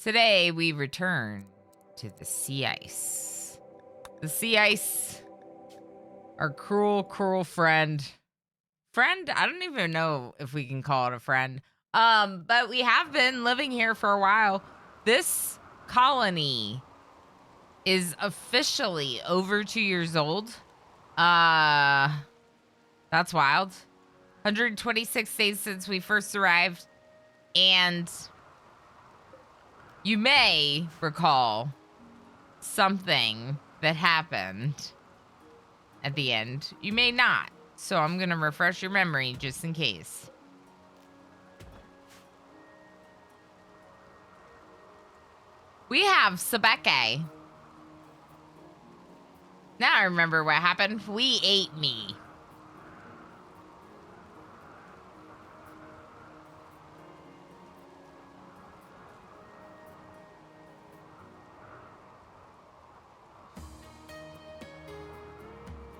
Today, we return to the sea ice. The sea ice, our cruel, cruel friend. Friend? I don't even know if we can call it a friend. But we have been living here for a while. This colony is officially over 2 years old. That's wild. 126 days since we first arrived. And you may recall something that happened at the end. You may not. So I'm going to refresh your memory just in case. We have Sabeke. Now I remember what happened. We ate me.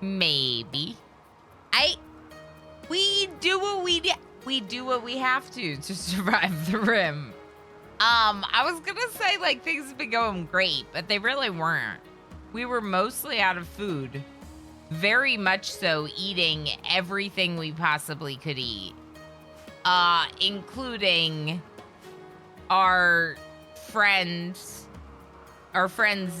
Maybe. We do what we have to survive the rim. I was gonna say like things have been going great, but they really weren't. We were mostly out of food. Very much so eating everything we possibly could eat. Including our friend's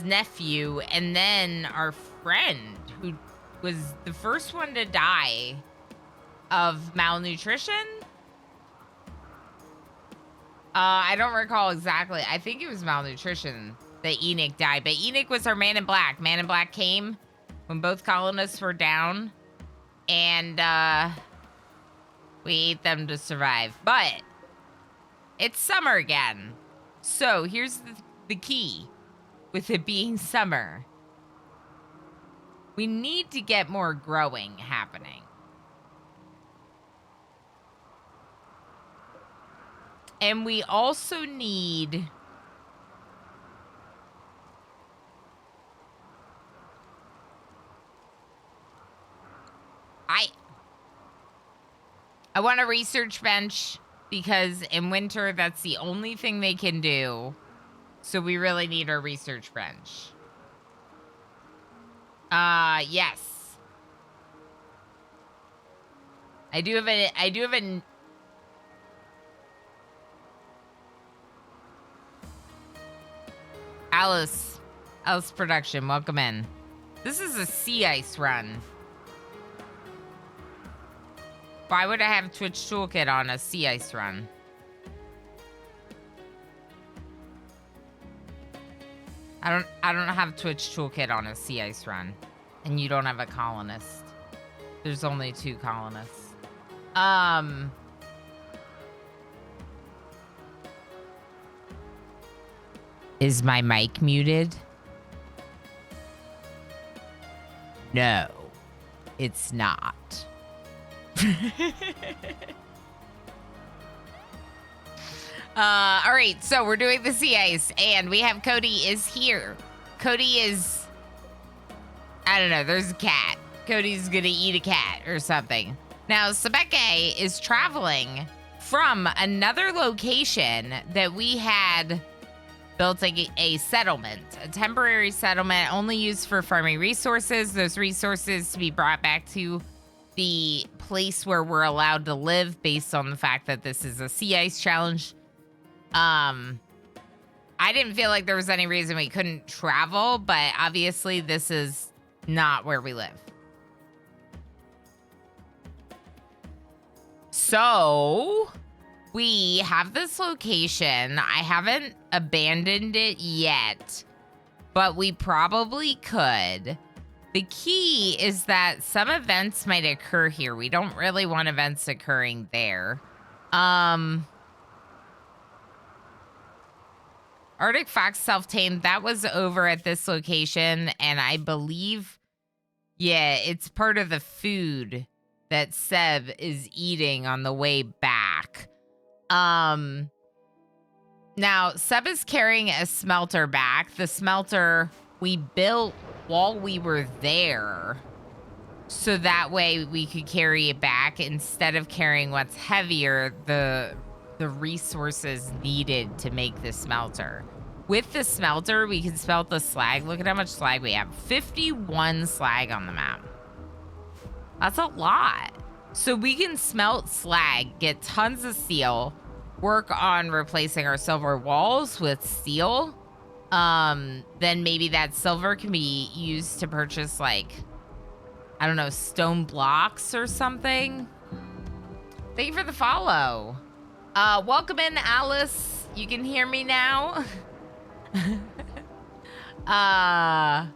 nephew, and then our friend who was the first one to die of malnutrition. I don't recall exactly. I think it was malnutrition that Enoch died, but Enoch was our man in black. Man in black came when both colonists were down, and we ate them to survive. But it's summer again. So here's the key with it being summer. We need to get more growing happening. And we also need I want a research bench because in winter that's the only thing they can do. So we really need our research bench. Yes. I do have an Alice production, welcome in. This is a sea ice run. Why would I have Twitch Toolkit on a sea ice run? I don't have Twitch Toolkit on a sea ice run. And you don't have a colonist. There's only 2 colonists. Is my mic muted? No, it's not. All right, so we're doing the sea ice, and we have Cody is here. Cody is, I don't know, there's a cat. Cody's gonna eat a cat or something. Now, Sabeke is traveling from another location that we had built a settlement, a temporary settlement only used for farming resources. Those resources to be brought back to the place where we're allowed to live based on the fact that this is a sea ice challenge. I didn't feel like there was any reason we couldn't travel, but obviously this is not where we live. So we have this location. I haven't abandoned it yet, but we probably could. The key is that some events might occur here. We don't really want events occurring there. Arctic Fox Self-Tamed, that was over at this location, and I believe, yeah, it's part of the food that Seb is eating on the way back. Now, Seb is carrying a smelter back. The smelter we built while we were there, so that way we could carry it back instead of carrying what's heavier, the the resources needed to make the smelter. With the smelter, we can smelt the slag. Look at how much slag we have. 51 slag on the map. That's a lot. So we can smelt slag, get tons of steel, work on replacing our silver walls with steel. Then maybe that silver can be used to purchase, like, I don't know, stone blocks or something. Thank you for the follow. Welcome in, Alice. You can hear me now. I'll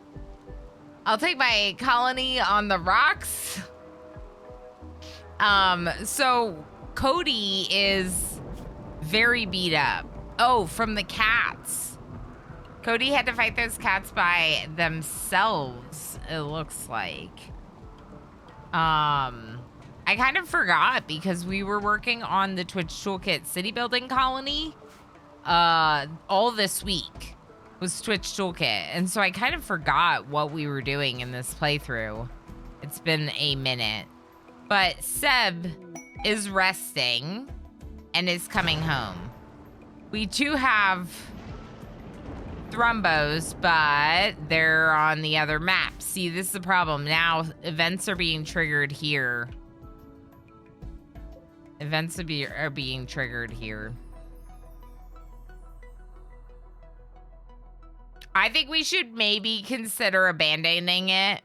take my colony on the rocks. So Cody is very beat up. Oh, from the cats. Cody had to fight those cats by themselves, it looks like. I kind of forgot because we were working on the Twitch Toolkit city building colony all this week was Twitch Toolkit. And so I kind of forgot what we were doing in this playthrough. It's been a minute. But Seb is resting and is coming home. We too have Thrumbos, but they're on the other map. See, this is the problem. Now events are being triggered here. Events are being triggered here. I think we should maybe consider abandoning it.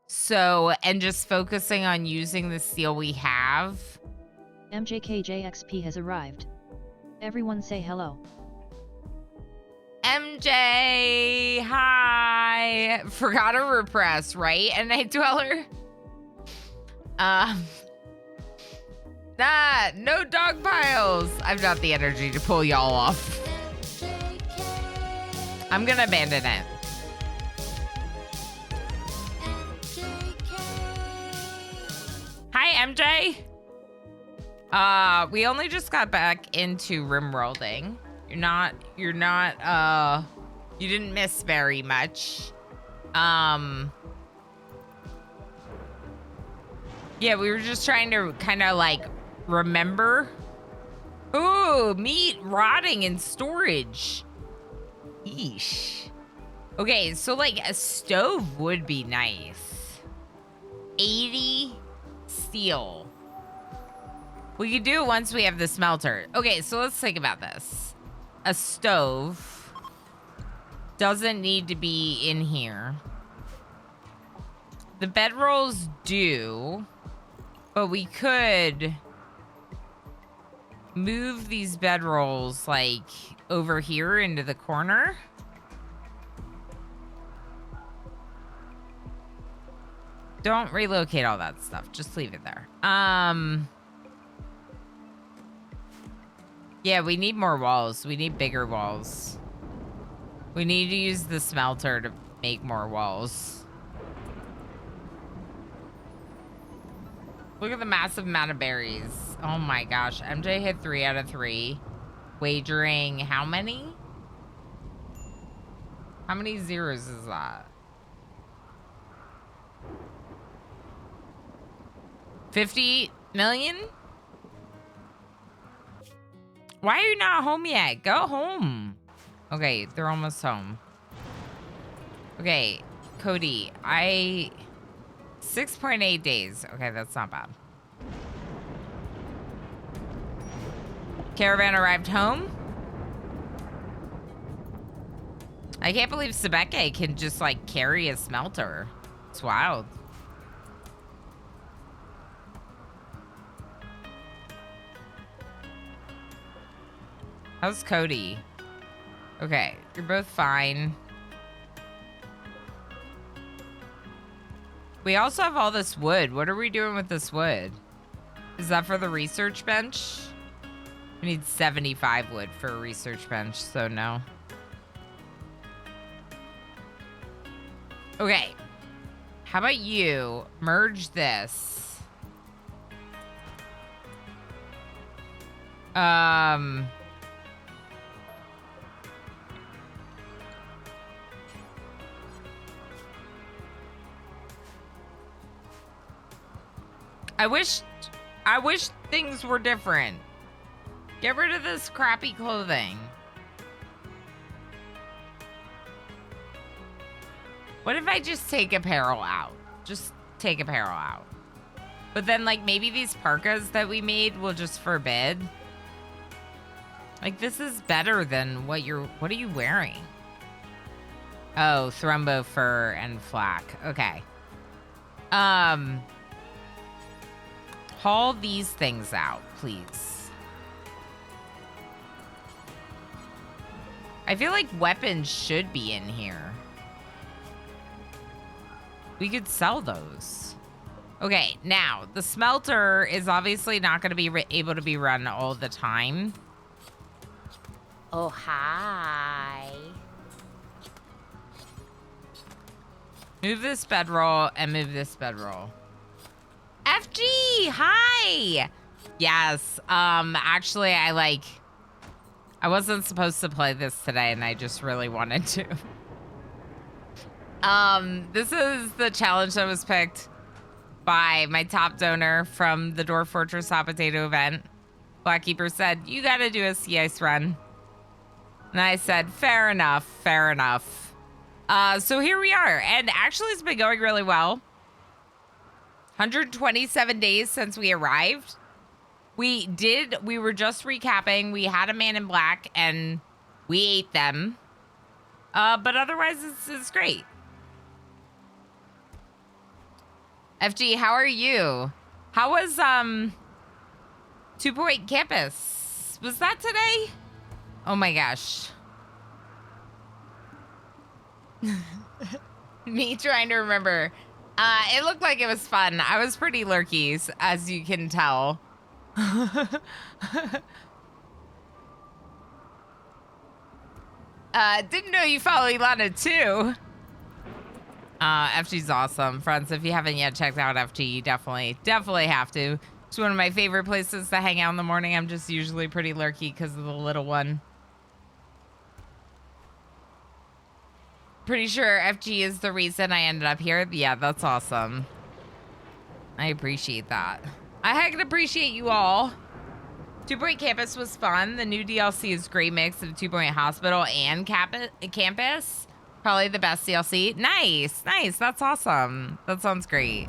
So, and just focusing on using the steel we have. MJKJXP has arrived. Everyone say hello. MJ, hi. Forgot to repress, right? And Night Dweller. No dog piles. I've got the energy to pull y'all off. I'm gonna abandon it. Hi, MJ. We only just got back into RimWorlding. You didn't miss very much. Yeah, we were just trying to kind of like remember. Ooh, meat rotting in storage. Eesh. Okay, so like a stove would be nice. 80 steel. We could do it once we have the smelter. Okay, so let's think about this. A stove doesn't need to be in here. The bedrolls do, but we could move these bedrolls like over here into the corner. Don't relocate all that stuff. Just leave it there. Yeah, we need more walls. We need bigger walls. We need to use the smelter to make more walls. Look at the massive amount of berries. Oh my gosh. MJ hit 3 out of 3. Wagering how many? How many zeros is that? 50 million? Why are you not home yet? Go home. Okay, they're almost home. Okay, Cody, 6.8 days. Okay, that's not bad. Caravan arrived home. I can't believe Sebeke can just like carry a smelter. It's wild. How's Cody? Okay, you're both fine. We also have all this wood. What are we doing with this wood? Is that for the research bench? We need 75 wood for a research bench, so no. Okay. How about you merge this? I wish things were different. Get rid of this crappy clothing. What if I just take apparel out? Just take apparel out. But then, like, maybe these parkas that we made will just forbid. Like, this is better than what are you wearing? Oh, thrumbo fur and flak. Okay. Haul these things out, please. I feel like weapons should be in here. We could sell those. Okay, now, the smelter is obviously not going to be able to be run all the time. Oh, hi. Move this bedroll and move this bedroll. FG, hi. Yes, actually, I wasn't supposed to play this today, and I just really wanted to. This is the challenge that was picked by my top donor from the Dwarf Fortress Hot Potato event. Blackkeeper said, you gotta do a sea ice run. And I said, fair enough, fair enough. So here we are. And actually it's been going really well. 127 days since we arrived. We were just recapping. We had a man in black and we ate them. But otherwise it's great. FG, how are you? How was 2 Point Campus? Was that today? Oh my gosh. Me trying to remember. It looked like it was fun. I was pretty lurkies, as you can tell. Didn't know you follow Ilana too. FG's awesome. Friends, if you haven't yet checked out FG, you definitely have to. It's one of my favorite places to hang out in the morning. I'm just usually pretty lurky because of the little one. Pretty sure FG is the reason I ended up here. Yeah, that's awesome. I appreciate that. I can appreciate you all. 2 Point Campus was fun. The new DLC is a great mix of 2 Point Hospital and Campus. Probably the best DLC. Nice, nice. That's awesome. That sounds great.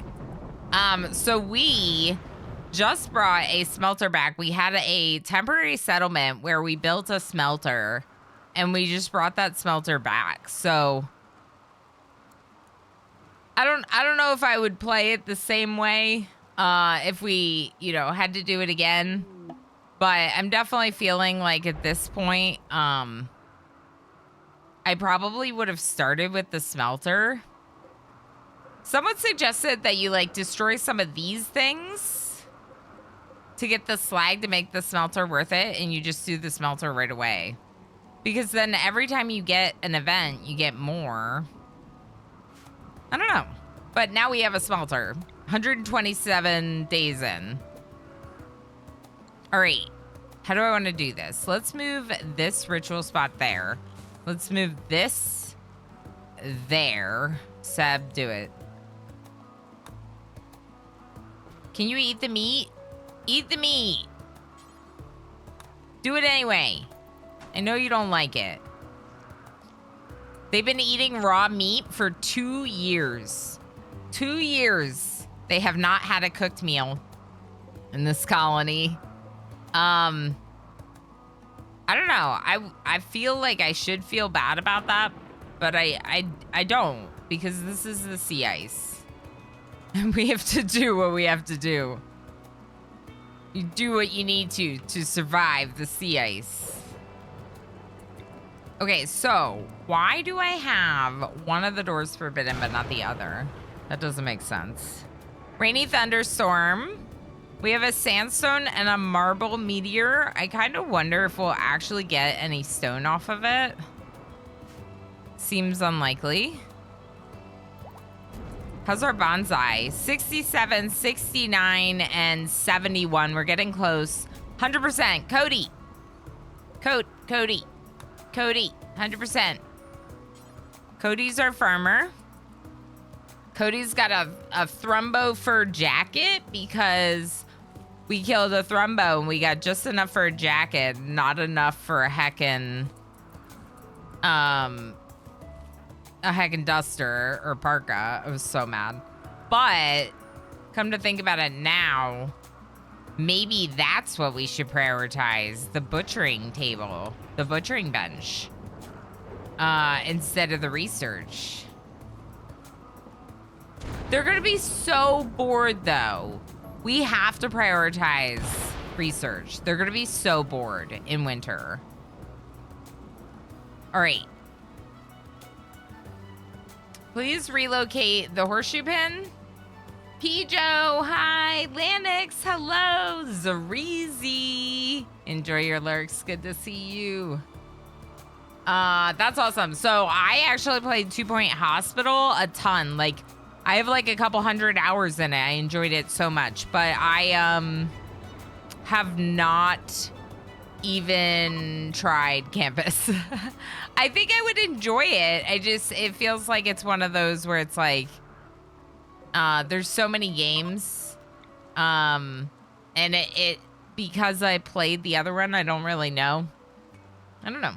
So we just brought a smelter back. We had a temporary settlement where we built a smelter and we just brought that smelter back. So I don't know if I would play it the same way if we, had to do it again. But I'm definitely feeling like at this point, I probably would have started with the smelter. Someone suggested that you destroy some of these things to get the slag to make the smelter worth it, and you just do the smelter right away. Because then every time you get an event, you get more. I don't know. But now we have a smelter. 127 days in. All right. How do I want to do this? Let's move this ritual spot there. Let's move this there. Seb, do it. Can you eat the meat? Eat the meat. Do it anyway. I know you don't like it. They've been eating raw meat for 2 years. 2 years. They have not had a cooked meal in this colony. I don't know. I feel like I should feel bad about that, but I don't, because this is the sea ice. And we have to do what we have to do. You do what you need to survive the sea ice. Okay, so why do I have one of the doors forbidden but not the other? That doesn't make sense. Rainy thunderstorm. We have a sandstone and a marble meteor. I kind of wonder if we'll actually get any stone off of it. Seems unlikely. How's our bonsai? 67, 69, and 71. We're getting close. 100%. Cody. Cody. 100%. Cody's our farmer. Cody's got a thrumbo fur jacket because We killed a thrumbo and we got just enough for a jacket, not enough for a heckin' duster or parka. I was so mad. But come to think about it now, maybe that's what we should prioritize. The butchering table, the butchering bench, instead of the research. They're gonna be so bored though. We have to prioritize research. They're gonna be so bored in winter. All right. Please relocate the horseshoe pin. Pijo, hi. Lanix, hello. Zarizi. Enjoy your lurks. Good to see you. That's awesome. So I actually played 2 Point Hospital a ton. Like, I have like a couple hundred hours in it. I enjoyed it so much, but I have not even tried Campus. I think I would enjoy it. It feels like it's one of those where it's like, there's so many games, and it because I played the other one, I don't really know. I don't know.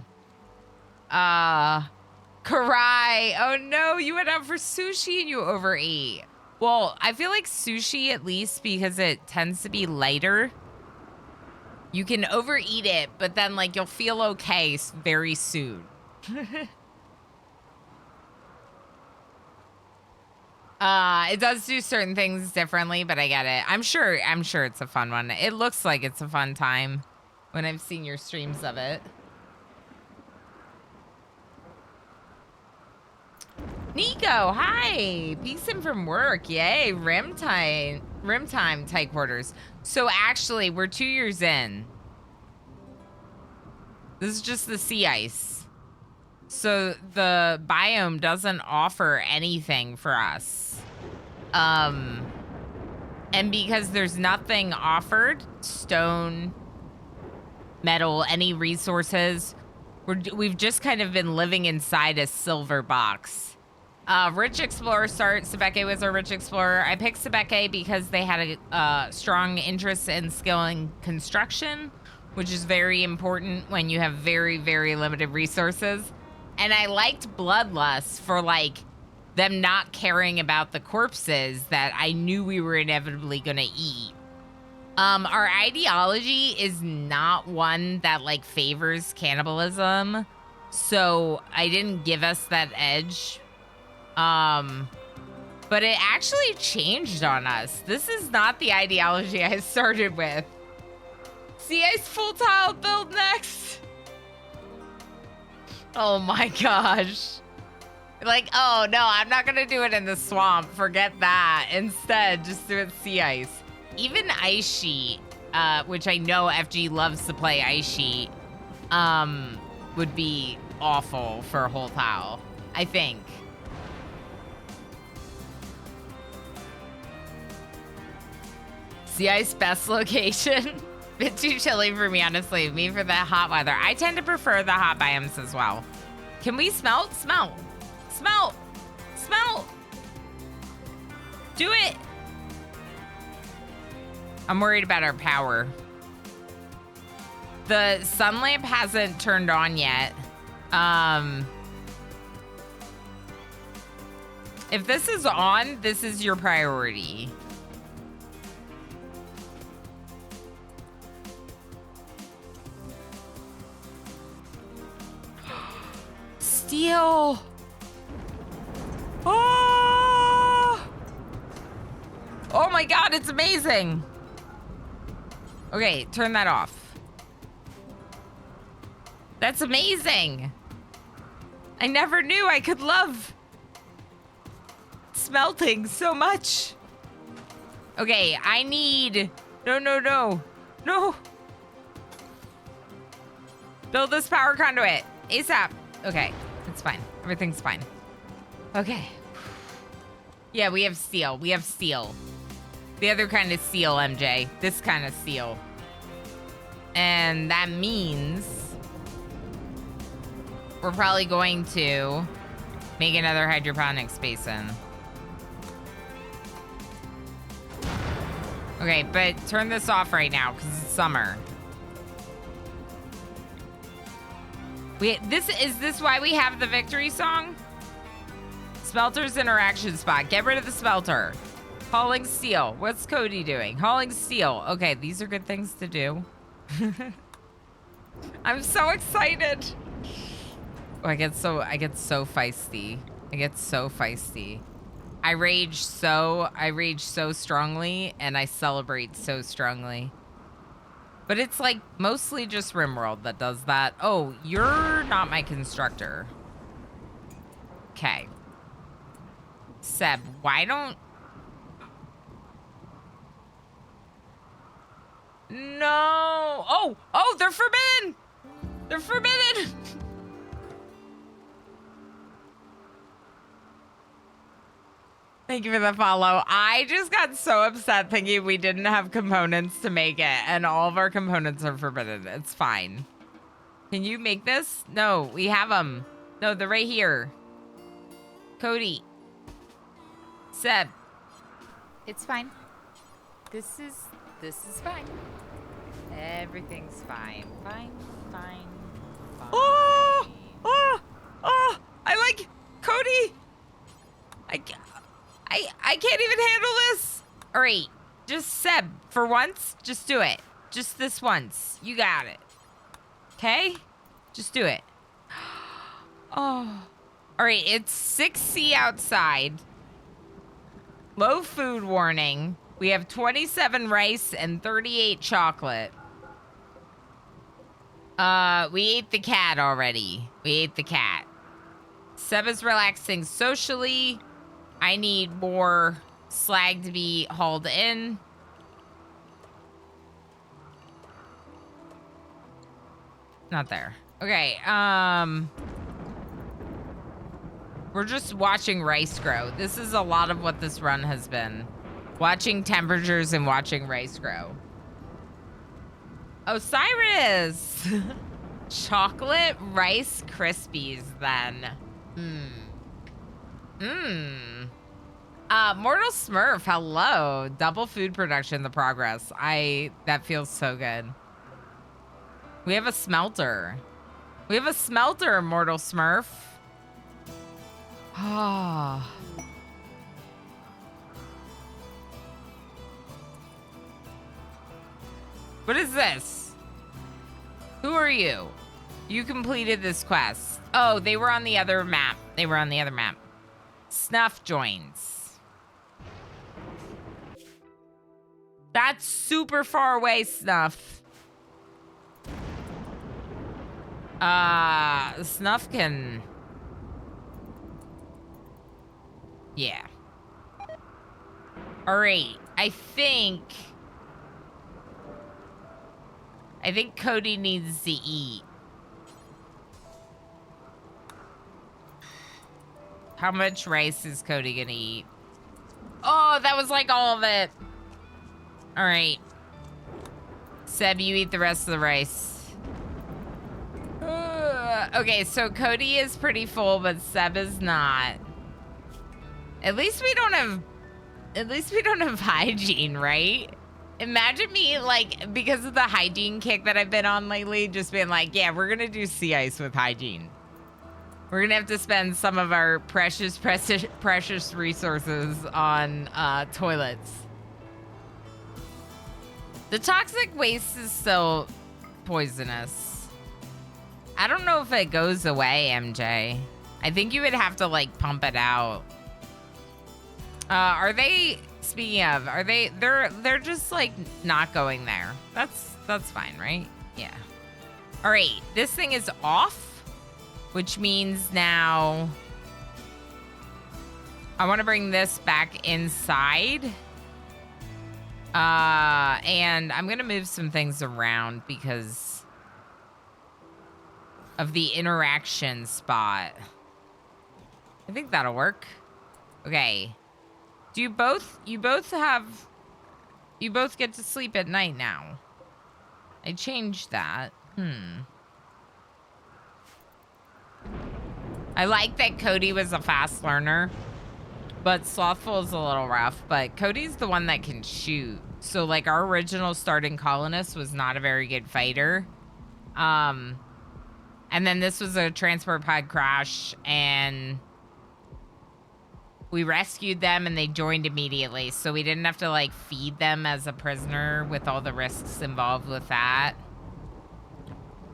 Karai, oh no, you went out for sushi and you overate. Well, I feel like sushi, at least because it tends to be lighter, you can overeat it, but then like you'll feel okay very soon. It does do certain things differently, but I get it. I'm sure it's a fun one. It looks like it's a fun time when I've seen your streams of it. Nico, hi. Peace in from work. Yay. Rim time tight quarters. So actually, we're 2 years in. This is just the sea ice. So the biome doesn't offer anything for us. And because there's nothing offered, stone, metal, any resources, we've just kind of been living inside a silver box. Rich Explorer start. Sebeke was our Rich Explorer. I picked Sebeke because they had a strong interest in skill in construction, which is very important when you have very, very limited resources. And I liked Bloodlust for like them not caring about the corpses that I knew we were inevitably gonna eat. Our ideology is not one that like favors cannibalism, so I didn't give us that edge. But it actually changed on us. This is not the ideology I started with. Sea ice full tile build next. Oh my gosh. Like, oh no, I'm not gonna do it in the swamp. Forget that. Instead, just do it sea ice. Even ice sheet, which I know FG loves to play ice sheet, would be awful for a whole tile, I think. Sea ice best location. Bit too chilly for me, honestly. Me for the hot weather. I tend to prefer the hot biomes as well. Can we smelt? Smelt. Smelt. Smelt. Do it. I'm worried about our power. The sun lamp hasn't turned on yet. If this is on, this is your priority. Steel. Oh! Oh my god, it's amazing. Okay, turn that off. That's amazing. I never knew I could love smelting so much. Okay, I need... No. Build this power conduit. ASAP. Okay, it's fine. Everything's fine. Okay. Yeah, we have steel. We have steel. The other kind of steel, MJ. This kind of steel. And that means we're probably going to make another hydroponics basin. Okay, Okay, but turn this off right now because it's summer. Is this why we have the victory song? Smelter's interaction spot. Get rid of the smelter. Hauling steel. What's Cody doing? Hauling steel. Okay, these are good things to do. I'm so excited. Oh, I get so feisty. I get so feisty. I rage so strongly, and I celebrate so strongly. But it's like mostly just RimWorld that does that. Oh, you're not my constructor. Okay. Seb, why don't... No! Oh, they're forbidden! They're forbidden! Thank you for the follow. I just got so upset thinking we didn't have components to make it, and all of our components are forbidden. It's fine. Can you make this? No, we have them. No, they're right here. Cody. Seb. It's fine. This is fine. Everything's fine. Fine. Oh! I like Cody. I can't even handle this. All right, just Seb, for once, just do it. Just this once. You got it. Okay? Just do it. Oh. All right, it's 6C outside. Low food warning. We have 27 rice and 38 chocolate. We ate the cat already. We ate the cat. Seb is relaxing socially. I need more slag to be hauled in. Not there. Okay, we're just watching rice grow. This is a lot of what this run has been. Watching temperatures and watching rice grow. Osiris! Chocolate Rice Krispies, then. Mortal Smurf, hello. Double food production in the progress. That feels so good. We have a smelter. We have a smelter, Mortal Smurf. Ah. What is this? Who are you? You completed this quest. Oh, they were on the other map. They were on the other map. Snuff joins. That's super far away, Snuff. Snuff can... Yeah. All right. I think Cody needs to eat. How much rice is Cody gonna eat? Oh, that was like all of it. All right. Seb, you eat the rest of the rice. Okay, so Cody is pretty full, but Seb is not. At least we don't have hygiene, right? Imagine me, like, because of the hygiene kick that I've been on lately, just being like, yeah, we're gonna do sea ice with hygiene. We're gonna have to spend some of our precious resources on toilets. The toxic waste is still poisonous. I don't know if it goes away, MJ. I think you would have to, like, pump it out. Are they, speaking of, they're just, like, not going there. That's fine, right? Yeah. All right, this thing is off, which means now I want to bring this back inside. And I'm going to move some things around because of the interaction spot. I think that'll work. Okay. Do you both get to sleep at night now? I changed that. I like that Cody was a fast learner, but Slothful is a little rough, but Cody's the one that can shoot. So, like, our original starting colonist was not a very good fighter. And then this was a transport pod crash, and we rescued them, and they joined immediately. So we didn't have to, like, feed them as a prisoner with all the risks involved with that.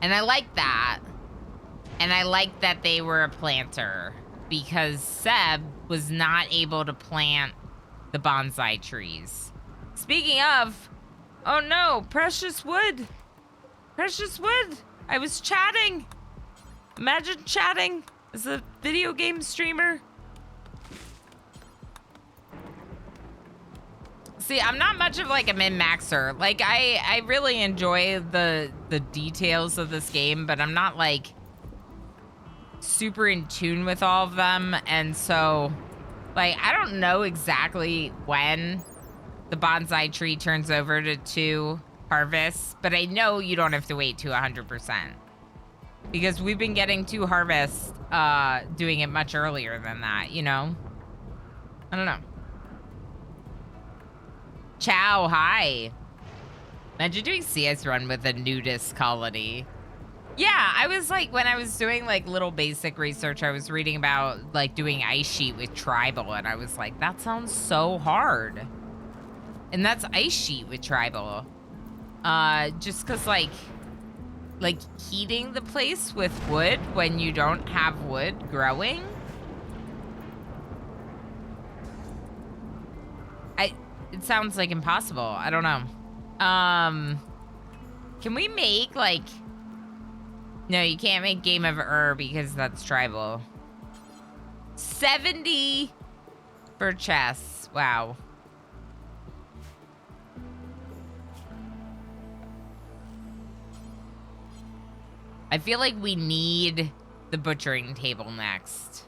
And I like that. And I like that they were a planter, because Seb was not able to plant the bonsai trees. Speaking of, oh no, precious wood. Precious wood. I was chatting. Imagine chatting as a video game streamer. See, I'm not much of like a min-maxer. Like I really enjoy the details of this game, but I'm not like super in tune with all of them. And so like I don't know exactly when the bonsai tree turns over to 2 harvests, but I know you don't have to wait to 100%. Because we've been getting 2 harvests doing it much earlier than that, you know? I don't know. Ciao, hi. Imagine doing CS run with a nudist colony. Yeah, I was like, when I was doing like little basic research, I was reading about like doing ice sheet with tribal, and I was like, that sounds so hard. And that's ice sheet with tribal. Just cause like heating the place with wood when you don't have wood growing. It sounds like impossible. I don't know. Can we make like, no, you can't make Game of because that's tribal. 70 for chess. Wow. I feel like we need the butchering table next.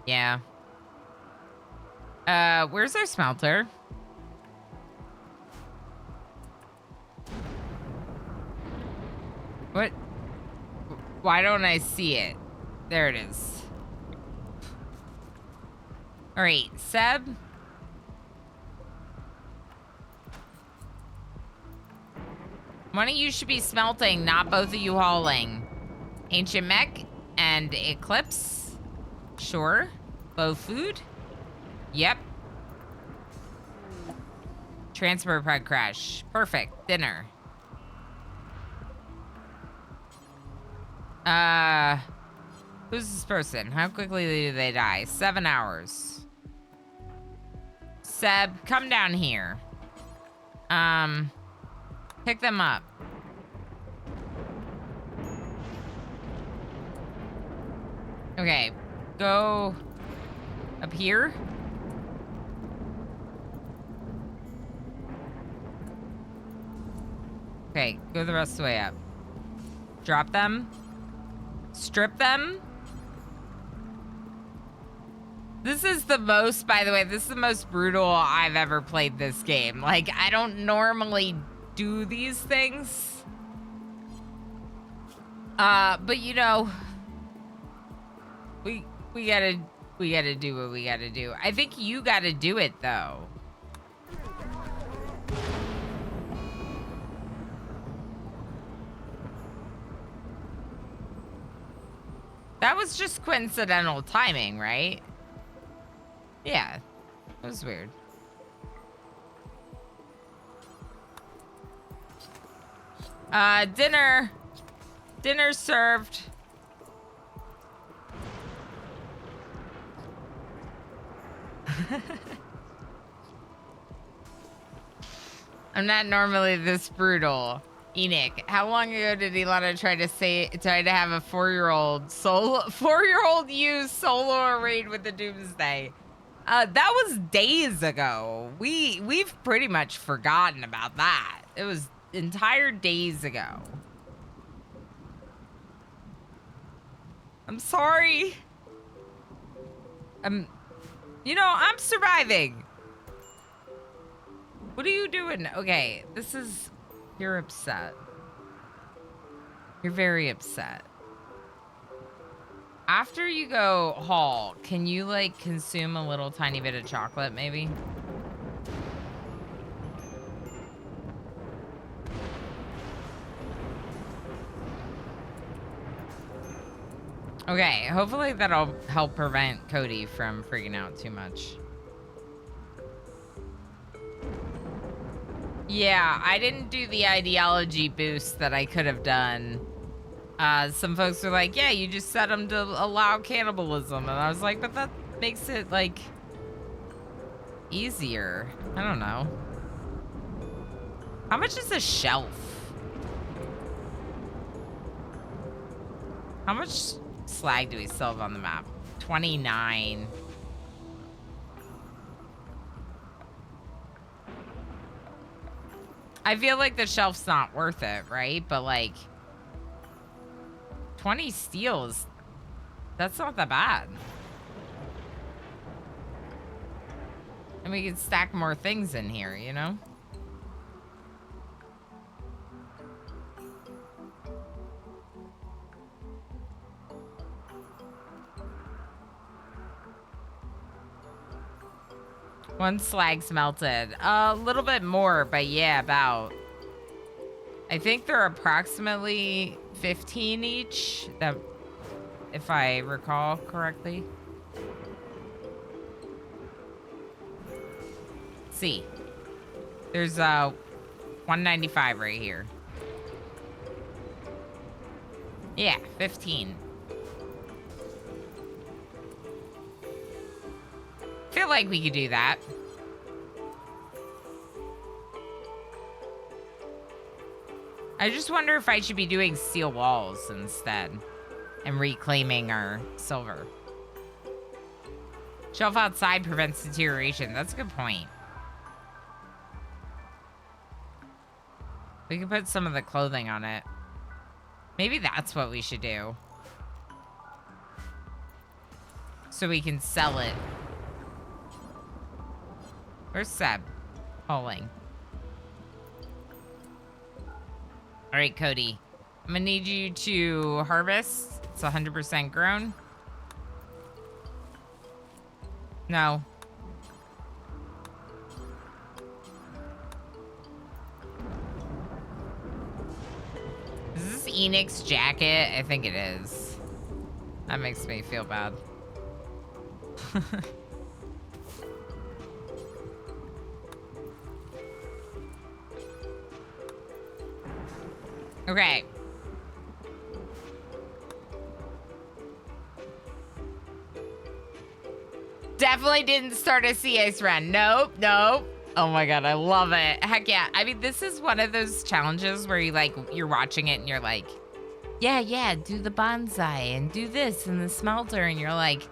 Yeah. Where's our smelter? What? Why don't I see it? There it is. All right, Seb. One of you should be smelting, not both of you hauling. Ancient Mech and Eclipse. Sure. Low food. Yep. Transfer pod crash. Perfect. Dinner. Who's this person? How quickly do they die? 7 hours. Seb, come down here. Pick them up. Okay, go up here. Okay, go the rest of the way up. Drop them. Strip them. This is the most, by the way, this is the most brutal I've ever played this game. Like, I don't normally do these things. But you know, we gotta do what we gotta do. I think you gotta do it though. That was just coincidental timing, right? Yeah, that was weird. Dinner. Dinner served. I'm not normally this brutal. Enoch, how long ago did Ilana try to have a 4-year-old use solo raid with the Doomsday? That was days ago. We've pretty much forgotten about that. It was entire days ago. I'm sorry. You know, I'm surviving. What are you doing? Okay, this is, you're upset. You're very upset. After you go haul, can you like consume a little tiny bit of chocolate maybe? Okay, hopefully that'll help prevent Cody from freaking out too much. Yeah, I didn't do the ideology boost that I could have done. Some folks were like, yeah, you just set them to allow cannibalism. And I was like, but that makes it like easier. I don't know. How much is a shelf? How much slag do we still have on the map? 29. I feel like the shelf's not worth it, right? But like 20 steals, that's not that bad. And we can stack more things in here, you know? One slag's melted. A little bit more, but yeah, about. I think they're approximately 15 each, that, if I recall correctly. See, there's 195 right here. Yeah, 15. Feel like we could do that. I just wonder if I should be doing steel walls instead and reclaiming our silver. Shelf outside prevents deterioration. That's a good point. We can put some of the clothing on it. Maybe that's what we should do. So we can sell it. Where's Seb? Hauling. All right, Cody. I'm gonna need you to harvest. It's 100% grown. No. Is this Enix jacket? I think it is. That makes me feel bad. Okay. Definitely didn't start a sea ice run. Nope, nope. Oh my god, I love it. Heck yeah. I mean, this is one of those challenges where you like, you're watching it and you're like, yeah, do the bonsai and do this and the smelter. And you're like,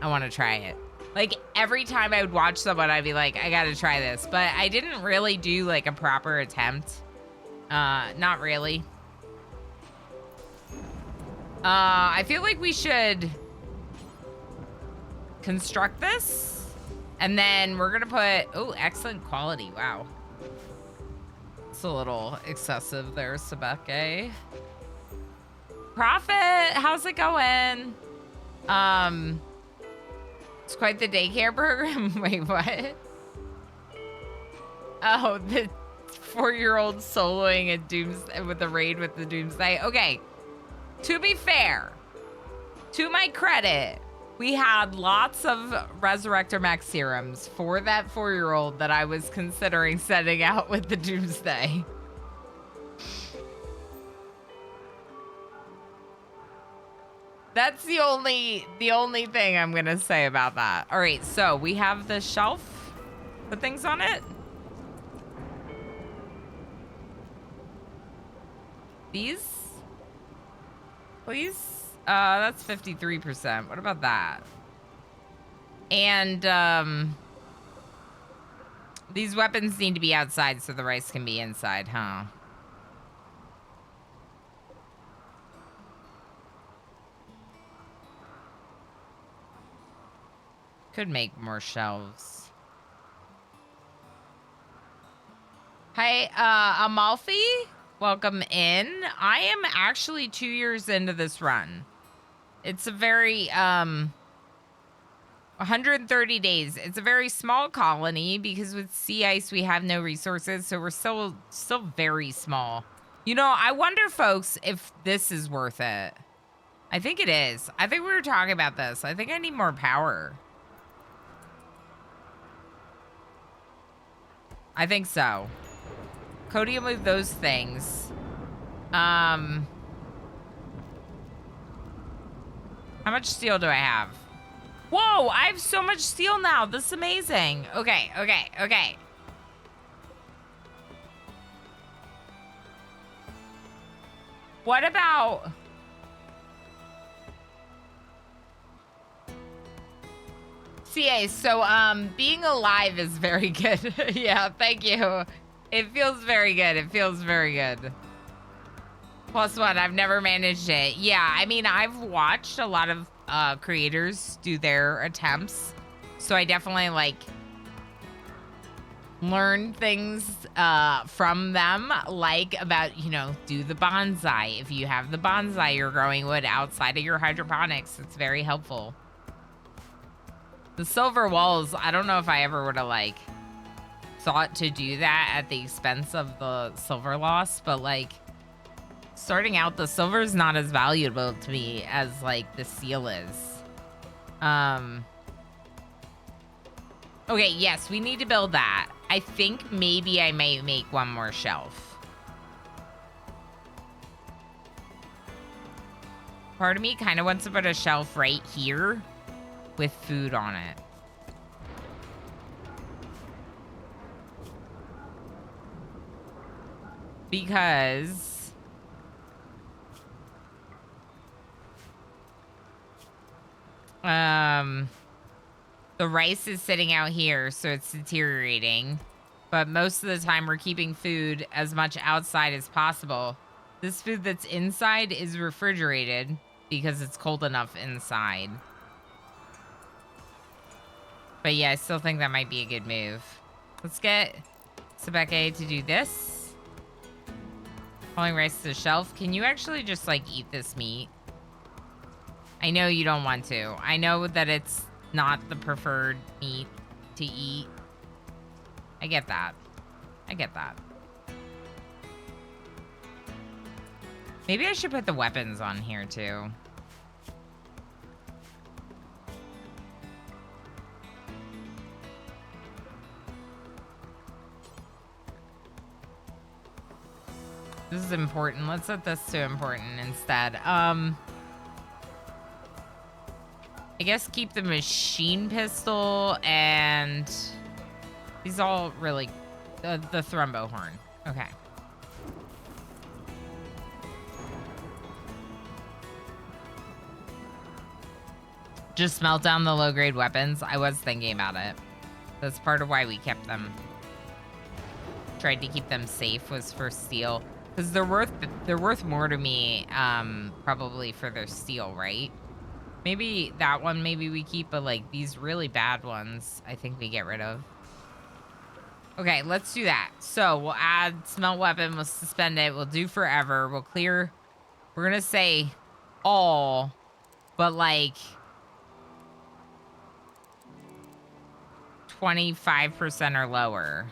I want to try it. Like every time I would watch someone, I'd be like, I got to try this. But I didn't really do like a proper attempt. Not really. I feel like we should construct this, and then we're gonna put, oh, excellent quality. Wow. It's a little excessive there, Sebeke. Profit, how's it going? It's quite the daycare program. Wait, what? Oh, the 4-year-old soloing a Doomsday with the raid with the Doomsday. Okay. To be fair, to my credit, we had lots of Resurrector Max serums for that 4-year-old that I was considering setting out with the Doomsday. That's the only thing I'm gonna say about that. All right, so we have the shelf, put things on it. These, please. That's 53%. What about that? And these weapons need to be outside so the rice can be inside, huh? Could make more shelves. Hi, Amalfi. Welcome in. I am actually 2 years into this run. It's a very 130 days. It's a very small colony because with sea ice we have no resources, so we're still very small. You know, I wonder, folks, if this is worth it. I think it is. I think we were talking about this. I think I need more power. I think so. Cody will move those things. How much steel do I have? Whoa, I have so much steel now. This is amazing. Okay. What about... CA, so being alive is very good. Yeah, thank you. It feels very good. It feels very good. +1, I've never managed it. Yeah, I mean, I've watched a lot of creators do their attempts, so I definitely like learn things from them, like about, you know, do the bonsai. If you have the bonsai, you're growing wood outside of your hydroponics. It's very helpful. The silver walls, I don't know if I ever would have like thought to do that at the expense of the silver loss, but like starting out, the silver is not as valuable to me as like the steel is. Okay, yes, we need to build that. I think maybe I may make one more shelf. Part of me kind of wants to put a shelf right here with food on it. Because the rice is sitting out here, so it's deteriorating. But most of the time we're keeping food as much outside as possible. This food that's inside is refrigerated because it's cold enough inside. But yeah, I still think that might be a good move. Let's get Sebeke to do this. Pulling rice to the shelf. Can you actually just like eat this meat? I know you don't want to. I know that it's not the preferred meat to eat. I get that. I get that. Maybe I should put the weapons on here too. This is important. Let's set this to important instead. I guess keep the machine pistol and these all really the thrumbo horn. Okay. Just melt down the low grade weapons. I was thinking about it. That's part of why we kept them. Tried to keep them safe was for steel. Because they're worth more to me, probably for their steel, right? Maybe that one, maybe we keep, but like these really bad ones, I think we get rid of. Okay, let's do that. So we'll add smelt weapon, we'll suspend it, we'll do forever, we'll clear. We're gonna say all, but like 25% or lower.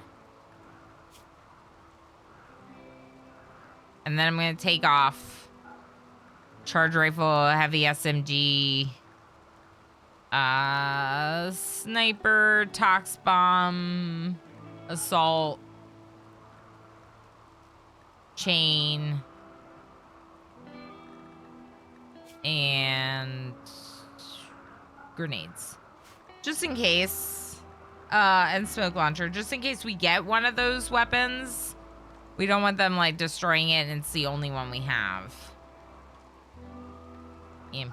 And then I'm going to take off charge rifle, heavy SMG, sniper, tox bomb, assault, chain, and grenades. Just in case, and smoke launcher, just in case we get one of those weapons. We don't want them, like, destroying it and it's the only one we have. EMP.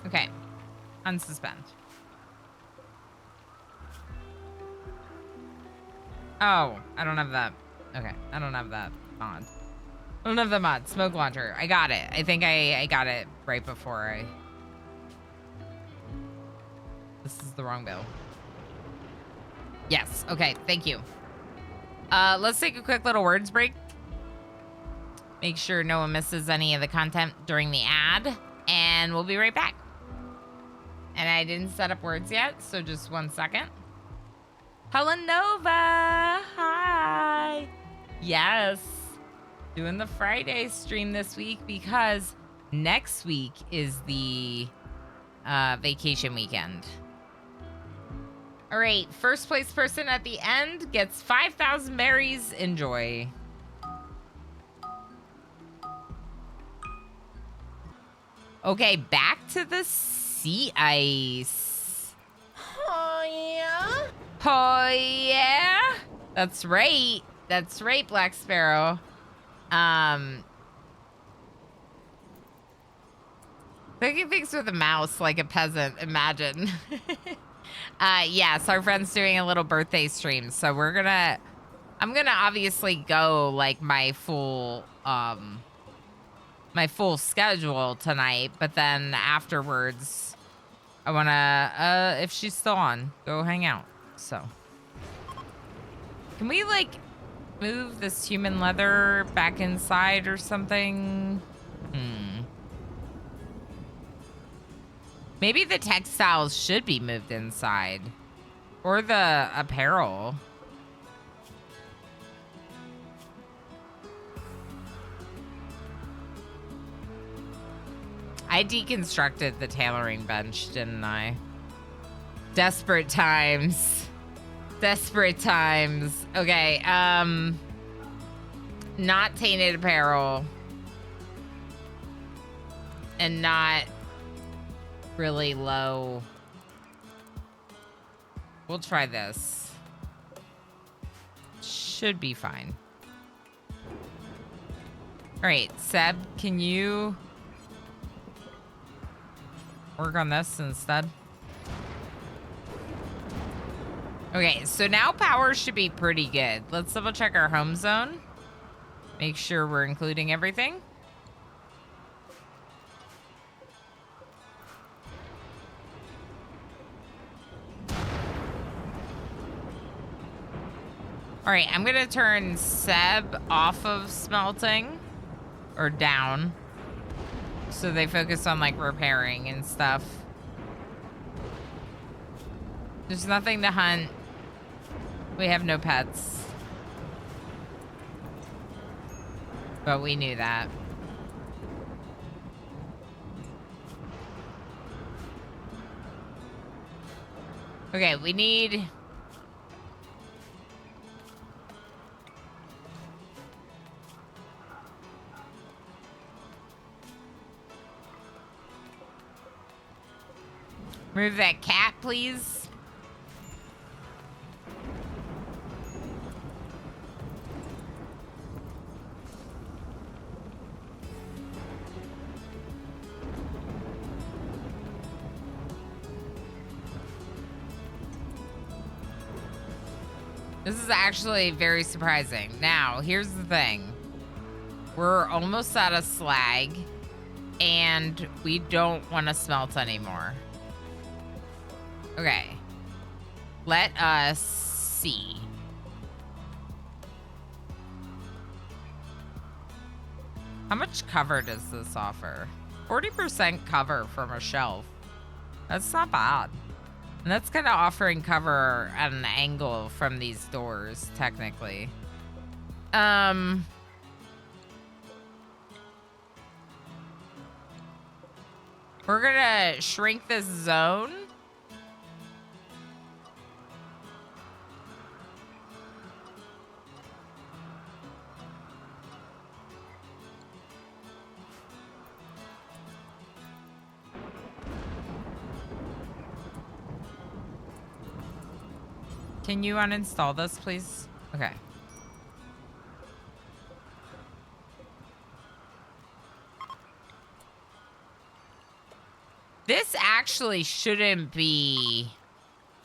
Okay. Unsuspend. Oh, I don't have that. Okay, I don't have that mod. I don't have the mod. Smoke launcher. I got it. I think I got it right before I... This is the wrong bill. Yes. Okay, thank you. Let's take a quick little words break. Make sure no one misses any of the content during the ad, and we'll be right back. And I didn't set up words yet, so just 1 second. Helenova, hi. Yes, doing the Friday stream this week because next week is the vacation weekend. All right, first place person at the end gets 5,000 berries. Enjoy. Okay, back to the sea ice. Oh, yeah? Oh, yeah? That's right. That's right, Black Sparrow. Cooking things with a mouse like a peasant, imagine. Yes, our friend's doing a little birthday stream, so I'm gonna obviously go like my full schedule tonight, but then afterwards I wanna if she's still on, go hang out. So can we like move this human leather back inside or something? Maybe the textiles should be moved inside. Or the apparel. I deconstructed the tailoring bench, didn't I? Desperate times. Desperate times. Okay, not tainted apparel. And not really low. We'll try this. Should be fine. All right, Seb, can you work on this instead? Okay, so now power should be pretty good. Let's double check our home zone. Make sure we're including everything. All right, I'm gonna turn Seb off of smelting or down so they focus on like repairing and stuff. There's nothing to hunt. We have no pets. But we knew that. Okay, we need... Move that cat, please. This is actually very surprising. Now, here's the thing. We're almost out of slag, and we don't want to smelt anymore. Okay. Let us see. How much cover does this offer? 40% cover from a shelf. That's not bad. And that's kind of offering cover at an angle from these doors, technically. We're gonna shrink this zone. Can you uninstall this, please? Okay. This actually shouldn't be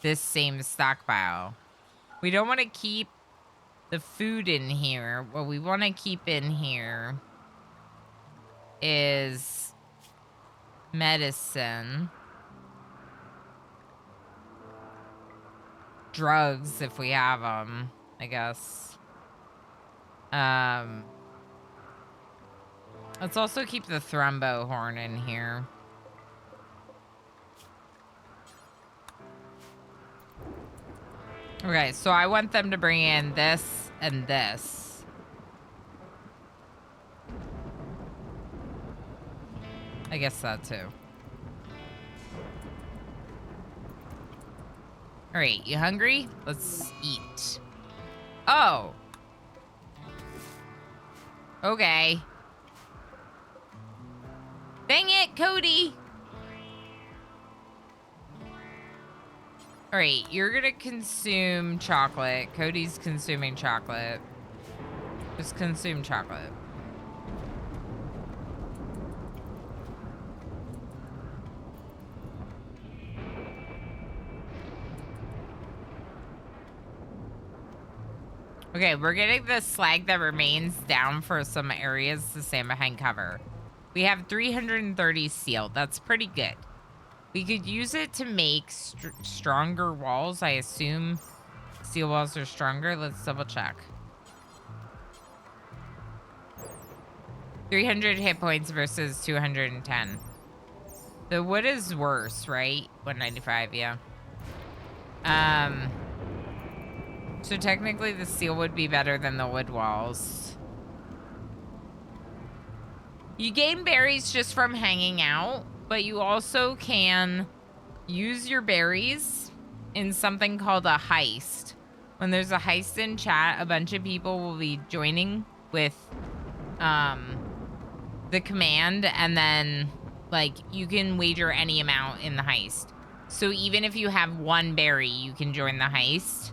this same stockpile. We don't want to keep the food in here. What we want to keep in here is medicine. Drugs, if we have them, I guess. Let's also keep the thrombo horn in here. Okay, so I want them to bring in this and this. I guess that too. All right, you hungry? Let's eat. Oh. Okay. Dang it, Cody. All right, you're gonna consume chocolate. Cody's consuming chocolate. Just consume chocolate. Okay, we're getting the slag that remains down for some areas to stand behind cover. We have 330 steel. That's pretty good. We could use it to make stronger walls. I assume steel walls are stronger. Let's double check. 300 hit points versus 210. The wood is worse, right? 195, yeah. So technically the steel would be better than the wood walls. You gain berries just from hanging out, but you also can use your berries in something called a heist. When there's a heist in chat, a bunch of people will be joining with the command, and then like you can wager any amount in the heist. So even if you have one berry, you can join the heist.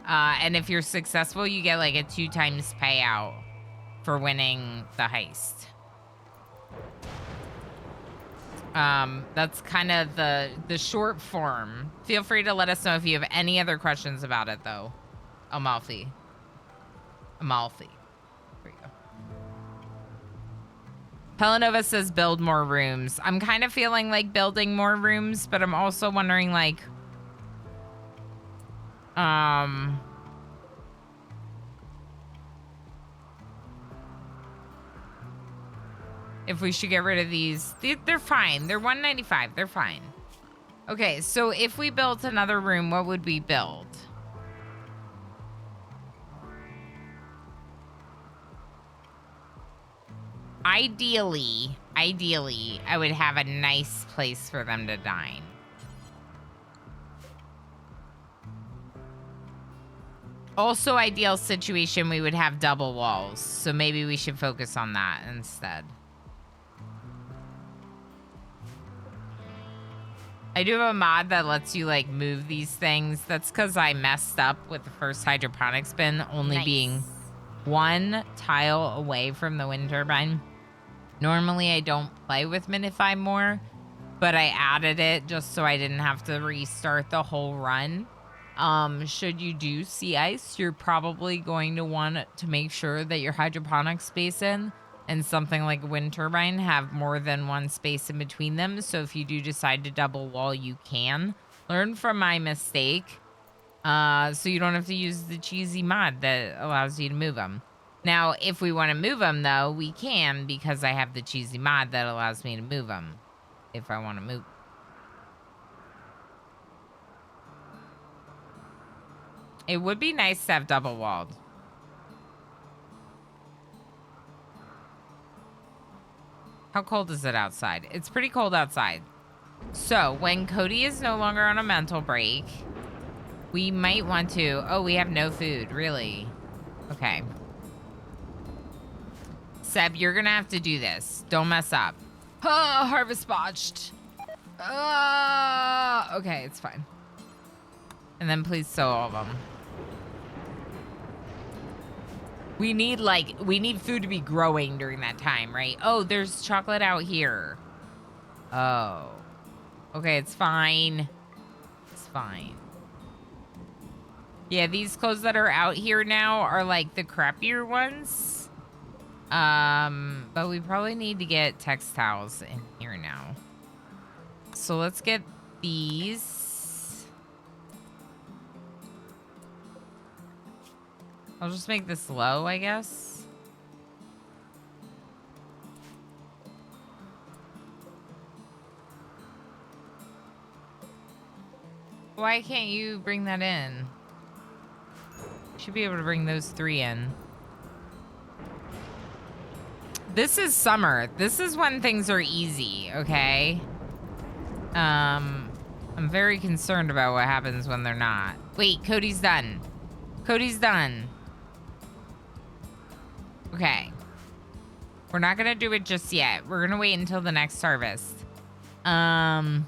And if you're successful, you get like a 2 times payout for winning the heist. That's kind of the short form. Feel free to let us know if you have any other questions about it, though. Amalfi. There we go. Pelanova says build more rooms. I'm kind of feeling like building more rooms, but I'm also wondering, like, if we should get rid of these. They're fine. They're 195. They're fine. Okay, so if we built another room, what would we build? Ideally, I would have a nice place for them to dine. Also, ideal situation, we would have double walls. So maybe we should focus on that instead. I do have a mod that lets you like move these things. That's because I messed up with the first hydroponics bin only being 1 tile away from the wind turbine. Normally I don't play with Minify more, but I added it just so I didn't have to restart the whole run. Should you do sea ice, you're probably going to want to make sure that your hydroponics basin and something like a wind turbine have more than 1 space in between them. So if you do decide to double wall, you can. Learn from my mistake. So you don't have to use the cheesy mod that allows you to move them. Now, if we want to move them, though, we can, because I have the cheesy mod that allows me to move them if I want to move. It would be nice to have double walled. How cold is it outside? It's pretty cold outside. So when Cody is no longer on a mental break, we might want to... Oh, we have no food. Really? Okay. Seb, you're going to have to do this. Don't mess up. Oh, harvest botched. Okay, it's fine. And then please sow all of them. We need food to be growing during that time, right? Oh, there's chocolate out here. Oh. Okay, it's fine. It's fine. Yeah, these clothes that are out here now are like the crappier ones. But we probably need to get textiles in here now. So let's get these. I'll just make this low, I guess. Why can't you bring that in? Should be able to bring those 3 in. This is summer. This is when things are easy, okay? I'm very concerned about what happens when they're not. Wait, Cody's done. Cody's done. Okay. We're not gonna do it just yet. We're gonna wait until the next harvest. More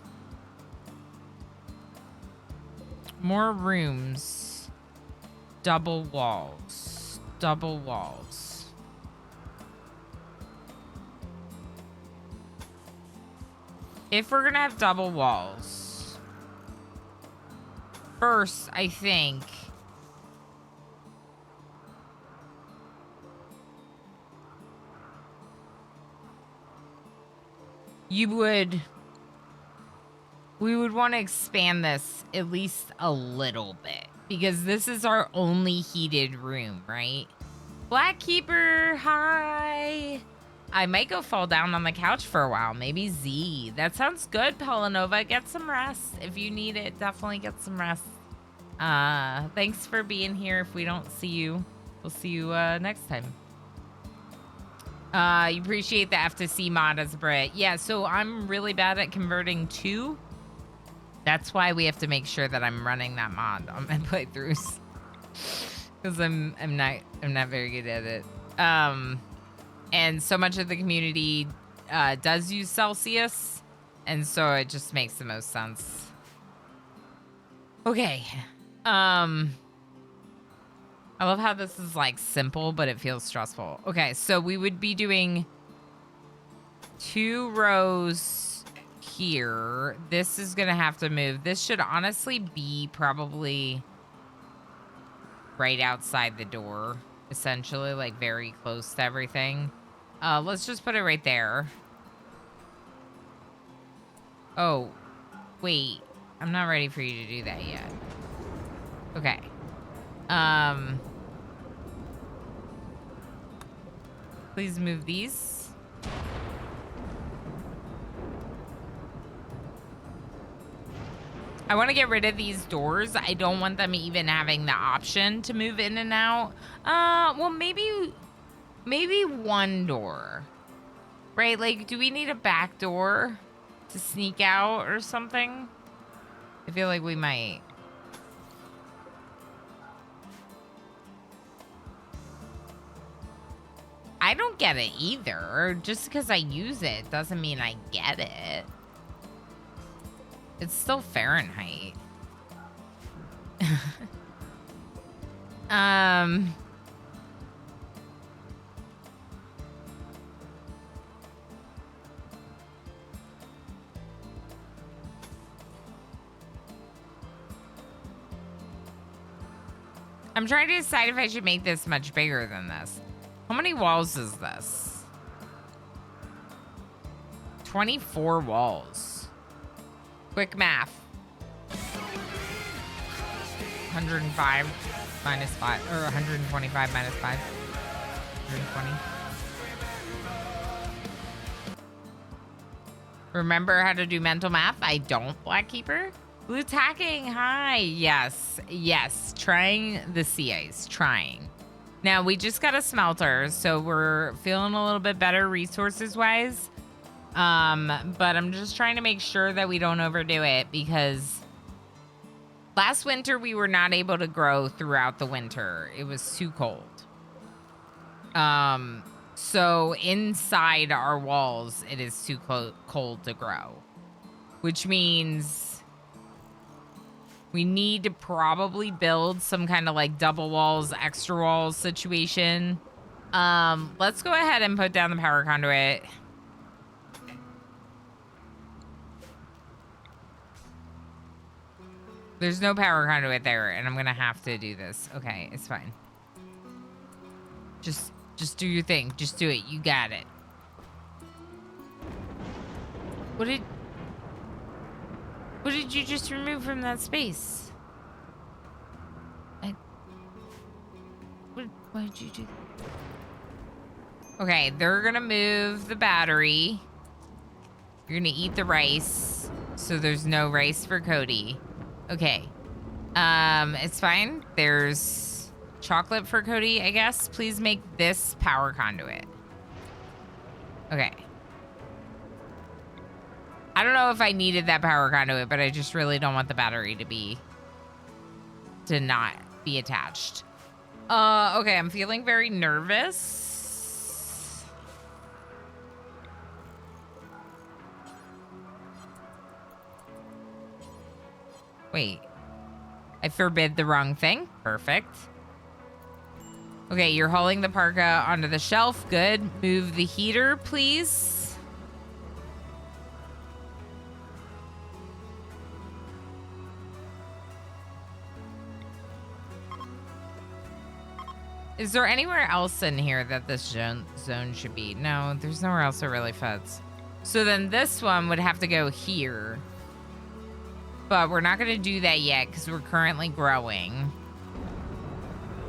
rooms. Double walls. Double walls. If we're gonna have double walls, first, I think we would want to expand this at least a little bit, because this is our only heated room, right? Black Keeper, hi. I might go fall down on the couch for a while. Maybe Z. That sounds good, Pelanova. Get some rest. If you need it, definitely get some rest. Thanks for being here. If we don't see you, we'll see you next time. You appreciate the F to C mod as a Brit. Yeah, so I'm really bad at converting to. That's why we have to make sure that I'm running that mod on my playthroughs. Because I'm not very good at it. And so much of the community does use Celsius, and so it just makes the most sense. Okay. I love how this is like simple, but it feels stressful. Okay, so we would be doing 2 rows here. This is gonna have to move. This should honestly be probably right outside the door, essentially, like very close to everything. Let's just put it right there. Oh, wait. I'm not ready for you to do that yet. Okay. Please move these. I want to get rid of these doors. I don't want them even having the option to move in and out. Well, maybe 1 door. Right? Like, do we need a back door to sneak out or something? I feel like we might. I don't get it either. Just because I use it doesn't mean I get it. It's still Fahrenheit. I'm trying to decide if I should make this much bigger than this. How many walls is this? 24 walls. Quick math. 105 minus 5, or 125 minus 5. 120. Remember how to do mental math? I don't, Black Keeper. Blue tacking, hi. Yes, yes. Trying the sea ice, trying. Now, we just got a smelter, so we're feeling a little bit better resources-wise. But I'm just trying to make sure that we don't overdo it, because last winter we were not able to grow throughout the winter. It was too cold. So inside our walls, it is too cold to grow, which means we need to probably build some kind of like double walls, extra walls situation. Let's go ahead and put down the power conduit. There's no power conduit there, and I'm gonna have to do this. Okay, it's fine. Just do your thing. Just do it. You got it. What did you just remove from that space? Why did you do that? Okay, they're gonna move the battery. You're gonna eat the rice, so there's no rice for Cody. Okay. It's fine. There's chocolate for Cody, I guess. Please make this power conduit. Okay. I don't know if I needed that power conduit, but I just really don't want the battery to not be attached. Okay, I'm feeling very nervous. Wait. I forbid the wrong thing. Perfect. Okay, you're hauling the parka onto the shelf. Good. Move the heater, please. Is there anywhere else in here that this zone should be? No, there's nowhere else that really fits. So then this one would have to go here. But we're not going to do that yet because we're currently growing.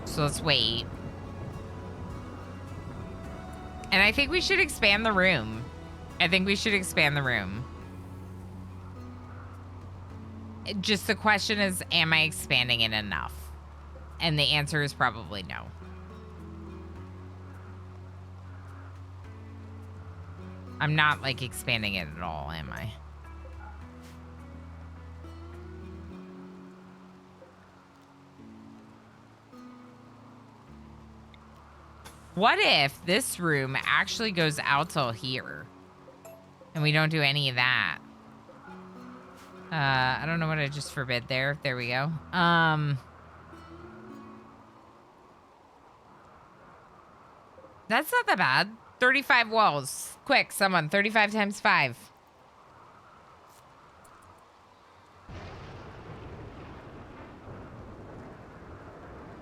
So let's wait. And I think we should expand the room. Just the question is, am I expanding it enough? And the answer is probably no. I'm not like expanding it at all, am I? What if this room actually goes out till here and we don't do any of that? I don't know what I just forbid there. There we go. That's not that bad. 35 walls. Quick, someone. 35 times 5.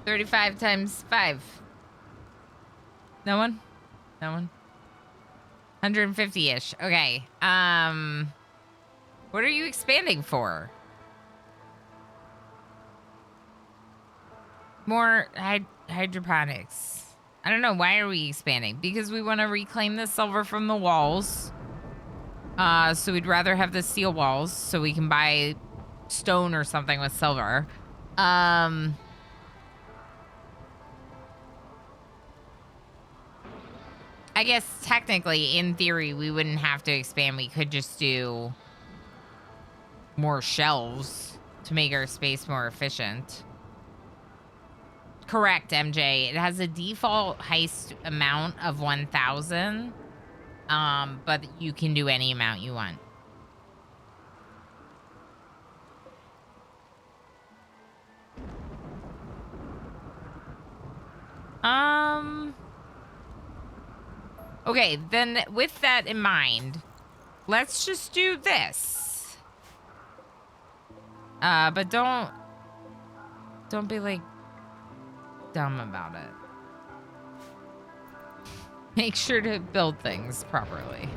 $35 times 5. No one? No one? 150-ish. Okay. What are you expanding for? More hydroponics. I don't know. Why are we expanding? Because we want to reclaim the silver from the walls. So we'd rather have the steel walls so we can buy stone or something with silver. I guess technically, in theory, we wouldn't have to expand. We could just do more shelves to make our space more efficient. Correct, MJ. It has a default heist amount of 1,000, but you can do any amount you want. Okay, then with that in mind, let's just do this. But don't be like dumb about it. Make sure to build things properly.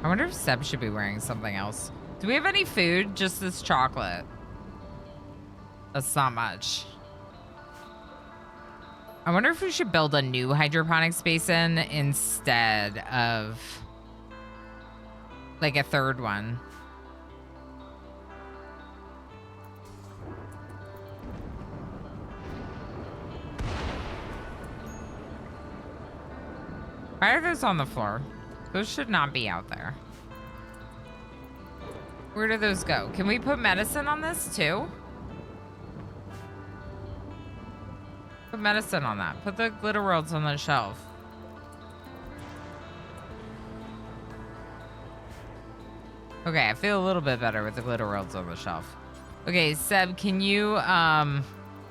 I wonder if Seb should be wearing something else. Do we have any food? Just this chocolate. That's not much. I wonder if we should build a new hydroponics basin instead of like a third one. Why are those on the floor? Those should not be out there. Where do those go? Can we put medicine on this too? Put medicine on that. Put the glitter worlds on the shelf. Okay, I feel a little bit better with the glitter worlds on the shelf. Okay, Seb, can you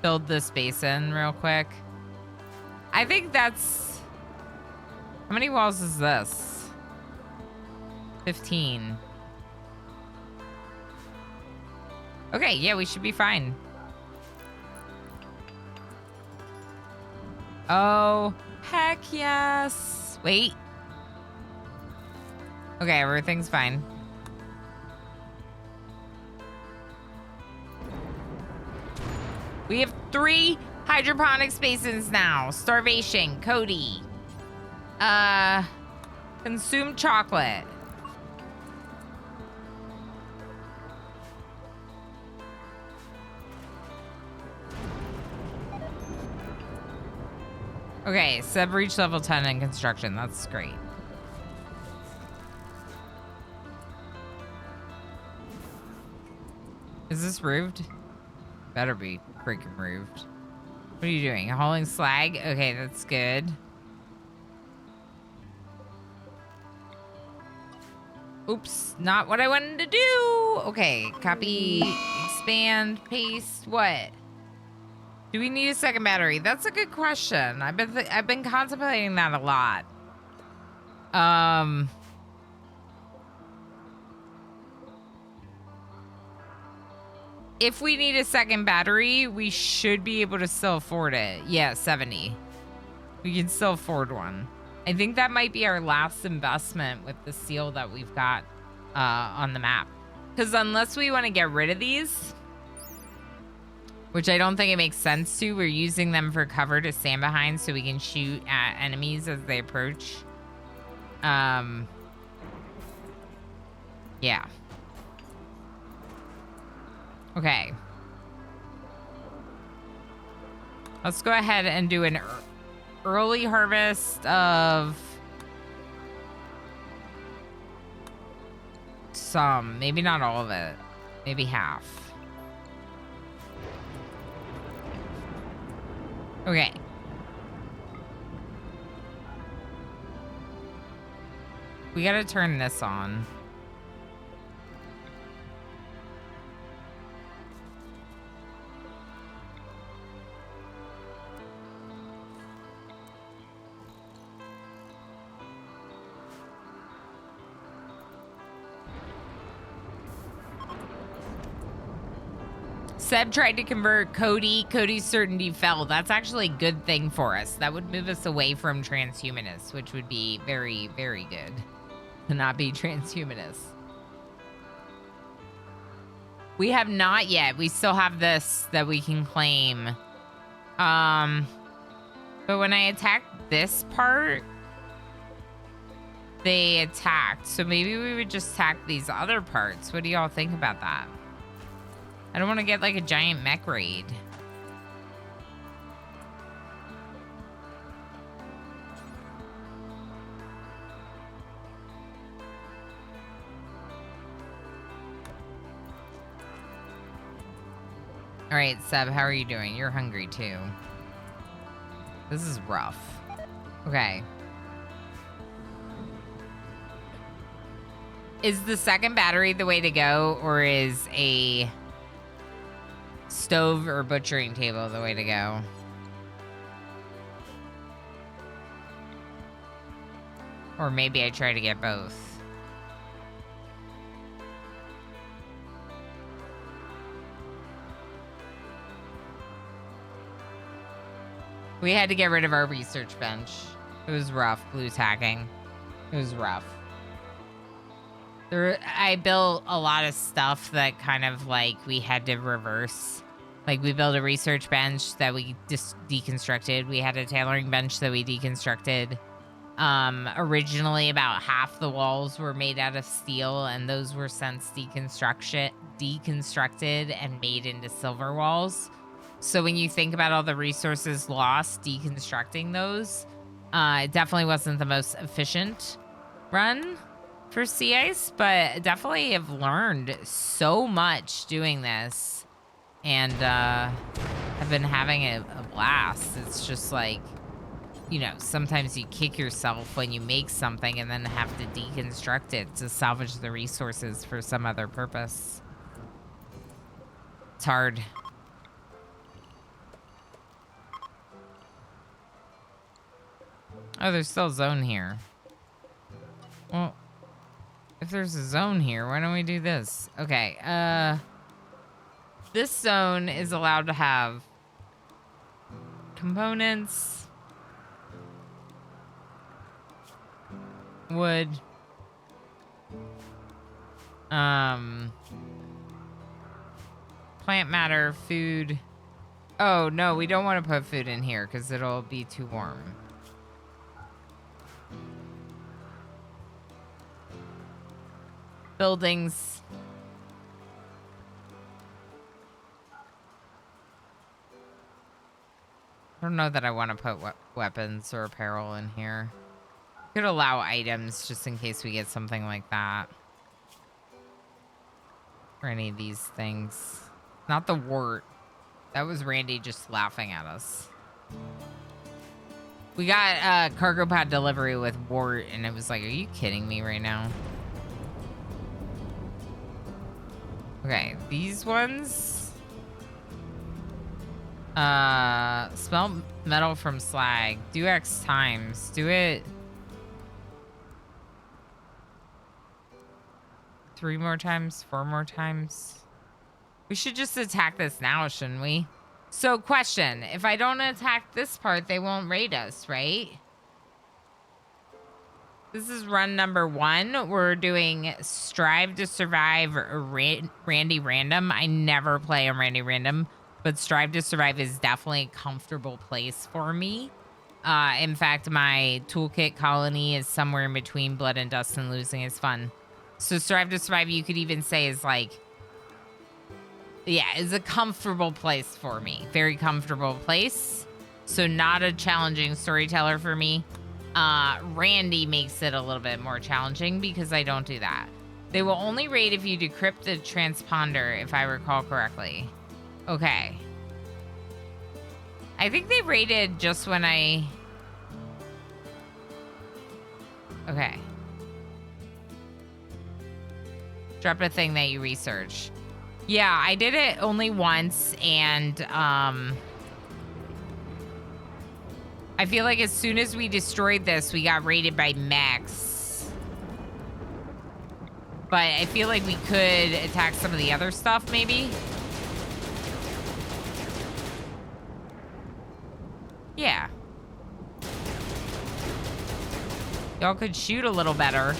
build this basin real quick? I think that's... How many walls is this? 15. Okay, yeah, we should be fine. Oh, heck yes. Wait. Okay, everything's fine. We have 3 hydroponics basins now. Starvation, Cody. Consume chocolate. Okay, Seb reached level 10 in construction. That's great. Is this roofed? Better be freaking roofed. What are you doing? Hauling slag? Okay, that's good. Oops, not what I wanted to do. Okay, copy, expand, paste, what? Do we need a second battery? That's a good question. I've been contemplating that a lot. If we need a second battery, we should be able to still afford it. Yeah, 70. We can still afford one. I think that might be our last investment with the seal that we've got on the map. Because unless we want to get rid of these, which I don't think it makes sense to, we're using them for cover to stand behind so we can shoot at enemies as they approach. Yeah. Okay. Let's go ahead and do an early harvest of some. Maybe not all of it. Maybe half. Okay. We gotta turn this on. Seb tried to convert Cody. Cody's certainty fell. That's actually a good thing for us. That would move us away from transhumanists, which would be very, very good to not be transhumanists. We have not yet. We still have this that we can claim. But when I attacked this part, they attacked. So maybe we would just attack these other parts. What do y'all think about that? I don't want to get like a giant mech raid. All right, Seb, how are you doing? You're hungry too. This is rough. Okay. Is the second battery the way to go, or is a stove or butchering table the way to go? Or maybe I try to get both. We had to get rid of our research bench. It was rough, blue tacking. It was rough. I built a lot of stuff that kind of like we had to reverse. Like we built a research bench that we just deconstructed. We had a tailoring bench that we deconstructed. Originally about half the walls were made out of steel, and those were since deconstructed and made into silver walls. So when you think about all the resources lost deconstructing those, it definitely wasn't the most efficient run for sea ice, but definitely have learned so much doing this, and have been having a blast. It's just like, you know, sometimes you kick yourself when you make something and then have to deconstruct it to salvage the resources for some other purpose. It's hard. Oh, there's still a zone here. Well, if there's a zone here, why don't we do this? Okay, this zone is allowed to have components, wood, plant matter, food. Oh, no, we don't want to put food in here because it'll be too warm. buildings. I don't know that I want to put weapons or apparel in here. Could allow items just in case we get something like that. Or any of these things. Not the wart. That was Randy just laughing at us. We got a cargo pod delivery with wart, and it was like, are you kidding me right now? Okay, these ones. Smelt metal from slag. Do X times. Do it 3 more times, 4 more times. We should just attack this now, shouldn't we? So, question. If I don't attack this part, they won't raid us, right? This is run number 1. We're doing Strive to Survive Randy Random. I never play on Randy Random, but Strive to Survive is definitely a comfortable place for me. In fact, my toolkit colony is somewhere in between Blood and Dust and Losing is fun. So Strive to Survive, you could even say, is like, yeah, is a comfortable place for me. Very comfortable place. So not a challenging storyteller for me. Randy makes it a little bit more challenging because I don't do that. They will only raid if you decrypt the transponder, if I recall correctly. Okay. I think they raided just when I... Okay. Drop a thing that you research. Yeah, I did it only once, and I feel like as soon as we destroyed this, we got raided by mechs. But I feel like we could attack some of the other stuff, maybe. Yeah. Y'all could shoot a little better.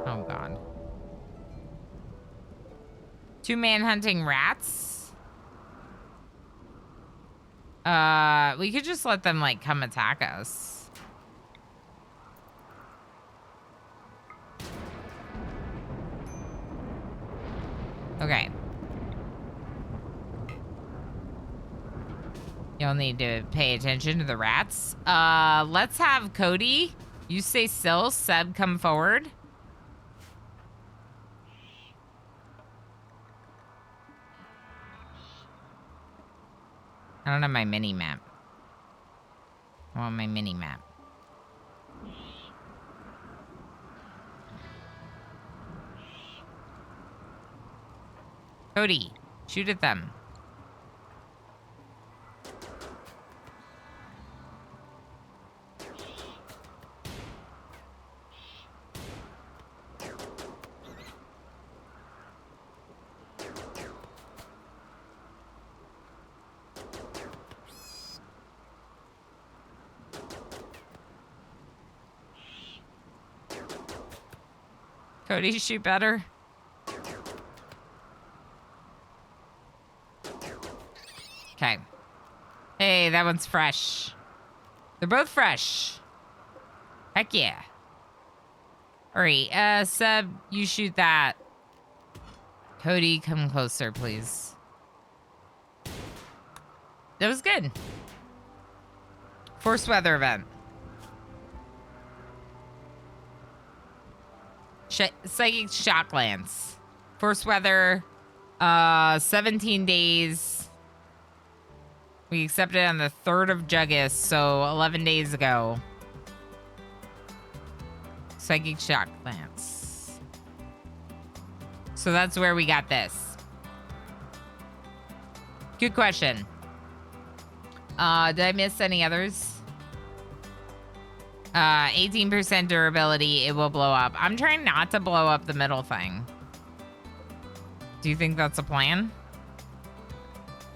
Oh, God. 2 manhunting rats. We could just let them, like, come attack us. Okay. You'll need to pay attention to the rats. Let's have Cody. You stay still. Seb, come forward. I don't have my mini map. I want my mini map. Cody, shoot at them. Cody, shoot better. Okay. Hey, that one's fresh. They're both fresh. Heck yeah. All right, Seb, you shoot that. Cody, come closer, please. That was good. Forced weather event. Psychic shock lance. Forced weather. 17 days. We accepted on the 3rd of August, so 11 days ago. Psychic shock lance. So that's where we got this. Good question. Did I miss any others? 18% durability, it will blow up. I'm trying not to blow up the middle thing. Do you think that's a plan?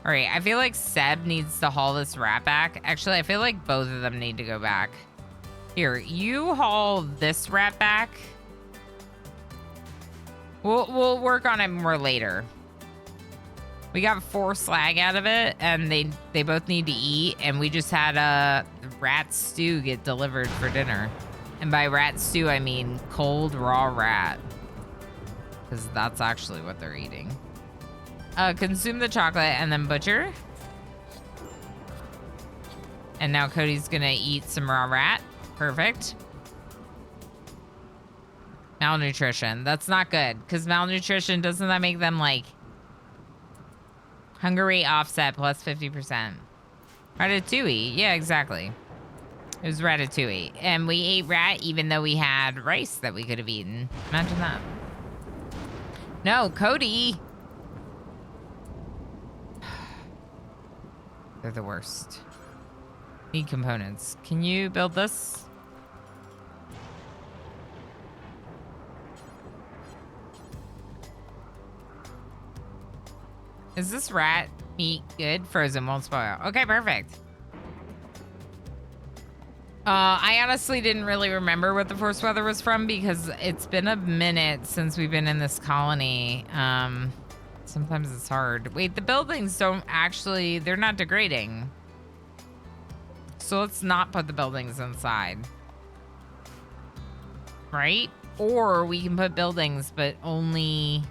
All right, I feel like Seb needs to haul this rat back. Actually, I feel like both of them need to go back. Here, you haul this rat back. We'll work on it more later. We got 4 slag out of it, and they both need to eat, and we just had a rat stew get delivered for dinner. And by rat stew, I mean cold raw rat. Because that's actually what they're eating. Consume the chocolate and then butcher. And now Cody's gonna eat some raw rat. Perfect. Malnutrition. That's not good. Because malnutrition, doesn't that make them like... Hunger rate offset plus 50%. Ratatouille. Yeah, exactly. It was ratatouille. And we ate rat even though we had rice that we could have eaten. Imagine that. No, Cody. They're the worst. Need components. Can you build this? Is this rat meat good? Frozen, won't spoil. Okay, perfect. I honestly didn't really remember what the forced weather was from because it's been a minute since we've been in this colony. Sometimes it's hard. Wait, the buildings don't actually, they're not degrading. So let's not put the buildings inside. Right? Or we can put buildings, but only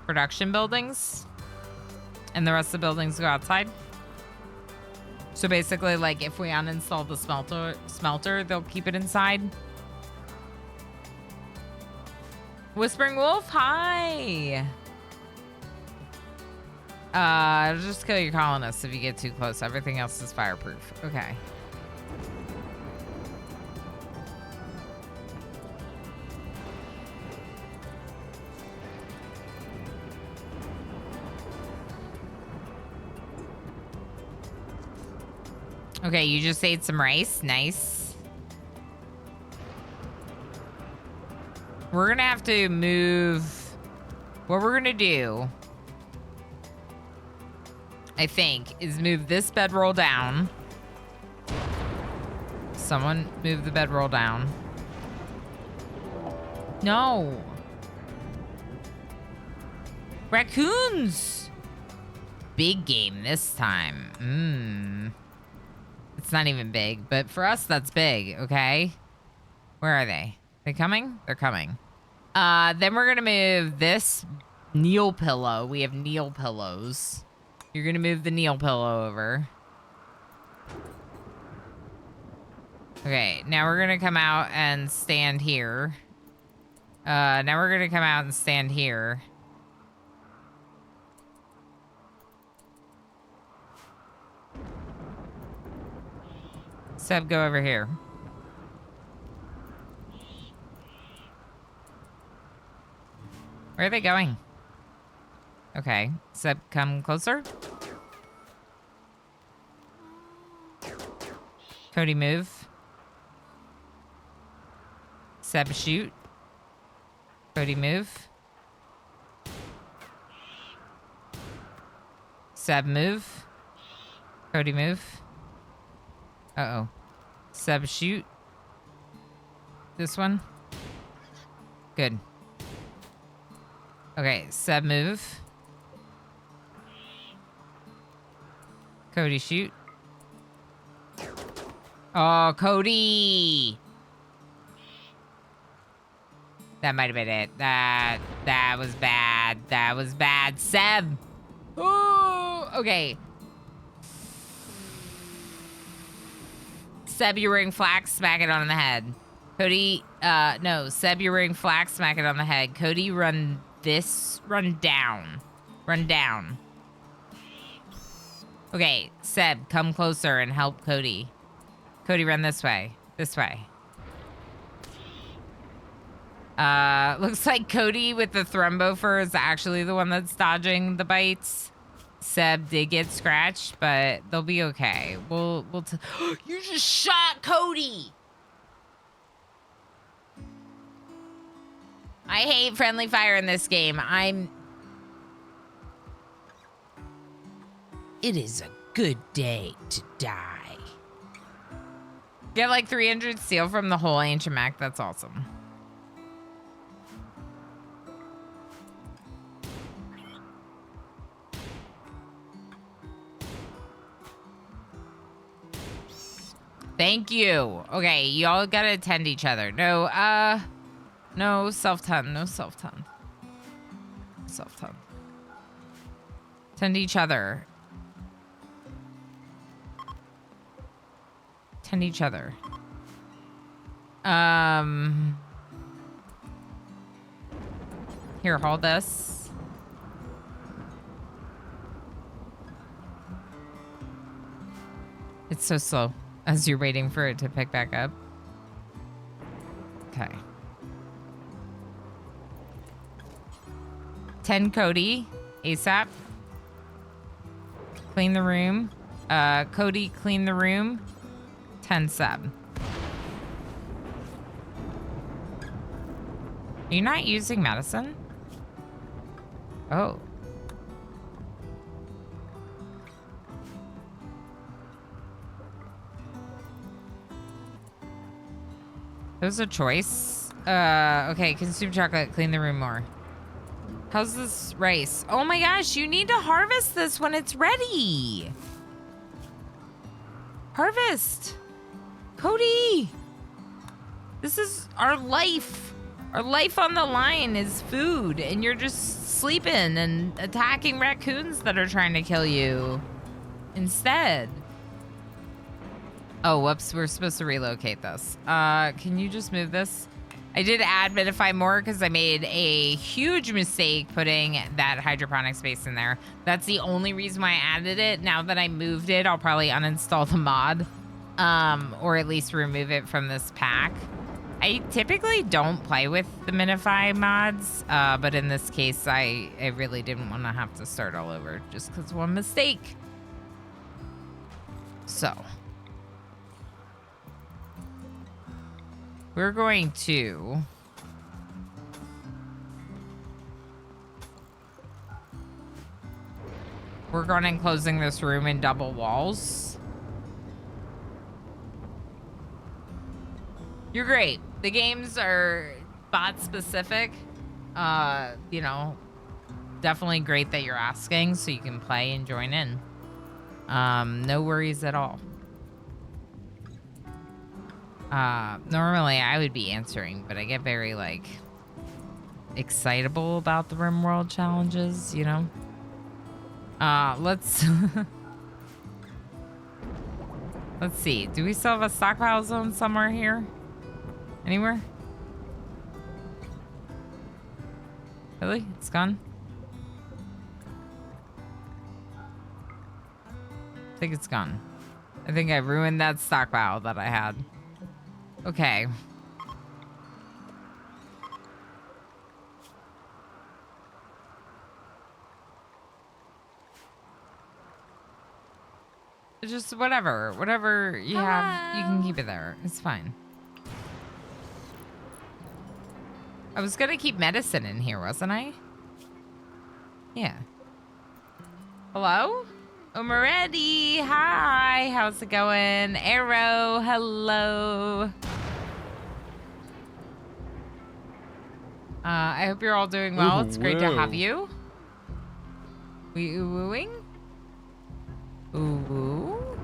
production buildings. And the rest of the buildings go outside. So basically, like, if we uninstall the smelter, they'll keep it inside. Whispering Wolf, hi! Just kill your colonists if you get too close. Everything else is fireproof. Okay. Okay, you just ate some rice. Nice. We're gonna have to move. What we're gonna do, I think, is move this bedroll down. Someone move the bedroll down. No. Raccoons. Big game this time. It's not even big, but for us, that's big, okay? Where are they? They coming? They're coming. Then we're gonna move this kneel pillow. We have kneel pillows. You're gonna move the kneel pillow over. Okay, now we're gonna come out and stand here. Now we're gonna come out and stand here. Seb, go over here. Where are they going? Okay, Seb, come closer. Cody, move. Seb, shoot. Cody, move. Seb, move. Cody, move. Uh-oh. Seb, shoot. This one. Good. Okay, Seb, move. Cody, shoot. Oh, Cody! That might have been it. That was bad. That was bad. Seb! Oh, okay. Seb, you're wearing flax, smack it on the head. Cody, no. Seb, you're wearing flax, smack it on the head. Cody, run down. Run down. Okay, Seb, come closer and help Cody. Cody, run this way. This way. Looks like Cody with the thrumbo fur is actually the one that's dodging the bites. Seb did get scratched, but they'll be okay. We'll You just shot Cody! I hate friendly fire in this game. It is a good day to die. Get like 300 steel from the whole ancient mech. That's awesome. Thank you. Okay, y'all gotta attend each other. No, no self-ton. No self-ton. Self-ton. Tend each other. Tend each other. Here, hold this. It's so slow as you're waiting for it to pick back up. Okay. 10 Cody, ASAP. Clean the room. Cody, clean the room. 10 Seb. Are you not using medicine? Oh. That was a choice. Okay, consume chocolate, clean the room more. How's this rice? Oh my gosh, you need to harvest this when it's ready. Harvest. Cody. This is our life. Our life on the line is food, and you're just sleeping and attacking raccoons that are trying to kill you instead. Oh, whoops, we're supposed to relocate this. Can you just move this? I did add minify more because I made a huge mistake putting that hydroponic space in there. That's the only reason why I added it. Now that I moved it, I'll probably uninstall the mod, or at least remove it from this pack. I typically don't play with the minify mods, but in this case, I really didn't want to have to start all over just because of one mistake. So we're going to work on enclosing this room in double walls. You're great. The games are bot specific. You know, definitely great that you're asking so you can play and join in. No worries at all. Normally I would be answering, but I get very like excitable about the RimWorld challenges, you know? Let's let's see. Do we still have a stockpile zone somewhere here? Anywhere? Really? It's gone? I think it's gone. I think I ruined that stockpile that I had. Okay. Just whatever you have, you can keep it there. It's fine. I was gonna keep medicine in here, wasn't I? Yeah. Hello? Umaretti, hi, how's it going? Arrow, hello. I hope you're all doing well. It's great to have you. We ooh-wooing? Ooh-woo?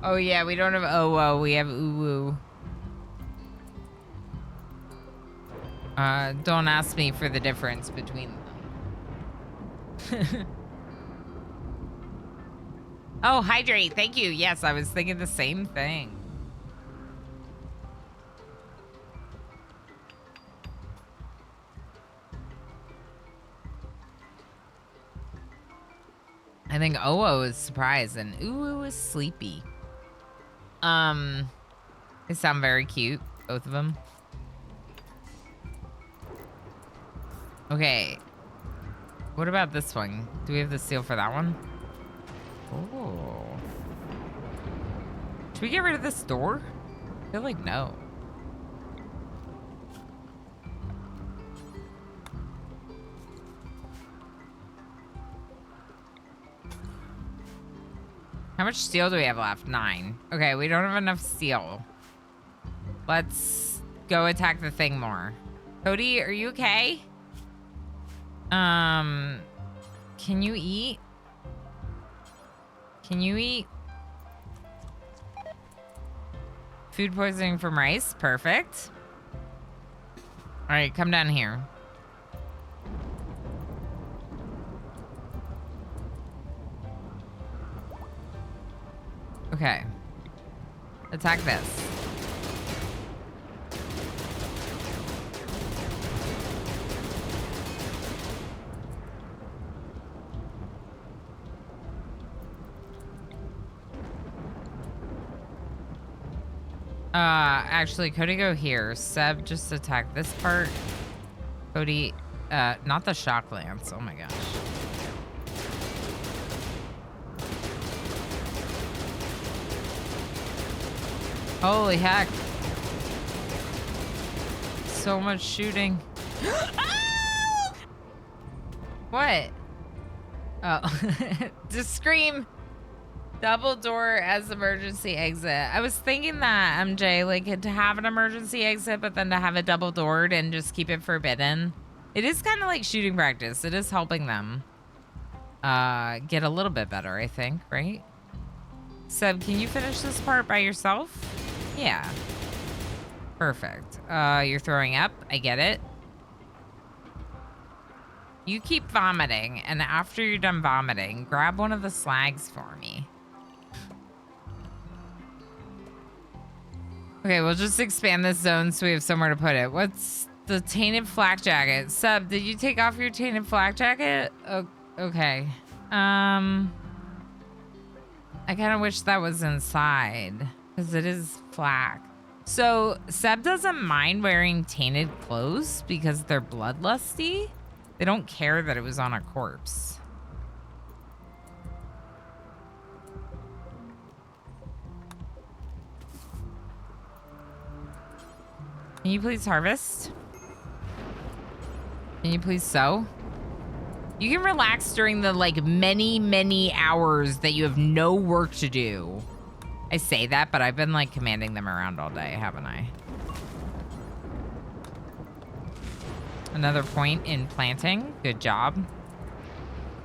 Oh yeah, we don't have oh-whoa, we have ooh-woo. Don't ask me for the difference between them. Oh, hydrate, thank you. Yes, I was thinking the same thing. I think Oh is surprised and Ooh is sleepy. They sound very cute, both of them. Okay. What about this one? Do we have the seal for that one? Oh. Should we get rid of this door? I feel like no. How much steel do we have left? 9. Okay, we don't have enough steel. Let's go attack the thing more. Cody, are you okay? Can you eat? Can you eat? food poisoning from rice. Perfect. All right, come down here. Okay. Attack this. Actually, Cody, go here. Seb, just attack this part. Cody, not the shock lance. Oh my gosh. Holy heck. So much shooting. What? Oh, just scream. Double door as emergency exit. I was thinking that, MJ, like to have an emergency exit, but then to have it double doored and just keep it forbidden. It is kind of like shooting practice. It is helping them get a little bit better, I think, right? Seb, can you finish this part by yourself? Yeah. Perfect. You're throwing up. I get it. You keep vomiting, and after you're done vomiting, grab one of the slags for me. Okay, we'll just expand this zone so we have somewhere to put it. What's the tainted flak jacket? Sub, did you take off your tainted flak jacket? Oh, okay. I kind of wish that was inside because it is flak. So Seb doesn't mind wearing tainted clothes because they're bloodlusty. They don't care that it was on a corpse. Can you please harvest? Can you please sow? You can relax during the like many hours that you have no work to do. I say that, but I've been like commanding them around all day, haven't I? Another point in planting. Good job.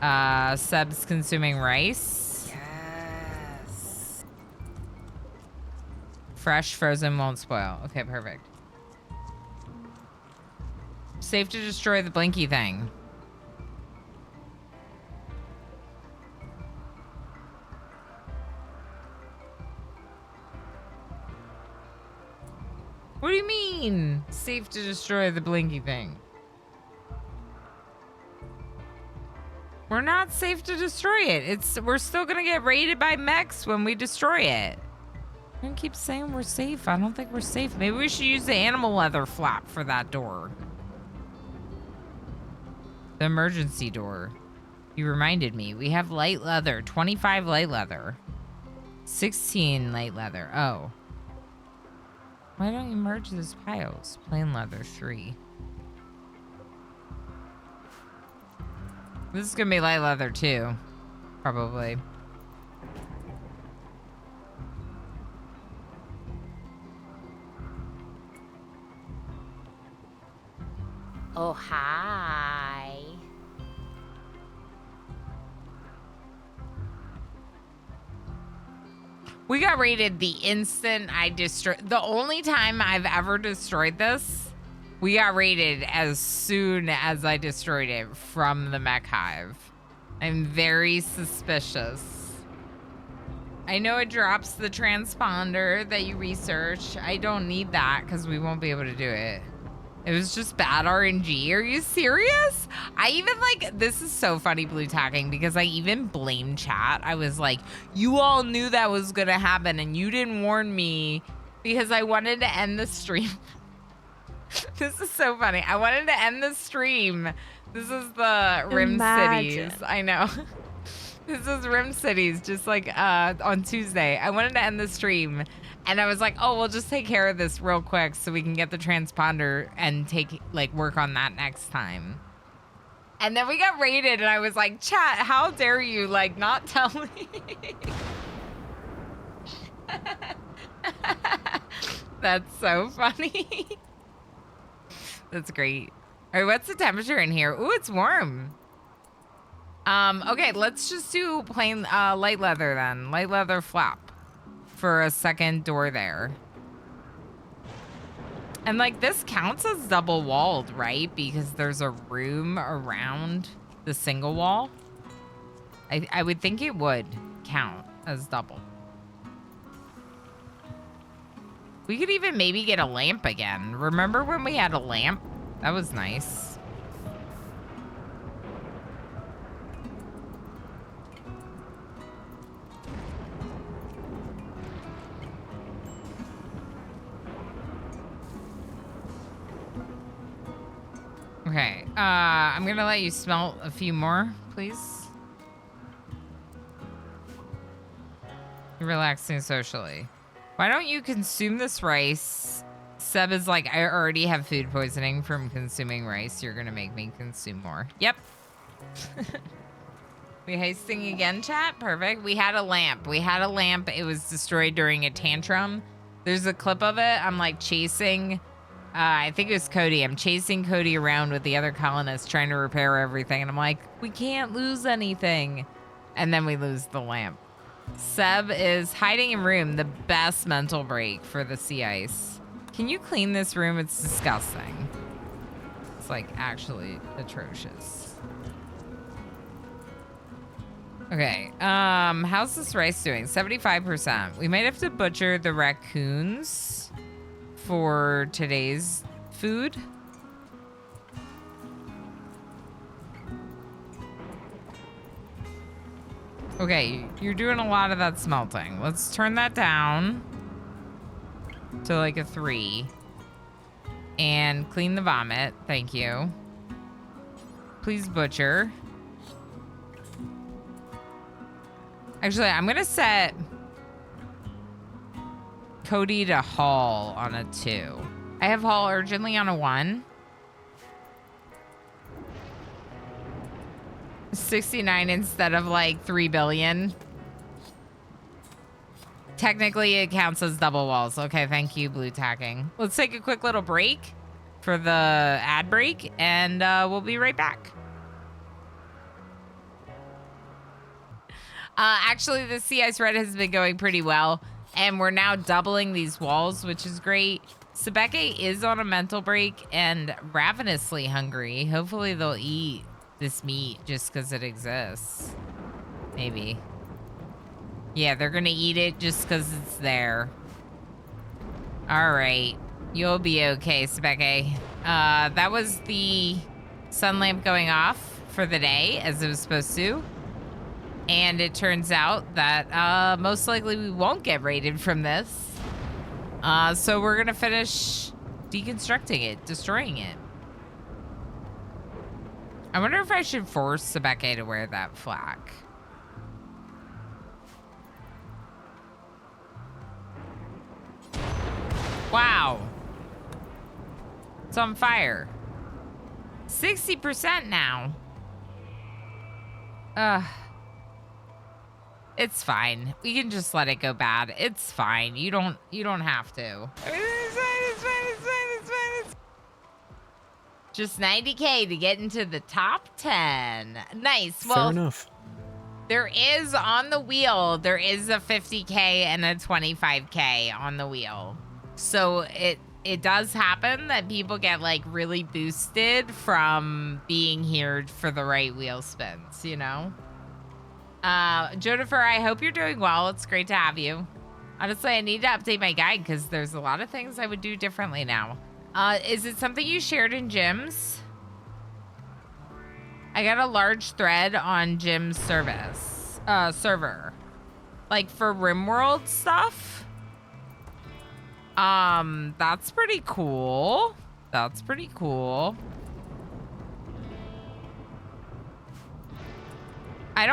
Seb's consuming rice. Yes. Fresh, frozen, won't spoil. Okay, perfect. Safe to destroy the blinky thing. What do you mean? Safe to destroy the blinky thing. We're not safe to destroy it. We're still gonna get raided by mechs when we destroy it. I'm gonna keep saying we're safe. I don't think we're safe. Maybe we should use the animal leather flap for that door. The emergency door. You reminded me. We have light leather. 25 light leather. 16 light leather. Oh. Why don't you merge those piles? Plain leather 3. This is gonna be light leather too. Probably. Oh, hi. We got raided the instant I destroyed. The only time I've ever destroyed this, we got raided as soon as I destroyed it from the mech hive. I'm very suspicious. I know it drops the transponder that you research. I don't need that because we won't be able to do it. It was just bad RNG. Are you serious? I even like, this is so funny, blue tacking, because I even blame chat. I was like, you all knew that was gonna happen and you didn't warn me because I wanted to end the stream. This is so funny. I wanted to end the stream. This is the Rim Cities. I know. This is Rim Cities, just like on Tuesday. I wanted to end the stream. And I was like, oh, we'll just take care of this real quick so we can get the transponder and work on that next time. And then we got raided and I was like, chat, how dare you not tell me? That's so funny. That's great. All right, what's the temperature in here? Ooh, it's warm. Okay, let's just do plain light leather then. Light leather flap for a second door there. And like this counts as double walled, right? Because there's a room around the single wall. I would think it would count as double. We could even maybe get a lamp again. Remember when we had a lamp? That was nice. Okay, I'm gonna let you smelt a few more, please. You're relaxing socially. Why don't you consume this rice? Seb is like, I already have food poisoning from consuming rice. You're gonna make me consume more. Yep. We hasting again, chat? Perfect. We had a lamp. We had a lamp. It was destroyed during a tantrum. There's a clip of it. I'm like chasing... I think it was Cody. I'm chasing Cody around with the other colonists trying to repair everything. And I'm like, we can't lose anything. And then we lose the lamp. Seb is hiding in room. The best mental break for the sea ice. Can you clean this room? It's disgusting. It's like actually atrocious. Okay. How's this rice doing? 75%. We might have to butcher the raccoons for today's food. Okay, you're doing a lot of that smelting. Let's turn that down to like a 3. And clean the vomit. Thank you. Please butcher. Actually, I'm gonna set Cody to haul on a 2. I have haul urgently on a 1. 69 instead of like 3 billion. Technically, it counts as double walls. Okay, thank you, blue tacking. Let's take a quick little break for the ad break, and we'll be right back. Actually, the sea ice red has been going pretty well. And we're now doubling these walls, which is great. Sebeke is on a mental break and ravenously hungry. Hopefully they'll eat this meat just because it exists. Maybe. Yeah, they're gonna eat it just because it's there. All right. You'll be okay, Sebeke. That was the sun lamp going off for the day, as it was supposed to. And it turns out that most likely we won't get raided from this. So we're going to finish deconstructing it, destroying it. I wonder if I should force Sebeke to wear that flak. Wow. It's on fire. 60% now. It's fine. We can just let it go bad. It's fine. You don't have to. It's fine. Just 90K to get into the top 10. Nice. Well, fair enough. There is on the wheel, there is a 50K and a 25K on the wheel. So it does happen that people get like really boosted from being here for the right wheel spins, you know? Jennifer, I hope you're doing well. It's great to have you. Honestly, I need to update my guide because there's a lot of things I would do differently now. Is it something you shared in Jim's? I got a large thread on Jim's server. Like for RimWorld stuff. That's pretty cool. That's pretty cool. I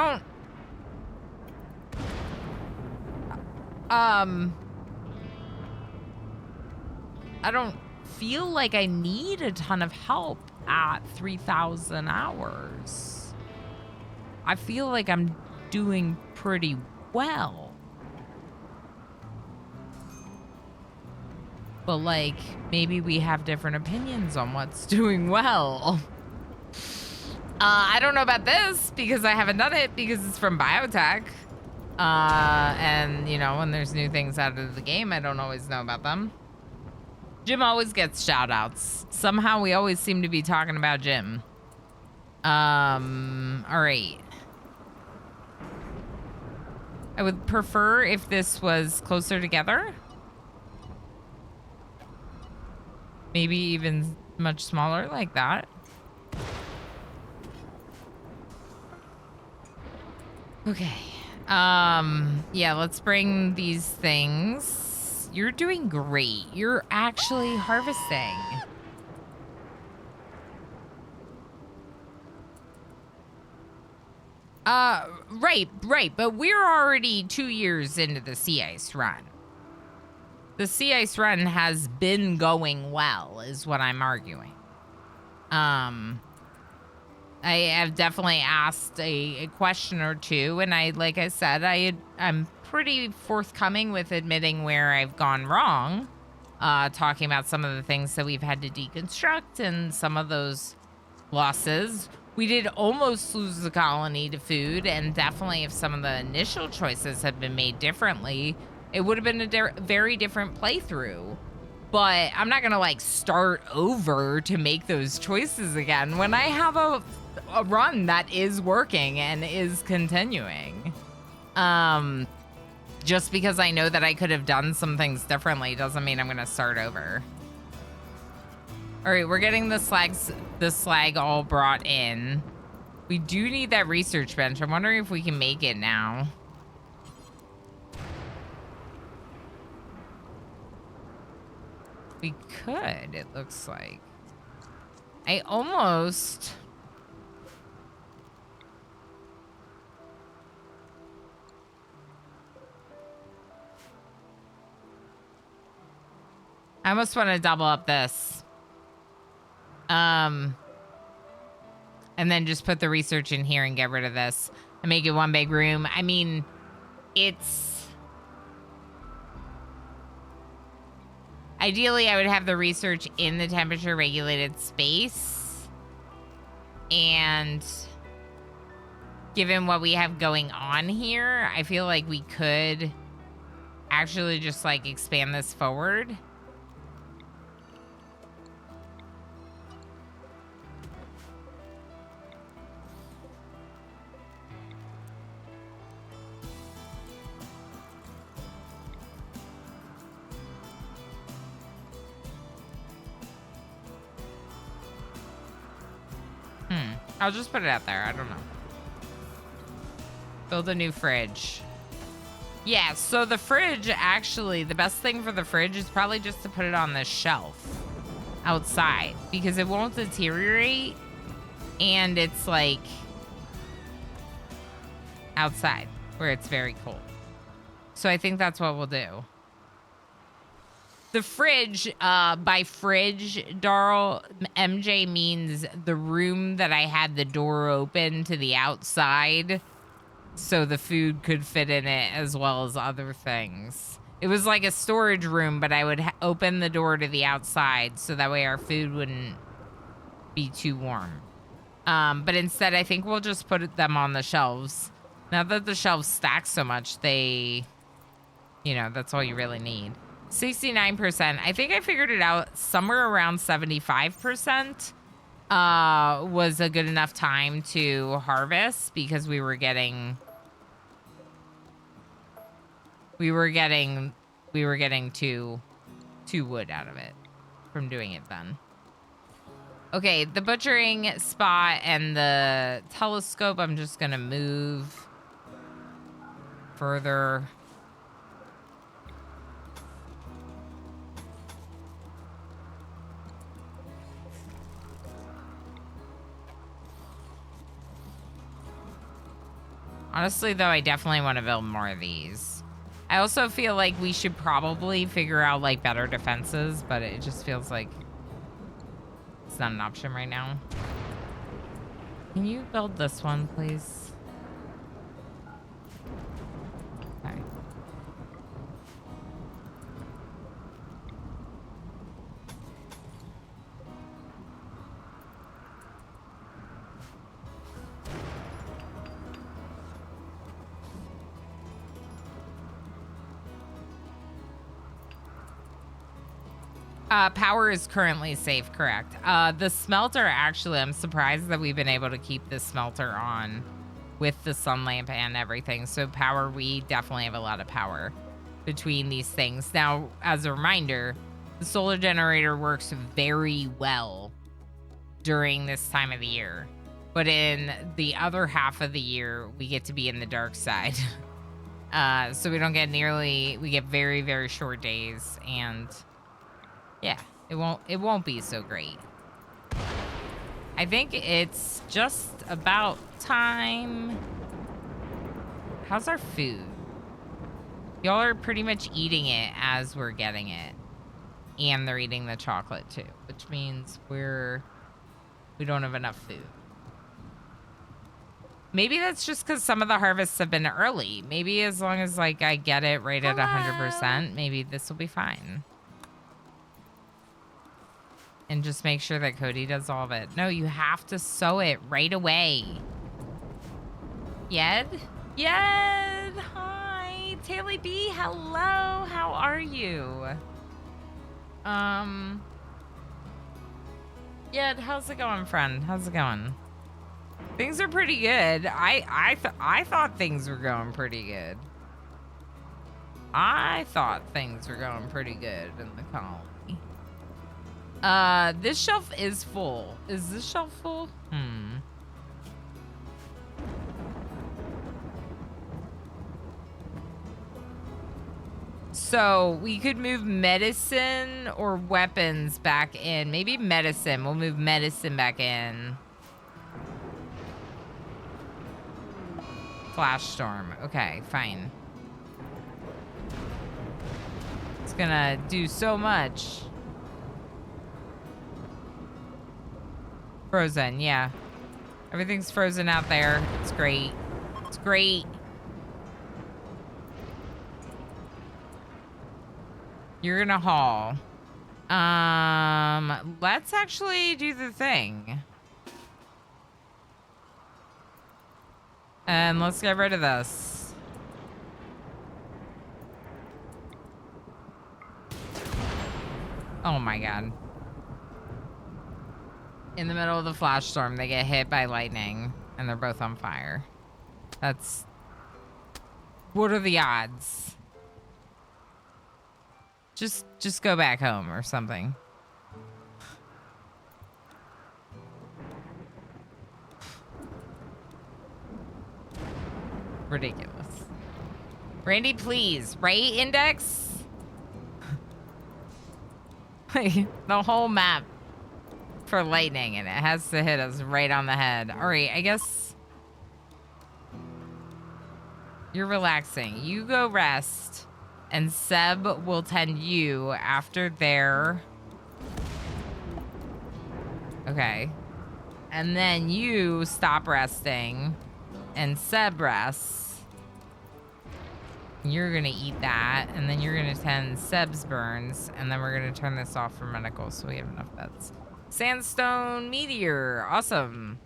don't feel like I need a ton of help at 3,000 hours. I feel like I'm doing pretty well. But like, maybe we have different opinions on what's doing well. I don't know about this because I haven't done it because it's from biotech. And, you know, when there's new things out of the game, I don't always know about them. Jim always gets shout outs. Somehow we always seem to be talking about Jim. All right. I would prefer if this was closer together. Maybe even much smaller like that. Okay. Yeah, let's bring these things. You're doing great. You're actually harvesting. Right. But we're already 2 years into the sea ice run. The sea ice run has been going well, is what I'm arguing. I have definitely asked a question or two, and like I said, I'm pretty forthcoming with admitting where I've gone wrong. Talking about some of the things that we've had to deconstruct and some of those losses. We did almost lose the colony to food, and definitely if some of the initial choices had been made differently, it would have been a very different playthrough. But I'm not gonna like start over to make those choices again when I have a run that is working and is continuing. Just because I know that I could have done some things differently doesn't mean I'm gonna start over. All right, we're getting the slag all brought in. We do need that research bench. I'm wondering if we can make it now. We could, it looks like. I almost... want to double up this. And then just put the research in here and get rid of this and make it one big room. I mean, it's... Ideally, I would have the research in the temperature regulated space. And given what we have going on here, I feel like we could actually just like expand this forward. I'll just put it out there. I don't know. Build a new fridge. Yeah, so the fridge, actually, the best thing for the fridge is probably just to put it on this shelf outside because it won't deteriorate and it's like outside where it's very cold. So I think that's what we'll do. The fridge, by fridge, Darl, MJ means the room that I had the door open to the outside so the food could fit in it as well as other things. It was like a storage room, but I would open the door to the outside so that way our food wouldn't be too warm. But instead, I think we'll just put them on the shelves. Now that the shelves stack so much, they, you know, that's all you really need. 69%. I think I figured it out somewhere around 75% was a good enough time to harvest because we were getting two wood out of it from doing it then. Okay, the butchering spot and the telescope, I'm just gonna move further. Honestly, though, I definitely want to build more of these. I also feel like we should probably figure out, like, better defenses, but it just feels like it's not an option right now. Can you build this one, please? Okay. Power is currently safe, correct. The smelter, actually, I'm surprised that we've been able to keep the smelter on with the sun lamp and everything. So power, we definitely have a lot of power between these things. Now, as a reminder, the solar generator works very well during this time of the year. But in the other half of the year, we get to be in the dark side. So we don't get we get very, very short days, and yeah, it won't be so great. I think it's just about time. How's our food? Y'all are pretty much eating it as we're getting it. And they're eating the chocolate too, which means we don't have enough food. Maybe that's just because some of the harvests have been early. Maybe as long as like I get it right at 100%, maybe this will be fine. And just make sure that Cody does all of it. No, you have to sew it right away. Yed? Yed! Hi! Taily B, hello! How are you? Yed, how's it going, friend? How's it going? Things are pretty good. I thought things were going pretty good. I thought things were going pretty good in the colony. This shelf is full. Is this shelf full? So we could move medicine or weapons back in. Maybe medicine. We'll move medicine back in. Flash storm. Okay, fine. It's gonna do so much. Frozen, yeah. Everything's frozen out there. It's great. It's great. You're gonna haul. Let's actually do the thing. And let's get rid of this. Oh my god. In the middle of the flash storm, they get hit by lightning and they're both on fire. That's... What are the odds? Just go back home or something. Ridiculous. Randy, please. Right, Index? The whole map for lightning, and it has to hit us right on the head. All right, I guess you're relaxing. You go rest, and Seb will tend you after their... Okay. And then you stop resting, and Seb rests. You're gonna eat that, and then you're gonna tend Seb's burns, and then we're gonna turn this off for medical so we have enough beds. Sandstone meteor, awesome.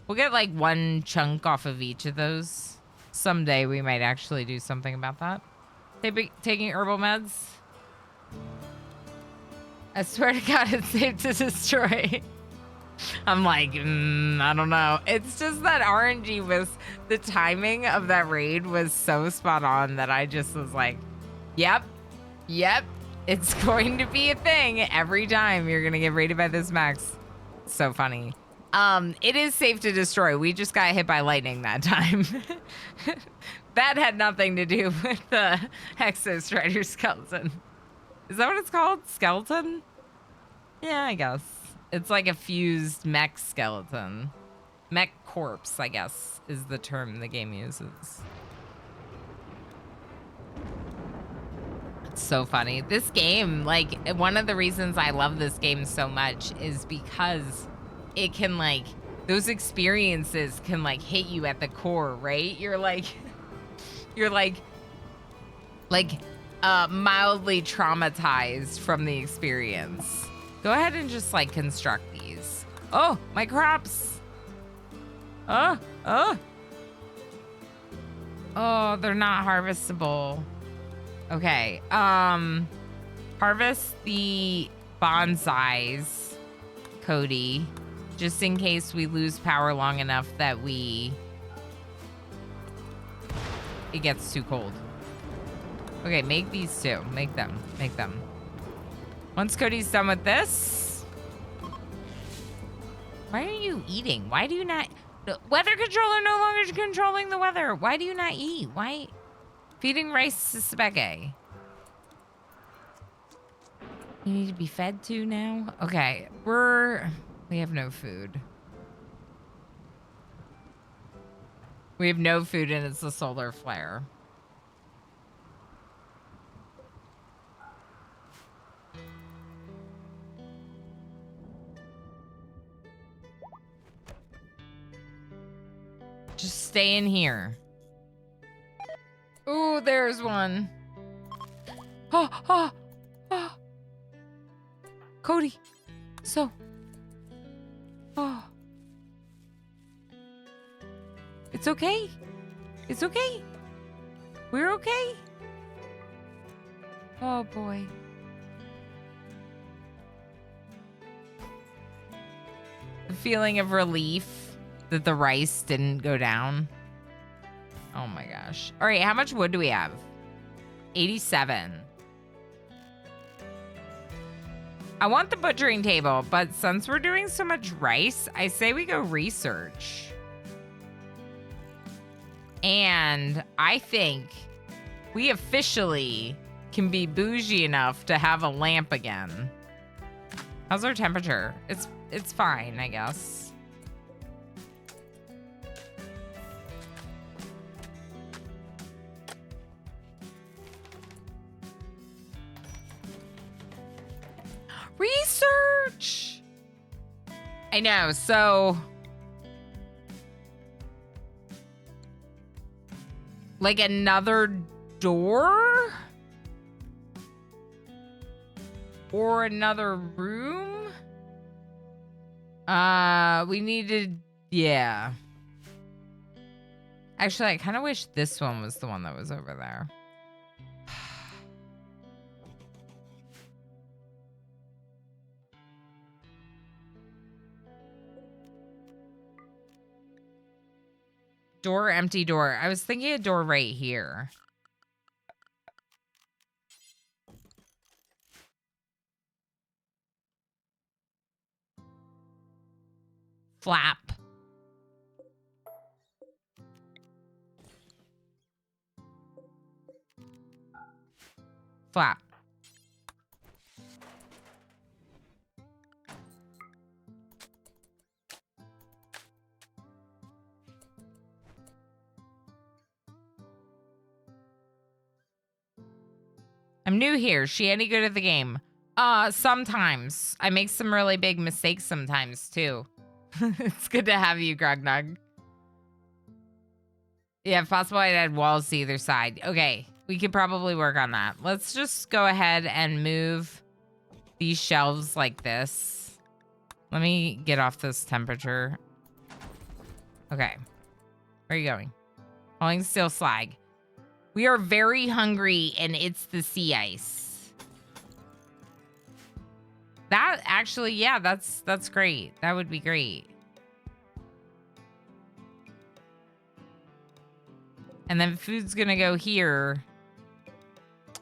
We'll get like one chunk off of each of those. Someday we might actually do something about that. Taking herbal meds. I swear to God, it's safe to destroy. I'm like, I don't know. It's just that RNG was, the timing of that raid was so spot on that I just was like, yep, it's going to be a thing every time you're going to get raided by this max. So funny. It is safe to destroy. We just got hit by lightning that time. That had nothing to do with the Exostrider skeleton. Is that what it's called? Skeleton? Yeah, I guess. It's like a fused mech skeleton. Mech corpse, I guess, is the term the game uses. It's so funny. This game, like, one of the reasons I love this game so much is because it can, like, those experiences can, like, hit you at the core, right? You're mildly traumatized from the experience. Go ahead and just, like, construct these. Oh, my crops. Oh, they're not harvestable. Okay, harvest the bonsais, Cody, just in case we lose power long enough that it gets too cold. Okay, make these two. Make them. Make them. Once Cody's done with this. Why are you eating? Why do you not? The weather controller no longer controlling the weather. Why do you not eat? Why? Feeding rice to spaghetti. You need to be fed too now? Okay, we have no food. We have no food and it's the solar flare. Just stay in here. Ooh, there's one. Oh. Cody. So. Oh. It's okay. It's okay. We're okay. Oh, boy. The feeling of relief that the rice didn't go down. Oh my gosh. All right, how much wood do we have? 87. I want the butchering table, but since we're doing so much rice, I say we go research. And I think we officially can be bougie enough to have a lamp again. How's our temperature? It's fine, I guess. Research! I know, so... like another door? Or another room? We needed... yeah. Actually, I kind of wish this one was the one that was over there. Door, empty door. I was thinking a door right here. Flap. Flap. I'm new here. She any good at the game? Sometimes. I make some really big mistakes sometimes, too. It's good to have you, Grognug. Yeah, if possible, I'd add walls to either side. Okay, we could probably work on that. Let's just go ahead and move these shelves like this. Let me get off this temperature. Okay. Where are you going? Holding still, slag. We are very hungry, and it's the sea ice. That actually, yeah, that's great. That would be great. And then food's gonna go here.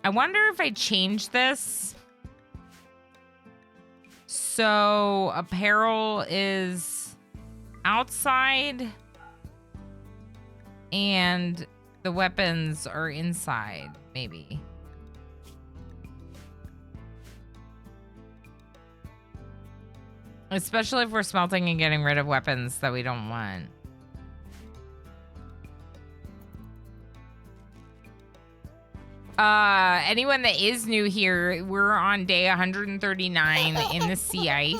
I wonder if I change this. So apparel is outside and the weapons are inside, maybe. Especially if we're smelting and getting rid of weapons that we don't want. Anyone that is new here, we're on day 139 in the sea ice.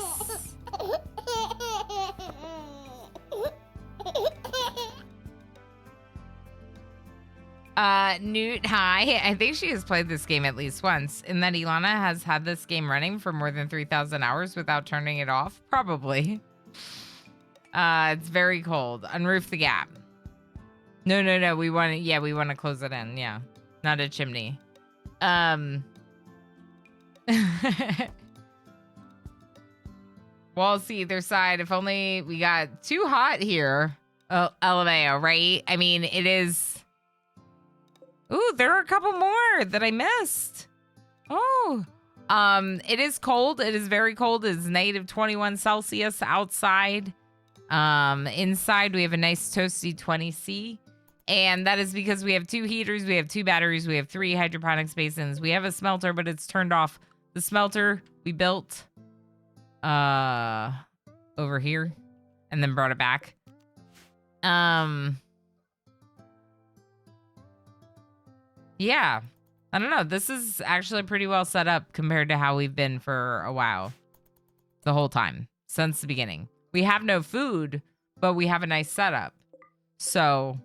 Newt, hi. I think she has played this game at least once. And that Ilana has had this game running for more than 3,000 hours without turning it off. Probably. It's very cold. Unroof the gap. No. We want to, yeah, we want to close it in. Yeah. Not a chimney. Walls to either side. If only we got too hot here. Oh, LMAO, right? I mean, it is... Ooh, there are a couple more that I missed. Oh. It is cold. It is very cold. It is negative 21 Celsius outside. Inside, we have a nice toasty 20C. And that is because we have 2 heaters, we have 2 batteries, we have 3 hydroponics basins. We have a smelter, but it's turned off. The smelter we built over here and then brought it back. Yeah. I don't know. This is actually pretty well set up compared to how we've been for a while. The whole time. Since the beginning. We have no food, but we have a nice setup. So,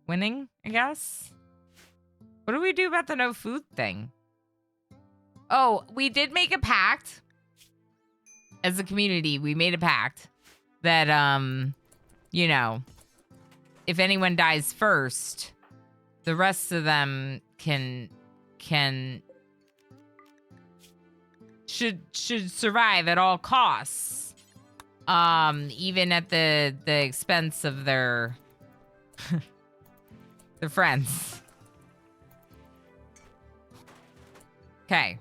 winning, I guess? What do we do about the no food thing? Oh, we did make a pact. As a community, we made a pact that, you know, if anyone dies first, the rest of them should survive at all costs. Even at the expense of their their friends. Okay.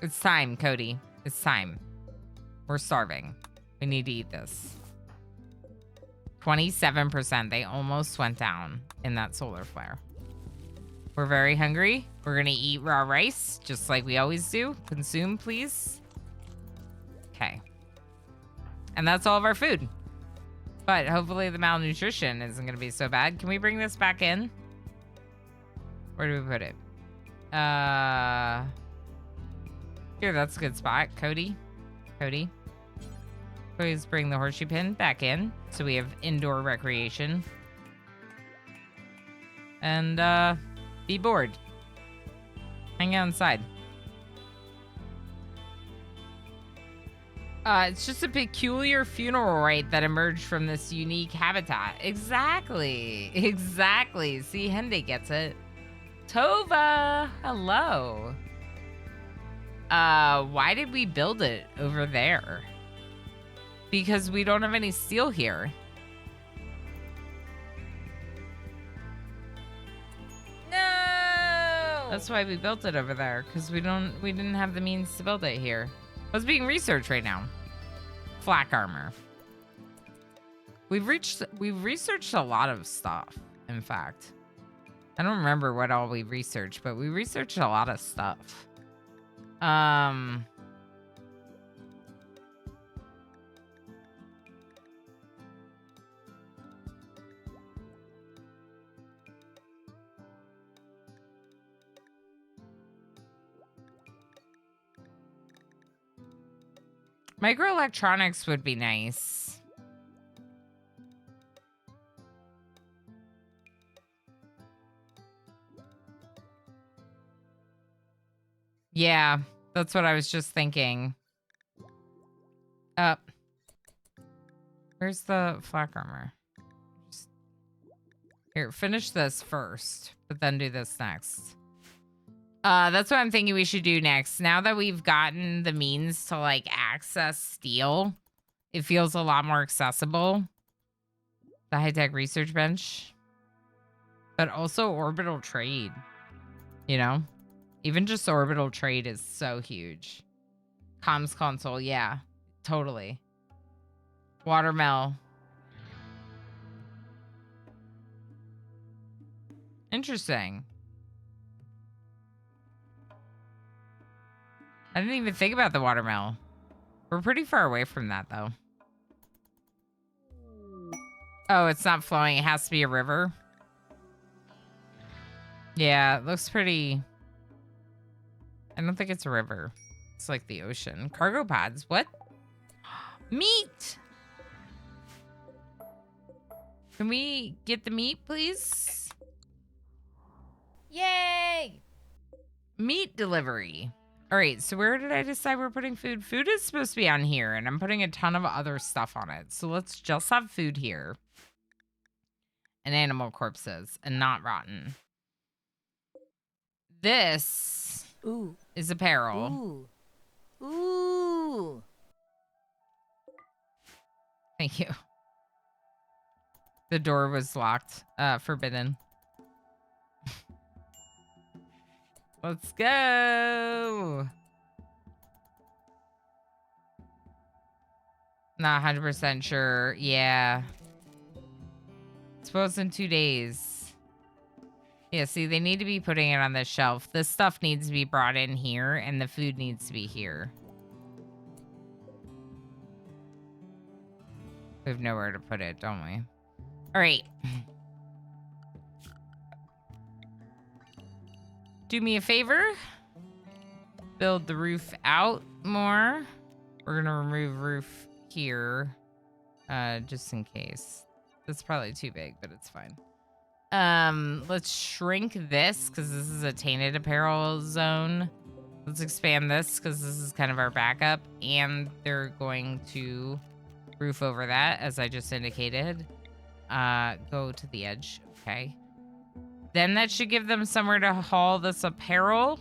It's time, Cody. It's time. We're starving. We need to eat this. 27%. They almost went down in that solar flare. We're very hungry. We're going to eat raw rice, just like we always do. Consume, please. Okay. And that's all of our food. But hopefully the malnutrition isn't going to be so bad. Can we bring this back in? Where do we put it? Here, that's a good spot. Cody. Please bring the horseshoe pin back in so we have indoor recreation. And, be bored. Hang out inside. It's just a peculiar funeral rite that emerged from this unique habitat. Exactly. See, Hende gets it. Tova, hello. Why did we build it over there? Because we don't have any steel here. No! That's why we built it over there, because we didn't have the means to build it here. What's being researched right now? Flak armor. We've researched a lot of stuff, in fact. I don't remember what all we researched, but we researched a lot of stuff. Microelectronics would be nice. Yeah, that's what I was just thinking. Where's the flak armor? Here, finish this first, but then do this next. That's what I'm thinking we should do next. Now that we've gotten the means to, like, access steel, it feels a lot more accessible. The high-tech research bench. But also orbital trade. You know? Even just orbital trade is so huge. Comms console, yeah. Totally. Watermill. Interesting. I didn't even think about the watermill. We're pretty far away from that, though. Oh, it's not flowing. It has to be a river. Yeah, it looks pretty... I don't think it's a river. It's like the ocean. Cargo pods. What? Meat! Can we get the meat, please? Yay! Meat delivery. All right, so where did I decide we're putting food? Food is supposed to be on here, and I'm putting a ton of other stuff on it. So let's just have food here. And animal corpses, and not rotten. this Ooh. is apparel. Ooh. Ooh. Thank you. The door was locked. Forbidden. Let's go. Not 100% sure. Yeah. Suppose in 2 days. Yeah, see, they need to be putting it on this shelf. This stuff needs to be brought in here, and the food needs to be here. We have nowhere to put it, don't we? All right. Do me a favor. Build the roof out more. We're going to remove roof here, just in case. That's probably too big, but it's fine. Let's shrink this because this is a tainted apparel zone. Let's expand this because this is kind of our backup, and they're going to roof over that, as I just indicated. Go to the edge. Okay. Then that should give them somewhere to haul this apparel.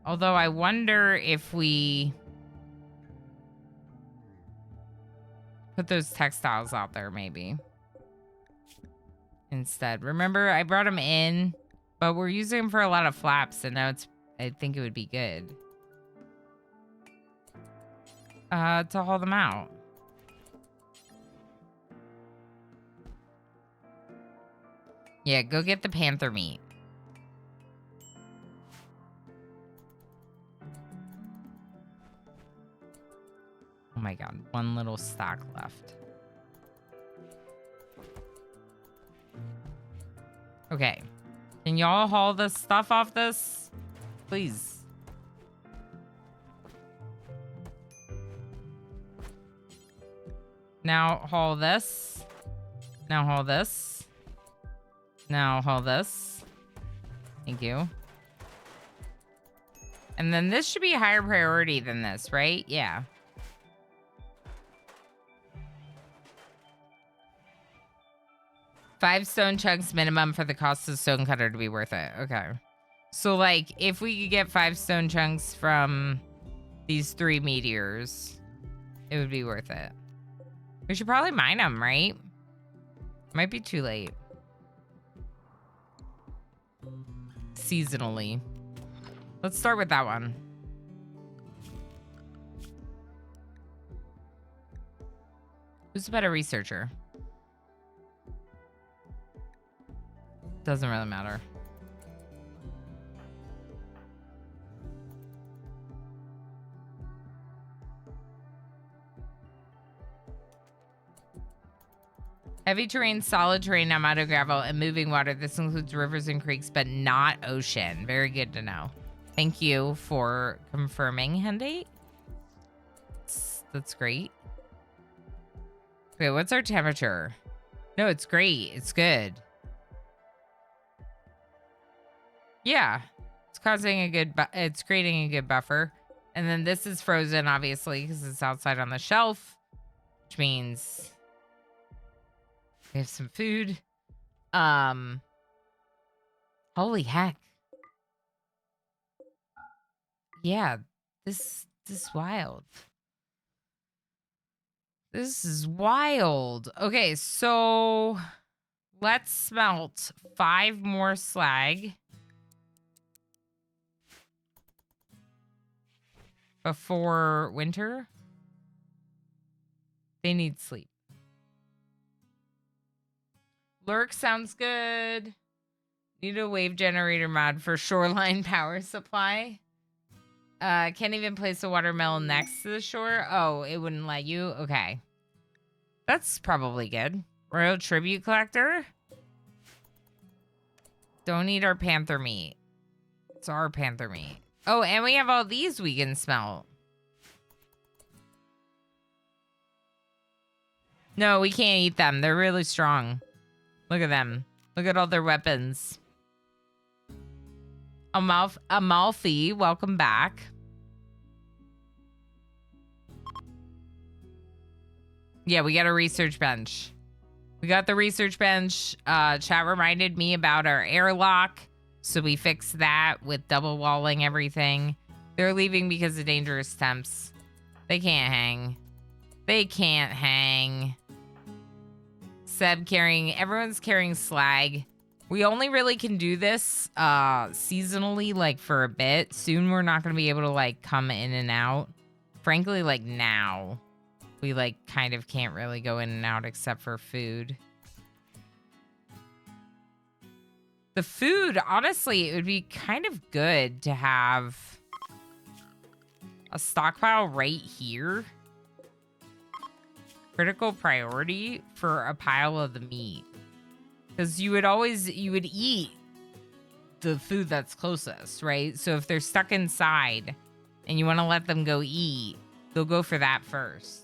Although I wonder if we put those textiles out there, maybe. Instead. Remember, I brought them in, but we're using them for a lot of flaps, and now I think it would be good to haul them out. Yeah, go get the panther meat. Oh my god, one little stock left. Okay. Can y'all haul this stuff off this? Please. Now haul this. Now haul this. Now haul this. Thank you. And then this should be a higher priority than this, right? Yeah. $5 stone chunks minimum for the cost of stonecutter to be worth it. Okay. So, like, if we could get 5 stone chunks from these 3 meteors, it would be worth it. We should probably mine them, right? Might be too late. Seasonally. Let's start with that one. Who's a better researcher? Doesn't really matter. Heavy terrain, solid terrain, amount of gravel, and moving water. This includes rivers and creeks, but not ocean. Very good to know. Thank you for confirming, Hendy. That's great. Okay, what's our temperature? No, it's great. It's good. Yeah, it's causing a good, it's creating a good buffer. And then this is frozen, obviously, because it's outside on the shelf, which means we have some food. Holy heck. Yeah, this is wild. This is wild. Okay, so let's smelt 5 more slag before winter. They need sleep. Lurk sounds good. Need a wave generator mod for shoreline power supply. Can't even place a watermelon next to the shore. Oh, it wouldn't let you? Okay. That's probably good. Royal tribute collector. Don't need our panther meat. It's our panther meat. Oh, and we have all these we can smelt. No, we can't eat them. They're really strong. Look at them. Look at all their weapons. Amalfi, welcome back. Yeah, we got a research bench. We got the research bench. Chat reminded me about our airlock. So we fixed that with double walling everything. They're leaving because of dangerous temps. They can't hang. They can't hang. Everyone's carrying slag. We only really can do this seasonally, like for a bit. Soon we're not going to be able to like come in and out. Frankly, like now, we like kind of can't really go in and out except for food. The food, honestly, it would be kind of good to have a stockpile right here. Critical priority for a pile of the meat. Because you would eat the food that's closest, right? So if they're stuck inside and you want to let them go eat, they'll go for that first.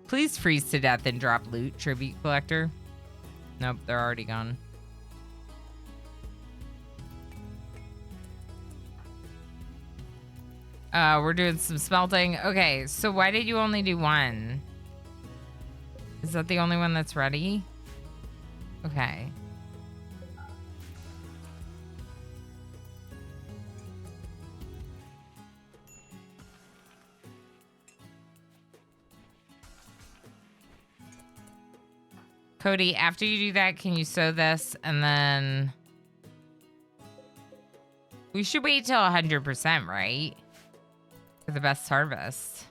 Please freeze to death and drop loot, tribute collector. Nope, they're already gone. We're doing some smelting. Okay, so why did you only do one? Is that the only one that's ready? Okay. Cody, after you do that, can you sew this? And then... we should wait till 100%, right? For the best harvest.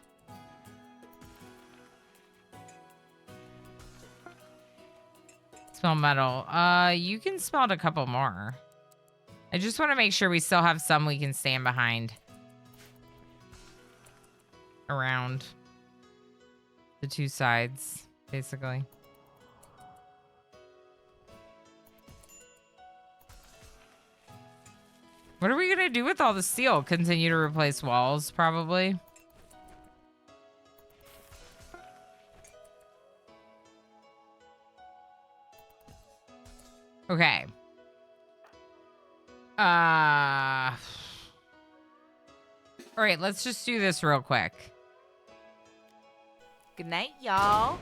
Smell metal. You can smelt a couple more. I just want to make sure we still have some we can stand behind. Around the two sides, basically. What are we going to do with all the steel? Continue to replace walls, probably. Okay. All right, let's just do this real quick. Good night, y'all.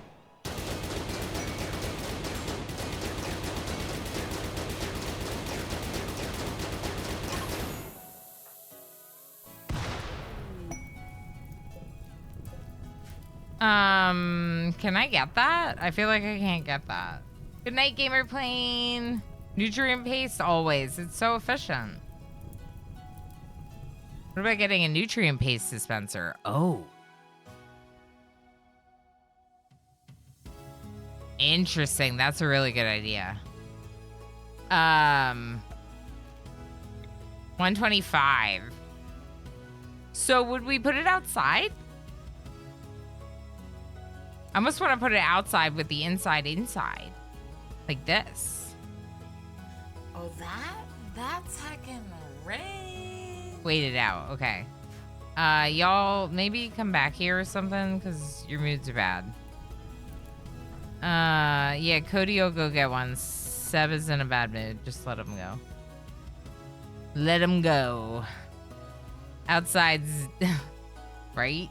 Can I get that? I feel like I can't get that. Good night, gamer plane. Nutrient paste always. It's so efficient. What about getting a nutrient paste dispenser? Oh. Interesting. That's a really good idea. 125. So would we put it outside? I almost want to put it outside with the inside. Like this. Oh, that's heckin' rain. Wait it out. Okay. Y'all maybe come back here or something because your moods are bad. Yeah, Cody will go get one. Seb is in a bad mood. Just let him go. Let him go. Outside's... right?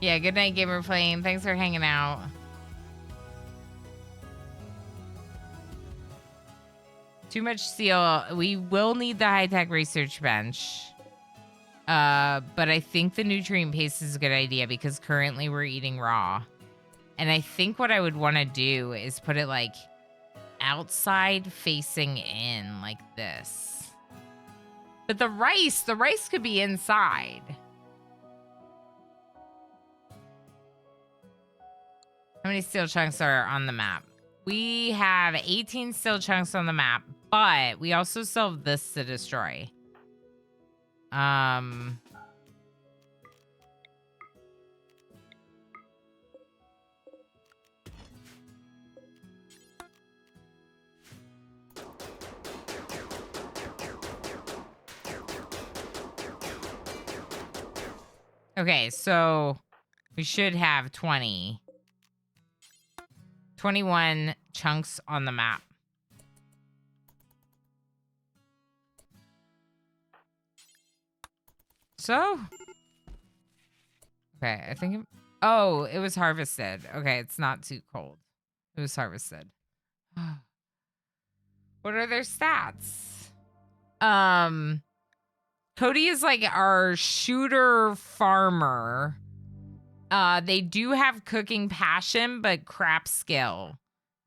Yeah, good night, gamer plane. Thanks for hanging out. Too much steel. We will need the high-tech research bench. But I think the nutrient paste is a good idea because currently we're eating raw. And I think what I would want to do is put it like outside facing in like this. But the rice could be inside. How many steel chunks are on the map? We have 18 steel chunks on the map, but we also still have this to destroy. Okay, so we should have 21 chunks on the map. So, okay, I think, it was harvested. Okay, it's not too cold. It was harvested. What are their stats? Cody is like our shooter farmer. They do have cooking passion, but crap skill.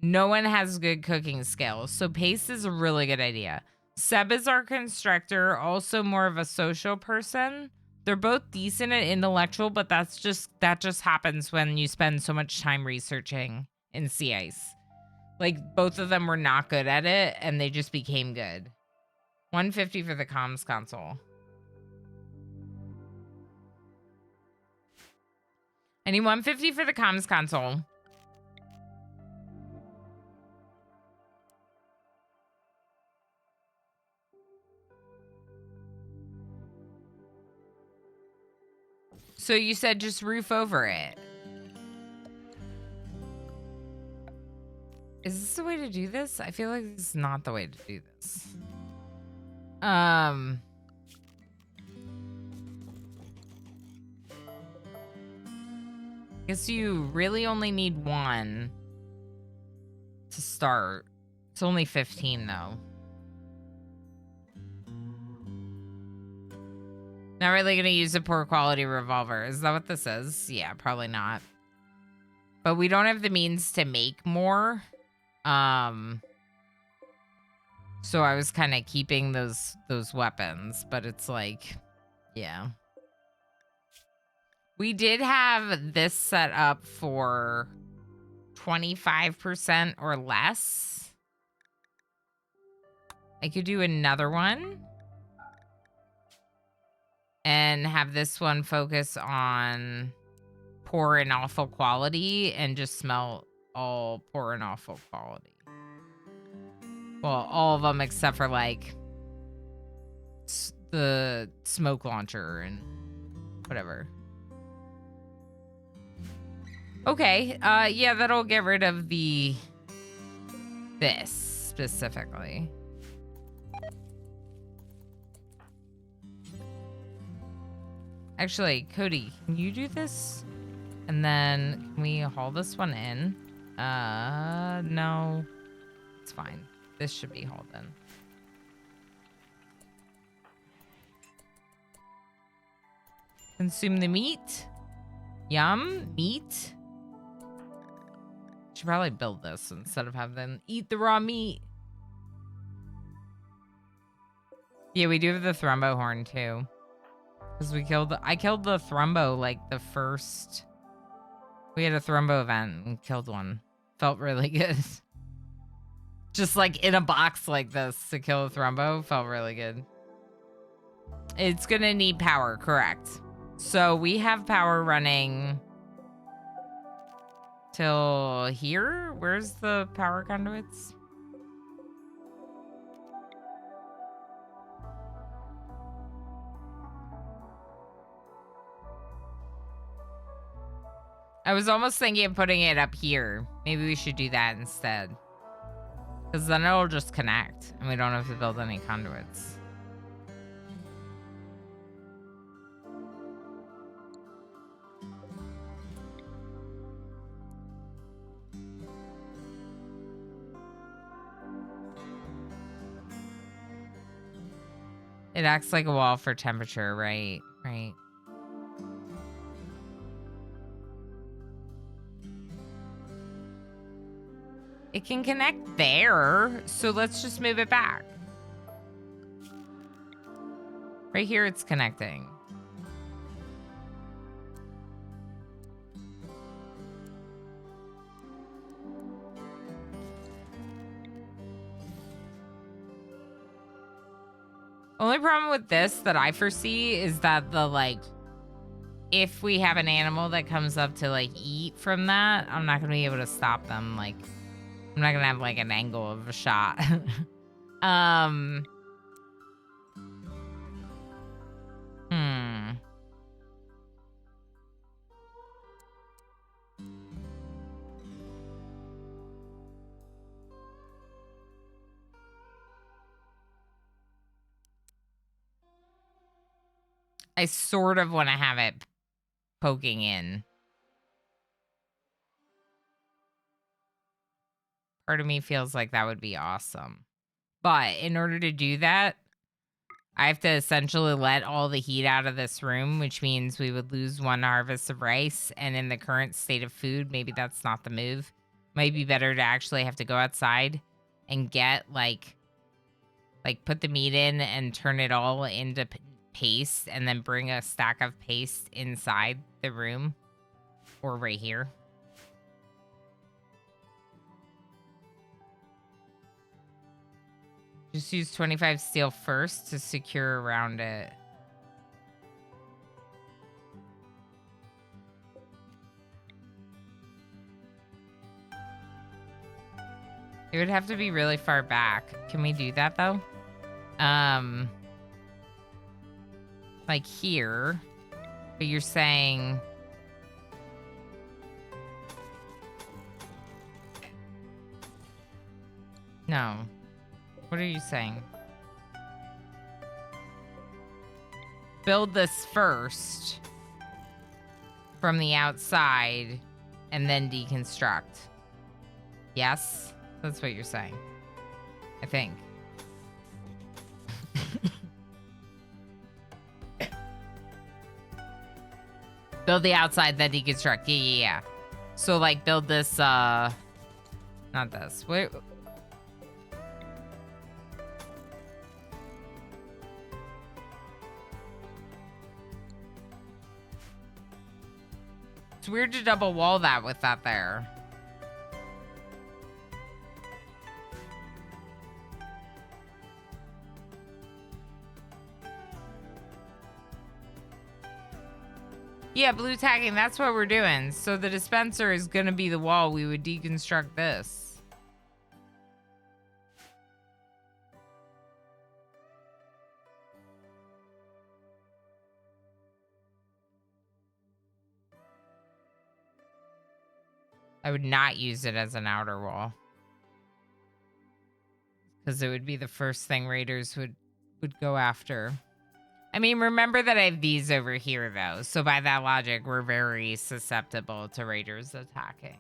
No one has good cooking skills, so pace is a really good idea. Seb is our constructor, also more of a social person. They're both decent at intellectual, but that just happens when you spend so much time researching in sea ice. Like, both of them were not good at it, and they just became good. 150 for the comms console. I need 150 for the comms console. So you said just roof over it. Is this the way to do this? I feel like this is not the way to do this. Guess you really only need one to start. It's only 15 though. Not really gonna use a poor quality revolver. Is that what this is? Yeah, probably not. But we don't have the means to make more. So I was kind of keeping those weapons, but it's like, yeah. We did have this set up for 25% or less. I could do another one and have this one focus on poor and awful quality and just smell all poor and awful quality. Well, all of them except for like the smoke launcher and whatever. Okay, yeah, that'll get rid of this specifically. Actually, Cody, can you do this? And then can we haul this one in? No, it's fine. This should be hauled in. Consume the meat. Yum, meat. Should probably build this instead of have them eat the raw meat. Yeah, we do have the thrumbo horn too. Because I killed the thrumbo like the first. We had a thrumbo event and killed one. Felt really good. Just like in a box like this to kill a thrumbo felt really good. It's gonna need power, correct. So we have power running till here. Where's the power conduits? I was almost thinking of putting it up here. Maybe we should do that instead. Because then it'll just connect and we don't have to build any conduits. It acts like a wall for temperature, right? Right. It can connect there, so let's just move it back. Right here, it's connecting. Only problem with this that I foresee is that if we have an animal that comes up to eat from that, I'm not gonna be able to stop them. I'm not gonna have an angle of a shot. I sort of want to have it poking in. Part of me feels like that would be awesome. But in order to do that, I have to essentially let all the heat out of this room, which means we would lose one harvest of rice. And in the current state of food, maybe that's not the move. Might be better to actually have to go outside and get like put the meat in and turn it all into paste and then bring a stack of paste inside the room or right here. Just use 25 steel first to secure around it. It would have to be really far back. Can we do that though? Like here. But you're saying... No. What are you saying? Build this first from the outside and then deconstruct. Yes? That's what you're saying. I think. Build the outside, then deconstruct. Yeah. So, like, build this, not this. Wait. It's weird to double wall that with that there. Yeah, blue tagging, that's what we're doing. So the dispenser is going to be the wall. We would deconstruct this. I would not use it as an outer wall. Because it would be the first thing raiders would go after. I mean, remember that I have these over here, though. So by that logic, we're very susceptible to raiders attacking.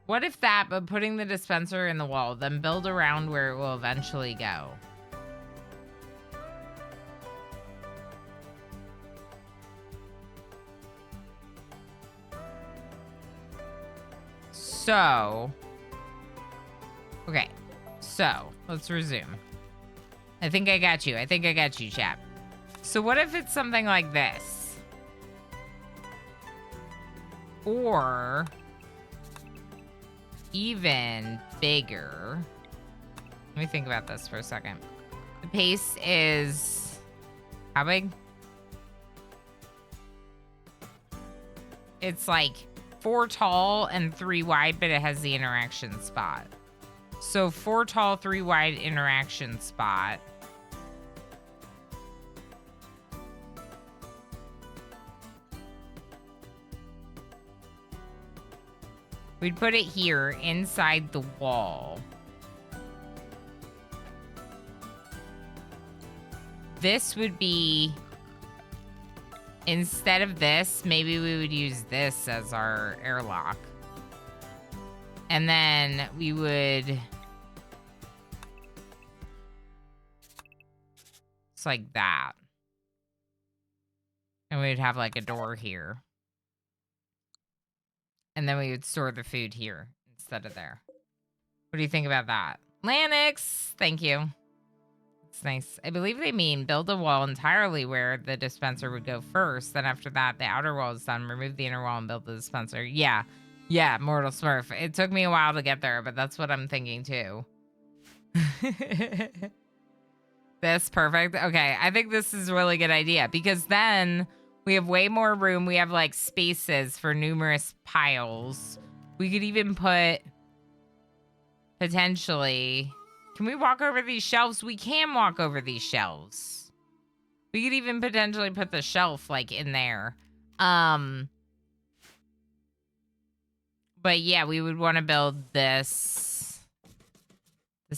What if that, but putting the dispenser in the wall, then build around where it will eventually go? So, okay, so let's resume. I think I got you. I think I got you, chap. So what if it's something like this? Or even bigger. Let me think about this for a second. The pace is how big? It's like 4 tall and 3 wide, but it has the interaction spot. So 4 tall, 3 wide interaction spot. We'd put it here inside the wall. This would be... Instead of this, maybe we would use this as our airlock. And then we would... It's like that. And we'd have like a door here. And then we would store the food here instead of there. What do you think about that? Lanix, thank you. It's nice. I believe they mean build a wall entirely where the dispenser would go first. Then after that, the outer wall is done. Remove the inner wall and build the dispenser. Yeah. Yeah, Mortal Smurf. It took me a while to get there, but that's what I'm thinking too. This, perfect. Okay, I think this is a really good idea because then we have way more room. We have like spaces for numerous piles. We could even put potentially... Can we walk over these shelves? We can walk over these shelves. We could even potentially put the shelf like in there. But yeah, we would want to build this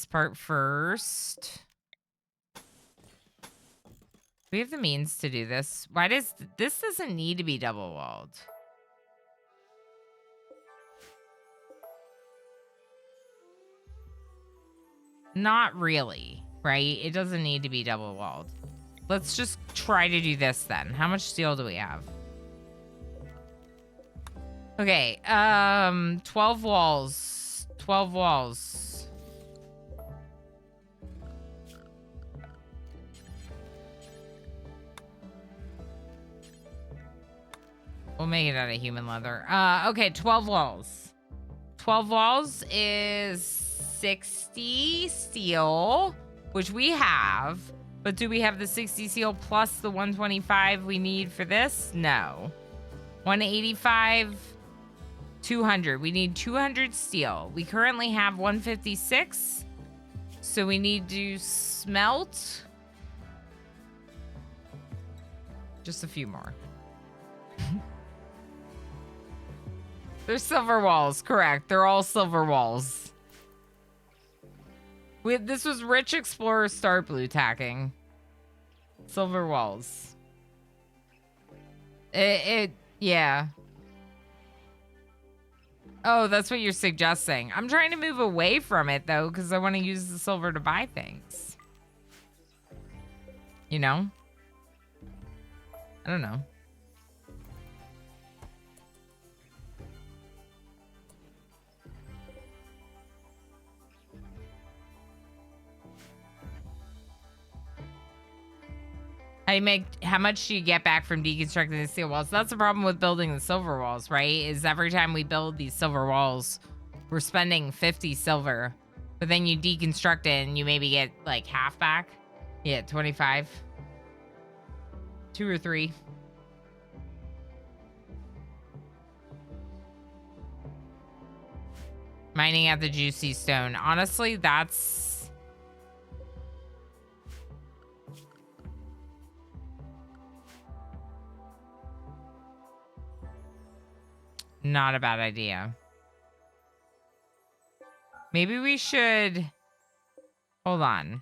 part first. We have the means to do this. Why does this doesn't need to be double walled? Not really, right? It doesn't need to be double walled. Let's just try to do this then. How much steel do we have? Okay, 12 walls. 12 walls. We'll make it out of human leather. Okay, 12 walls. 12 walls is 60 steel, which we have. But do we have the 60 steel plus the 125 we need for this? No. 185, 200. We need 200 steel. We currently have 156. So we need to smelt just a few more. They're silver walls, correct. They're all silver walls. This was Rich Explorer Start Blue tacking. Silver walls. Yeah. Oh, that's what you're suggesting. I'm trying to move away from it, though, because I want to use the silver to buy things. You know? I don't know. How much do you get back from deconstructing the steel walls? That's the problem with building the silver walls, right? Is every time we build these silver walls, we're spending 50 silver, but then you deconstruct it and you maybe get like half back. Yeah, 25. 2 or 3. Mining at the juicy stone. Honestly, that's not a bad idea. Maybe we should... Hold on.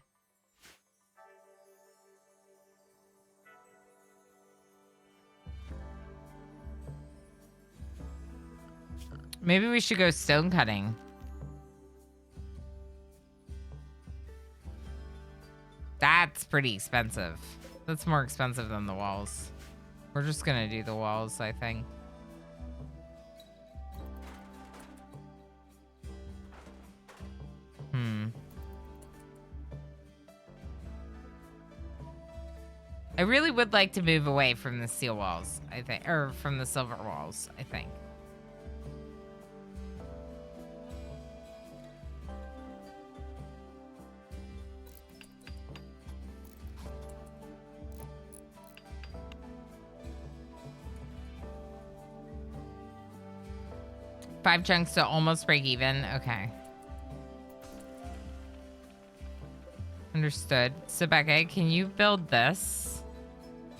Maybe we should go stone cutting. That's pretty expensive. That's more expensive than the walls. We're just gonna do the walls, I think. I really would like to move away from the steel walls, I think, or from the silver walls, I think. Five chunks to almost break even. Okay. Understood. So, Becca, can you build this?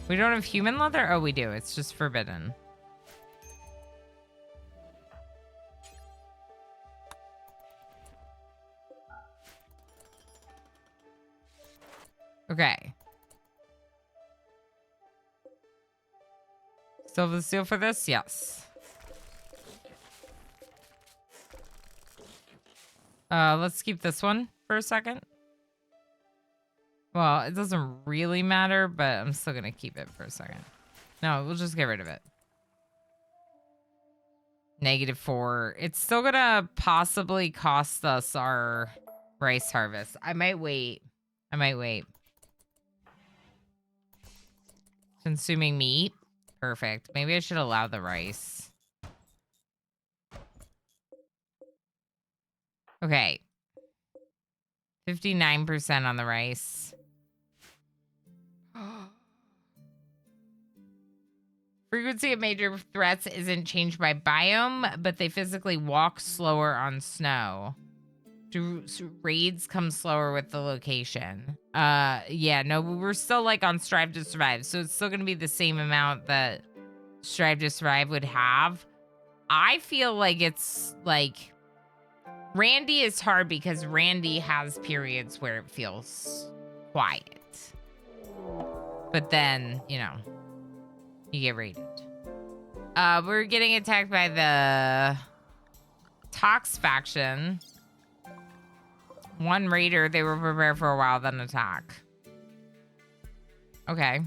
We don't have human leather? Oh, we do. It's just forbidden. Okay. Still have the steel for this? Yes. Let's keep this one for a second. Well, it doesn't really matter, but I'm still going to keep it for a second. No, we'll just get rid of it. -4. It's still going to possibly cost us our rice harvest. I might wait. Consuming meat. Perfect. Maybe I should allow the rice. Okay. 59% on the rice. Frequency of major threats isn't changed by biome, but they physically walk slower on snow. Do raids come slower with the location? Yeah, no, we're still like on Strive to Survive, so it's still gonna be the same amount that Strive to Survive would have. I feel like it's like Randy is hard because Randy has periods where it feels quiet. But then, you know, you get raided. We're getting attacked by the Tox faction. One raider, they were prepared for a while, then attack. Okay.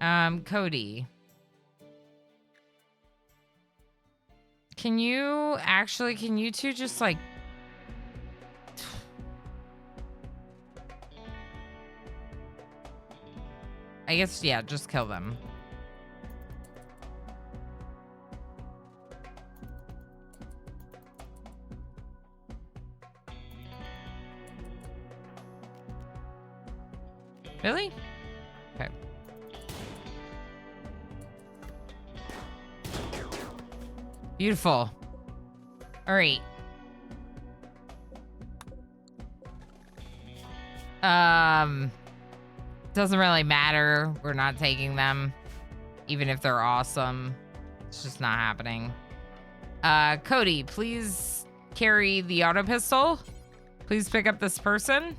Cody. Can you two just like... I guess, yeah, just kill them. Really? Okay. Beautiful. All right. Doesn't really matter. We're not taking them. Even if they're awesome. It's just not happening. Cody, please carry the auto pistol. Please pick up this person.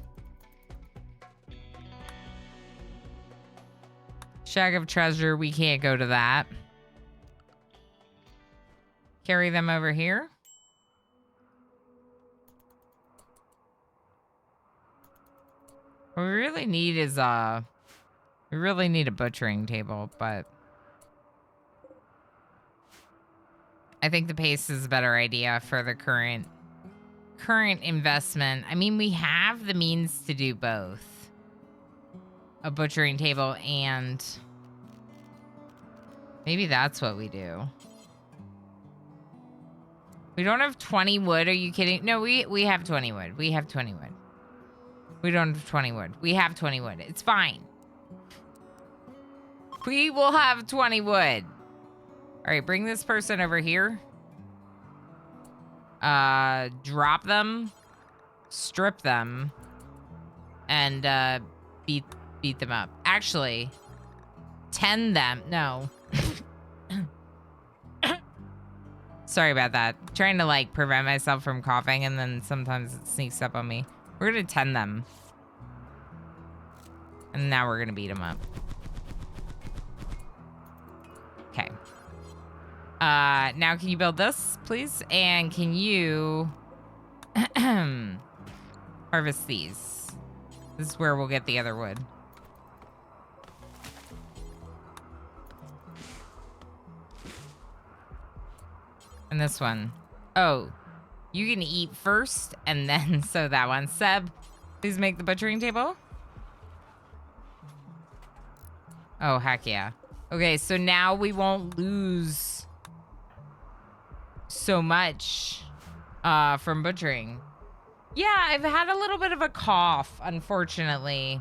Shack of treasure, we can't go to that. Carry them over here. What we really need is we really need a butchering table, but I think the pace is a better idea for the current investment. I mean, we have the means to do both. A butchering table and maybe that's what we do. We don't have 20 wood. Are you kidding? No, we have 20 wood. We have 20 wood. We don't have 20 wood. We have 20 wood. It's fine. We will have 20 wood. All right, bring this person over here. Drop them, strip them, and beat them up. Actually, 10 them. No. Sorry about that. Trying to like prevent myself from coughing and then sometimes it sneaks up on me. We're gonna 10 them. And now we're gonna beat them up. Okay. Now can you build this, please? And can you harvest these? This is where we'll get the other wood. And this one. Oh, you can eat first and then so that one. Seb, please make the butchering table. Oh, heck yeah. Okay, so now we won't lose so much from butchering. Yeah, I've had a little bit of a cough, unfortunately.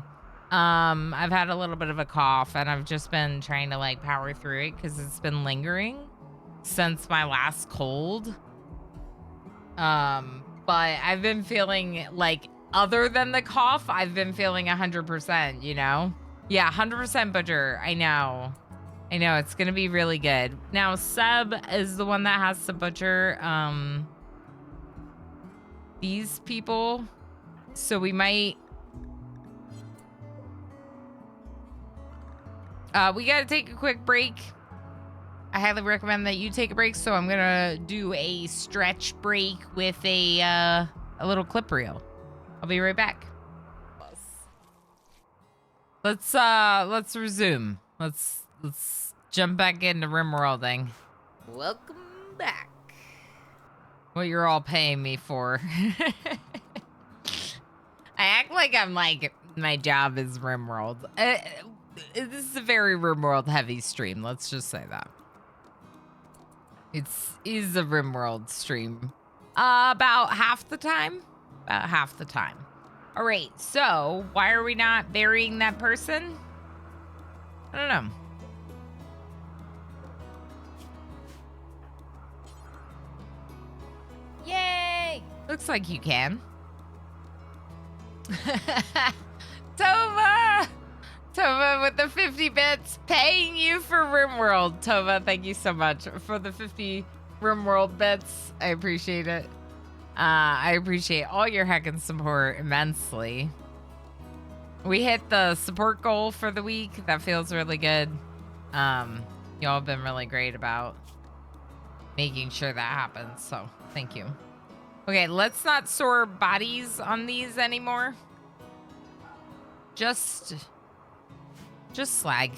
I've had a little bit of a cough and I've just been trying to like power through it because it's been lingering since my last cold. But I've been feeling like, other than the cough, I've been feeling 100%, you know? Yeah, 100% butcher. I know. It's gonna be really good. Now, Seb is the one that has to butcher these people. So we might... we gotta take a quick break. I highly recommend that you take a break, so I'm gonna do a stretch break with a little clip reel. I'll be right back. Let's resume. Let's jump back into RimWorlding. Welcome back. What you're all paying me for. I act like I'm like, my job is RimWorld. This is a very RimWorld heavy stream, let's just say that. It is a RimWorld stream. About half the time. All right, so why are we not burying that person? I don't know. Yay! Looks like you can. Tova with the 50 bits, paying you for RimWorld. Tova, thank you so much for the 50 RimWorld bits. I appreciate it. I appreciate all your heckin' support immensely. We hit the support goal for the week. That feels really good. Y'all have been really great about making sure that happens. So thank you. Okay, let's not store bodies on these anymore. Just slag.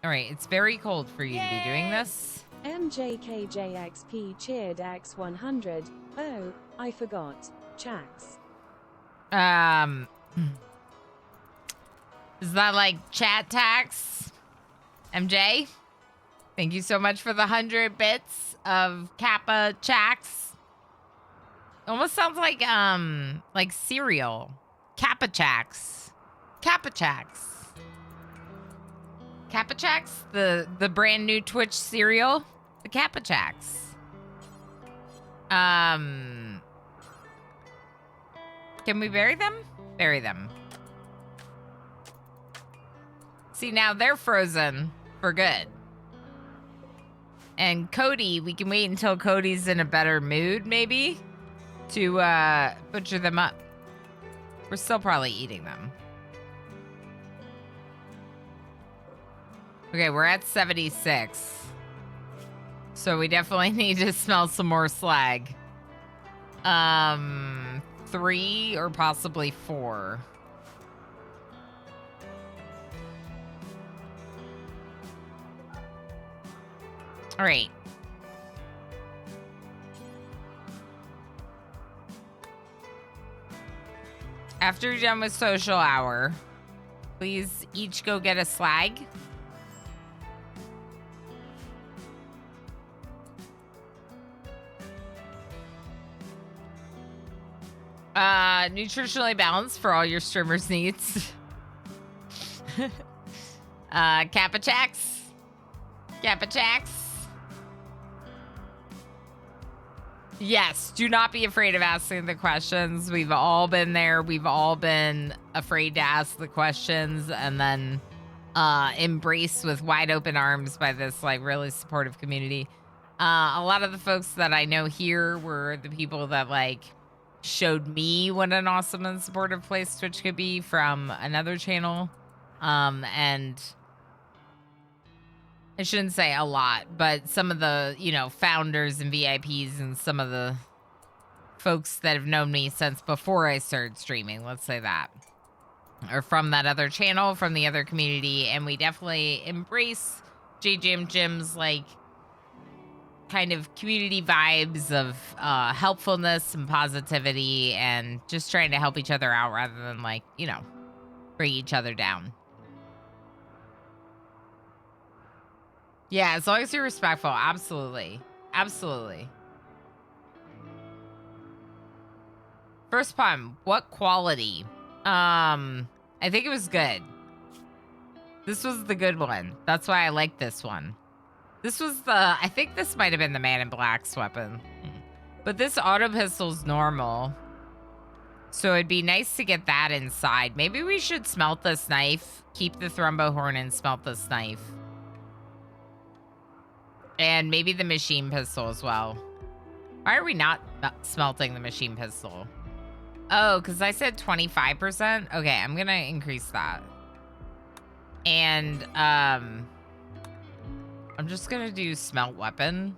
All right, it's very cold for you to be doing this. MJKJXP cheered X100. Oh, I forgot. Chax. Is that like chat tax? MJ? Thank you so much for the 100 bits of Kappa Chax. Almost sounds like cereal. Kappa Chax. Kappa Chax. Kappa Chax? The brand new Twitch cereal? The Kappa Chax. Can we bury them? Bury them. See, now they're frozen for good. And Cody, we can wait until Cody's in a better mood, maybe, to butcher them up. We're still probably eating them. Okay, we're at 76. So we definitely need to smell some more slag. 3 or possibly 4. All right. After you're done with social hour, please each go get a slag. Nutritionally balanced for all your streamers' needs. Kappa Chax. Kappa Chax. Yes, do not be afraid of asking the questions. We've all been there. We've all been afraid to ask the questions and then embraced with wide open arms by this like really supportive community. A lot of the folks that I know here were the people that like showed me what an awesome and supportive place Twitch could be from another channel. And I shouldn't say a lot, but some of the, founders and VIPs and some of the folks that have known me since before I started streaming, let's say that, are from that other channel, from the other community. And we definitely embrace Jim's like kind of community vibes of helpfulness and positivity and just trying to help each other out rather than like, bring each other down. Yeah, as long as you're respectful. Absolutely. Absolutely. First poem. What quality? I think it was good. This was the good one. That's why I like this one. This was I think this might have been the Man in Black's weapon. But this auto pistol's normal. So it'd be nice to get that inside. Maybe we should smelt this knife. Keep the thrumbo horn and smelt this knife. And maybe the machine pistol as well. Why are we not smelting the machine pistol? Oh, because I said 25%? Okay, I'm going to increase that. And I'm just going to do smelt weapon.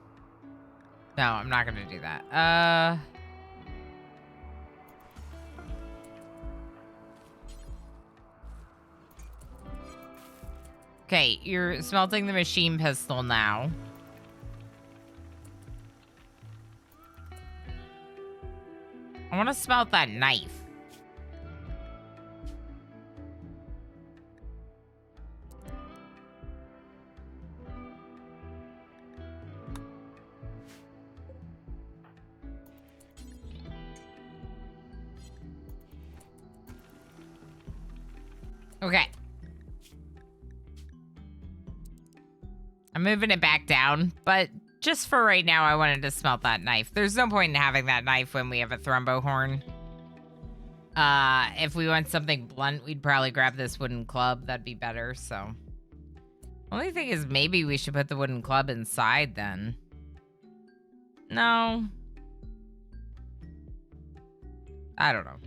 No, I'm not going to do that. Okay, you're smelting the machine pistol now. I want to smelt that knife. Okay. I'm moving it back down, but just for right now, I wanted to smelt that knife. There's no point in having that knife when we have a thrumbo horn. If we want something blunt, we'd probably grab this wooden club. That'd be better, so. Only thing is maybe we should put the wooden club inside then. No. I don't know.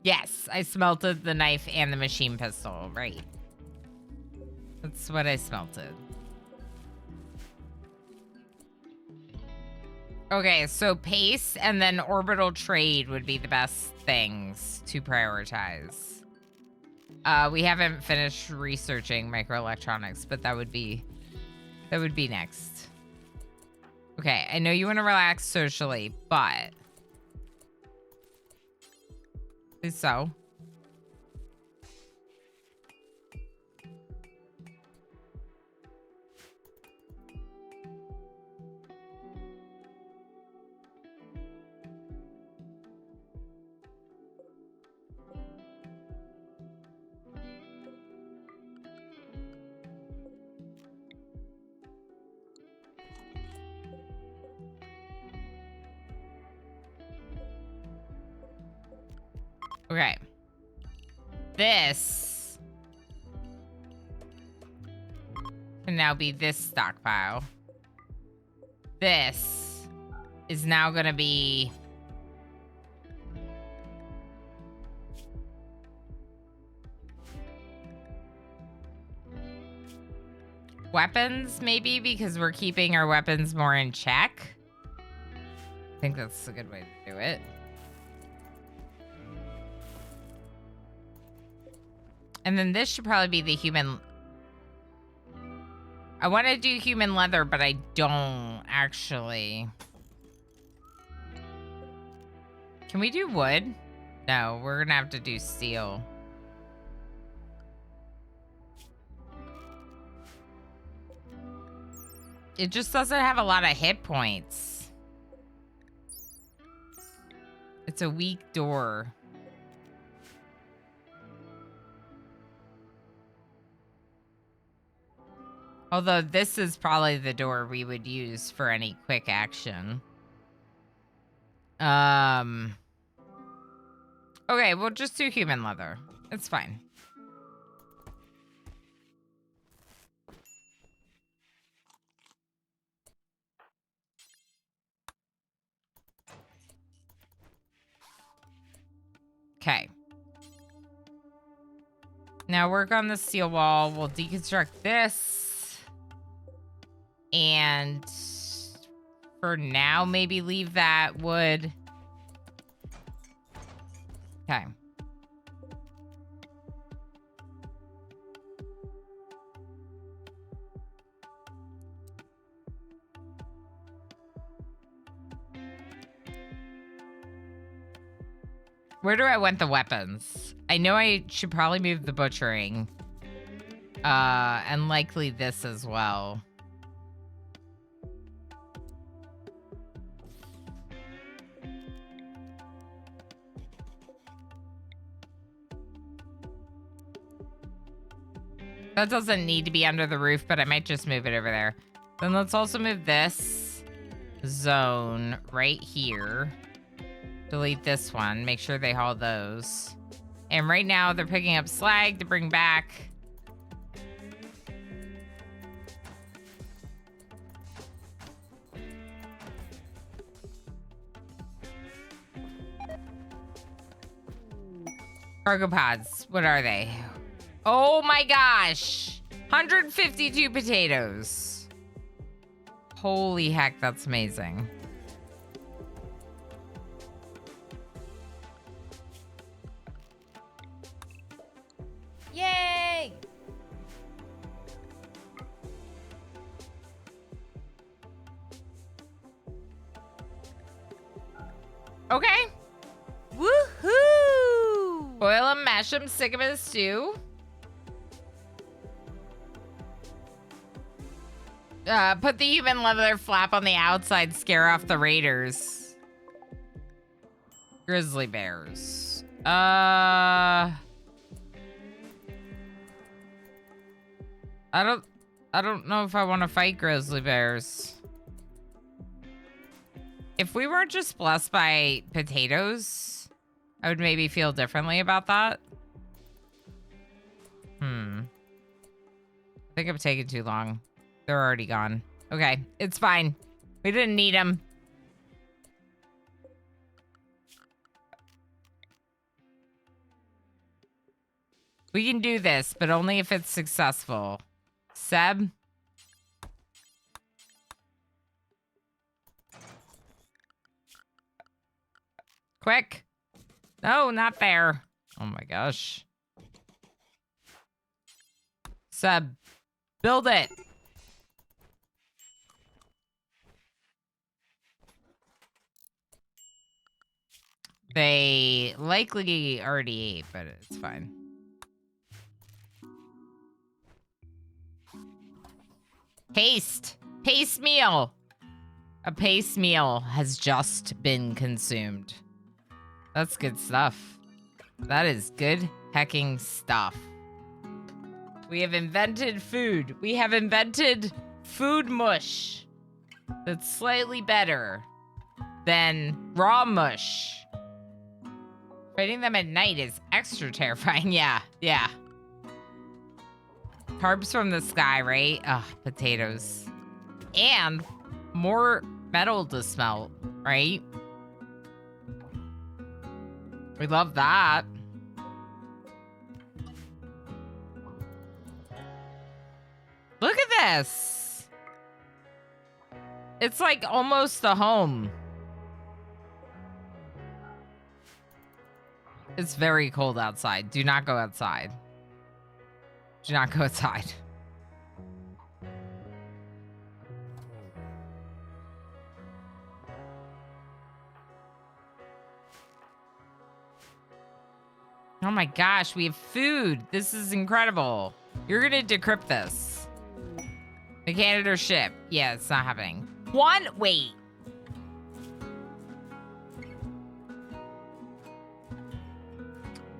Yes, I smelted the knife and the machine pistol. Right. That's what I smelted. Okay, so pace and then orbital trade would be the best things to prioritize. We haven't finished researching microelectronics, but that would be next. Okay, I know you want to relax socially, but please so. Okay. This can now be this stockpile. This is now going to be weapons, maybe, because we're keeping our weapons more in check. I think that's a good way to do it. And then this should probably be the human. I want to do human leather, but I don't actually. Can we do wood? No, we're going to have to do steel. It just doesn't have a lot of hit points. It's a weak door. Although this is probably the door we would use for any quick action. Okay, we'll just do human leather. It's fine. Okay. Now work on the steel wall. We'll deconstruct this. And for now, maybe leave that wood. Okay. Where do I want the weapons? I know I should probably move the butchering. And likely this as well. That doesn't need to be under the roof, but I might just move it over there. Then let's also move this zone right here. Delete this one. Make sure they haul those. And right now they're picking up slag to bring back. Cargo pods. What are they? Oh my gosh. 152 potatoes. Holy heck, that's amazing. Yay! Okay. Woohoo! Boil them, mash them, stick them in a stew. Put the human leather flap on the outside, scare off the raiders. Grizzly bears. I don't know if I want to fight grizzly bears. If we weren't just blessed by potatoes, I would maybe feel differently about that. I think I'm taking too long. They're already gone. Okay, it's fine. We didn't need them. We can do this, but only if it's successful. Seb? Quick. No, not there. Oh my gosh. Seb, build it. They likely already ate, but it's fine. Paste. Paste meal. A paste meal has just been consumed. That's good stuff. That is good hecking stuff. We have invented food. We have invented food mush that's slightly better than raw mush. Fighting them at night is extra terrifying. Yeah, yeah. Carbs from the sky, right? Ugh, potatoes. And more metal to smelt, right? We love that. Look at this. It's like almost a home. It's very cold outside. Do not go outside. Do not go outside. Oh my gosh, we have food. This is incredible. You're gonna decrypt this. Mechanic or ship. Yeah, it's not happening. Wait.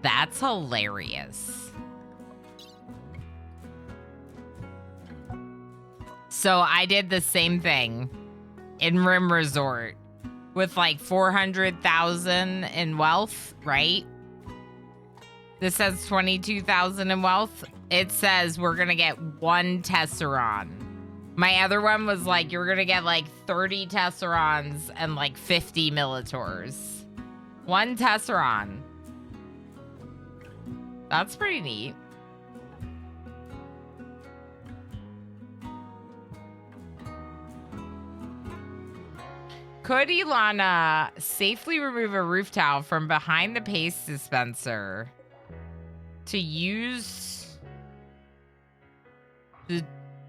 That's hilarious. So I did the same thing in Rim Resort with like 400,000 in wealth, right? This says 22,000 in wealth. It says we're gonna get 1 Tesseron. My other one was like, you're gonna get like 30 Tesserons and like 50 Militors. 1 Tesseron. That's pretty neat. Could Ilana safely remove a roof towel from behind the paste dispenser to use the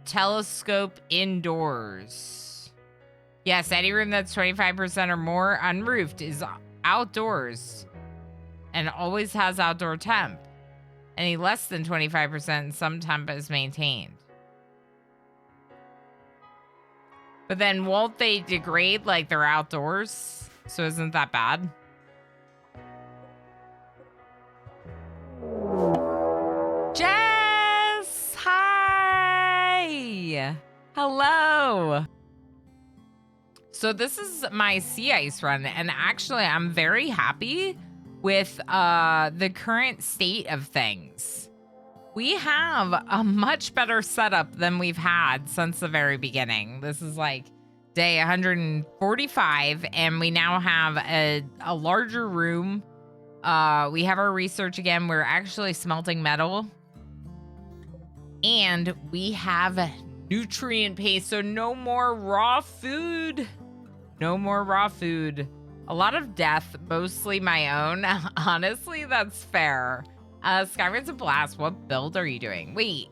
telescope indoors? Yes, any room that's 25% or more unroofed is outdoors and always has outdoor temp. Any less than 25%, some temp is maintained. But then won't they degrade like they're outdoors? So isn't that bad? Jess! Hi! Hello! So this is my sea ice run, and actually I'm very happy with the current state of things. We have a much better setup than we've had since the very beginning. This is like day 145, and we now have a larger room. We have our research again. We're actually smelting metal. And we have nutrient paste, so no more raw food. No more raw food. A lot of death, mostly my own. Honestly, that's fair. Skyrim's a blast. What build are you doing? Wait,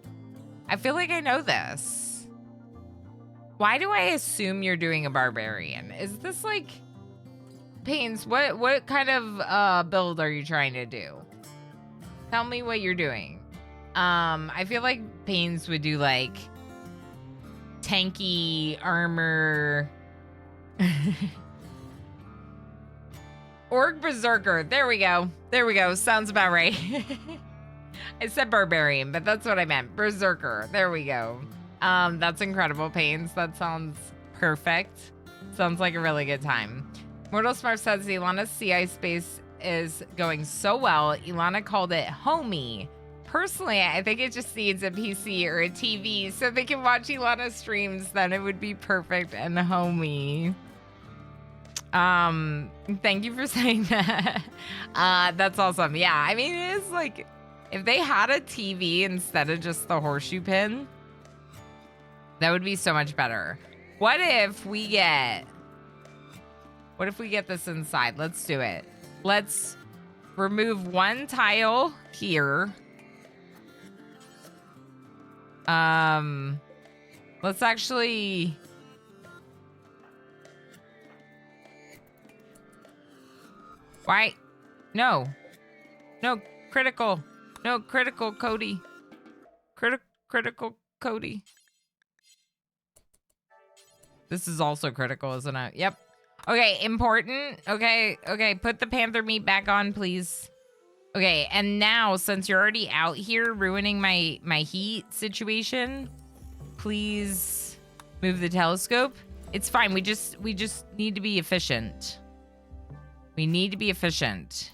I feel like I know this. Why do I assume you're doing a barbarian? Is this like Pains? What kind of build are you trying to do? Tell me what you're doing. I feel like Pains would do like tanky armor. Orc Berserker. There we go. There we go. Sounds about right. I said barbarian, but that's what I meant. Berserker. There we go. That's incredible, Pains. That sounds perfect. Sounds like a really good time. Mortal Smart says Ilana's CI space is going so well. Ilana called it homey. Personally, I think it just needs a PC or a TV so they can watch Ilana streams. Then it would be perfect and homey. Thank you for saying that. That's awesome. Yeah, I mean, it is like If they had a TV instead of just the horseshoe pin, that would be so much better. What if we get this inside? Let's do it. Let's remove one tile here. Let's actually... Why? No. No, critical. No, critical, Cody. Critical, Cody. This is also critical, isn't it? Yep. Okay, important. Okay, put the panther meat back on, please. Okay, and now, since you're already out here ruining my heat situation, please move the telescope. It's fine. We just need to be efficient. We need to be efficient.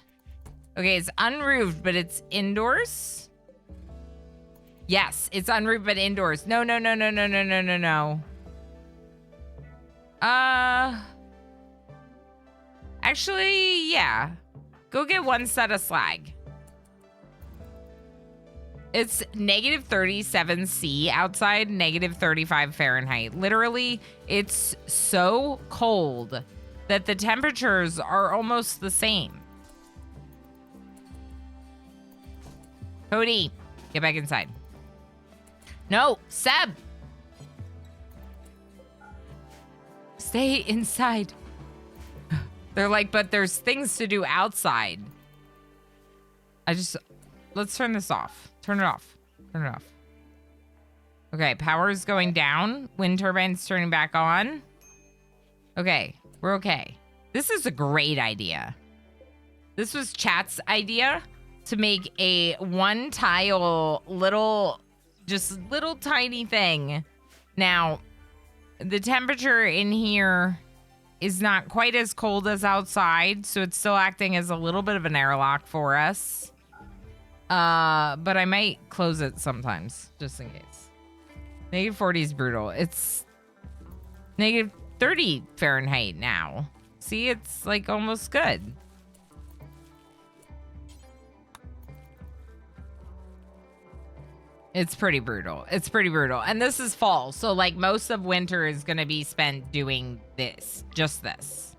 Okay, it's unroofed, but it's indoors. Yes, it's unroofed, but indoors. No. Actually, yeah. Go get one set of slag. It's negative 37 C outside, negative 35 Fahrenheit. Literally, it's so cold that the temperatures are almost the same. Cody, get back inside. No, Seb. Stay inside. They're like, but there's things to do outside. Let's turn this off. Turn it off. Turn it off. Okay, power's going down. Wind turbine's turning back on. Okay, we're okay. This is a great idea. This was chat's idea to make a one tile little tiny thing. Now, the temperature in here is not quite as cold as outside, so it's still acting as a little bit of an airlock for us. But I might close it sometimes, just in case. Negative 40 is brutal. It's negative 30 Fahrenheit now. See, it's like almost good. It's pretty brutal. It's pretty brutal. And this is fall, so like most of winter is going to be spent doing this, just this.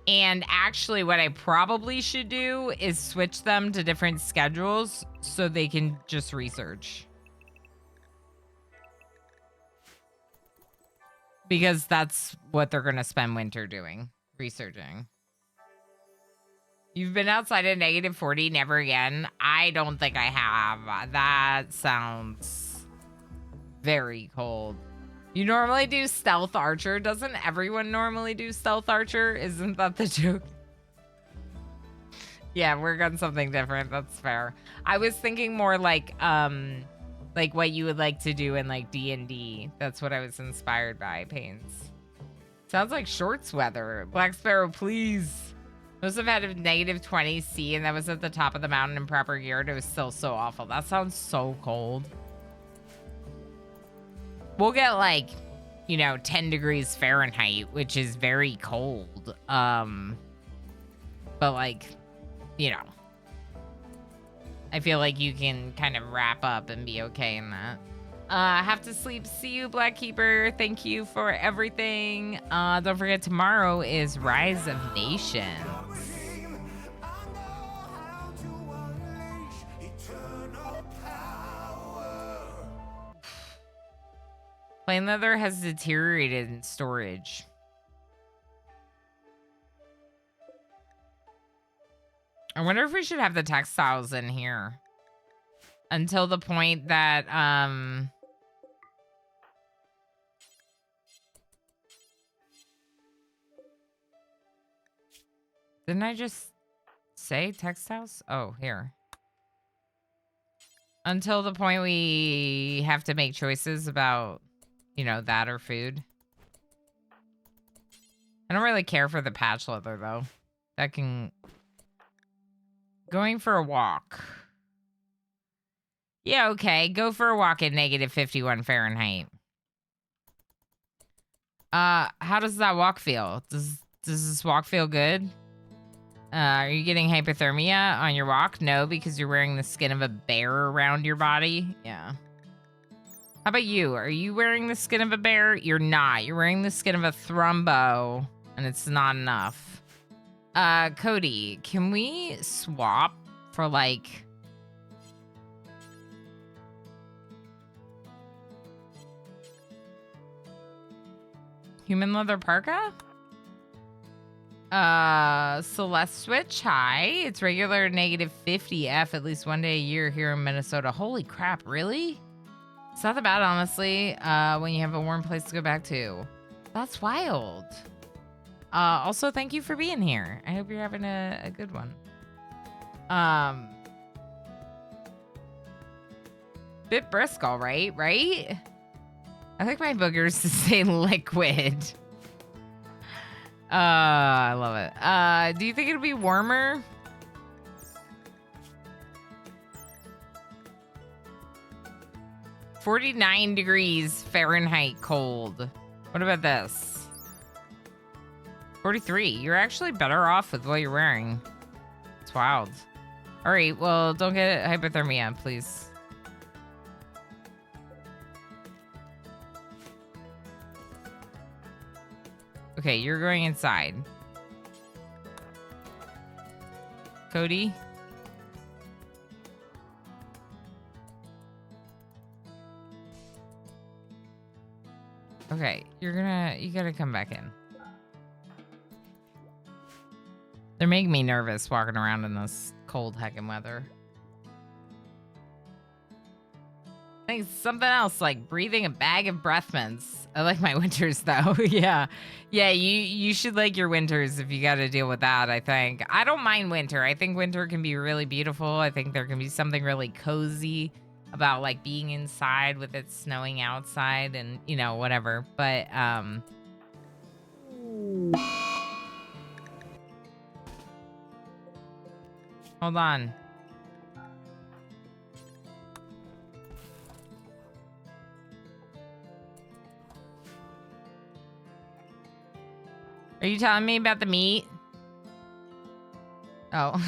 And actually what I probably should do is switch them to different schedules so they can just research. Because that's what they're going to spend winter doing, researching. You've been outside at negative 40, never again. I don't think I have. That sounds very cold. You normally do stealth archer. Doesn't everyone normally do stealth archer? Isn't that the joke? Yeah, we're on something different. That's fair. I was thinking more like what you would like to do in like D&D. That's what I was inspired by, Pains. Sounds like shorts weather. Black Sparrow, please. Must have had a negative 20 C, and that was at the top of the mountain in proper gear. It was still so awful. That sounds so cold. We'll get like, 10 degrees Fahrenheit, which is very cold. But like, I feel like you can kind of wrap up and be okay in that. Have to sleep. See you, Black Keeper. Thank you for everything. Don't forget, tomorrow is Rise of Nations. Plain leather has deteriorated in storage. I wonder if we should have the textiles in here until the point that, didn't I just say textiles? Oh, here. Until the point we have to make choices about, that or food. I don't really care for the patch leather, though. That can... Going for a walk. Yeah, okay. Go for a walk at negative 51 Fahrenheit. How does that walk feel? Does this walk feel good? Are you getting hypothermia on your walk? No, because you're wearing the skin of a bear around your body. Yeah. How about you? Are you wearing the skin of a bear? You're not. You're wearing the skin of a thrumbo, and it's not enough. Cody, can we swap for like... human leather parka? Celeste Switch, hi. It's regular -50 at least one day a year here in Minnesota. Holy crap, really? It's not that bad, honestly, when you have a warm place to go back to. That's wild. Also, thank you for being here. I hope you're having a good one. Bit brisk, all right, right? I like my boogers to say liquid. I love it. Do you think it'll be warmer? (49 degrees Fahrenheit cold. What about this? 43. You're actually better off with what you're wearing. It's wild. All right, well, don't get hypothermia, please. Okay, you're going inside. Cody? Okay, you gotta come back in. They're making me nervous walking around in this cold heckin' weather. I think something else, like breathing a bag of breath mints. I like my winters though. Yeah. Yeah, you should like your winters if you got to deal with that, I think. I don't mind winter. I think winter can be really beautiful. I think there can be something really cozy about like being inside with it snowing outside and, you know, whatever. But hold on. Are you telling me about the meat? Oh.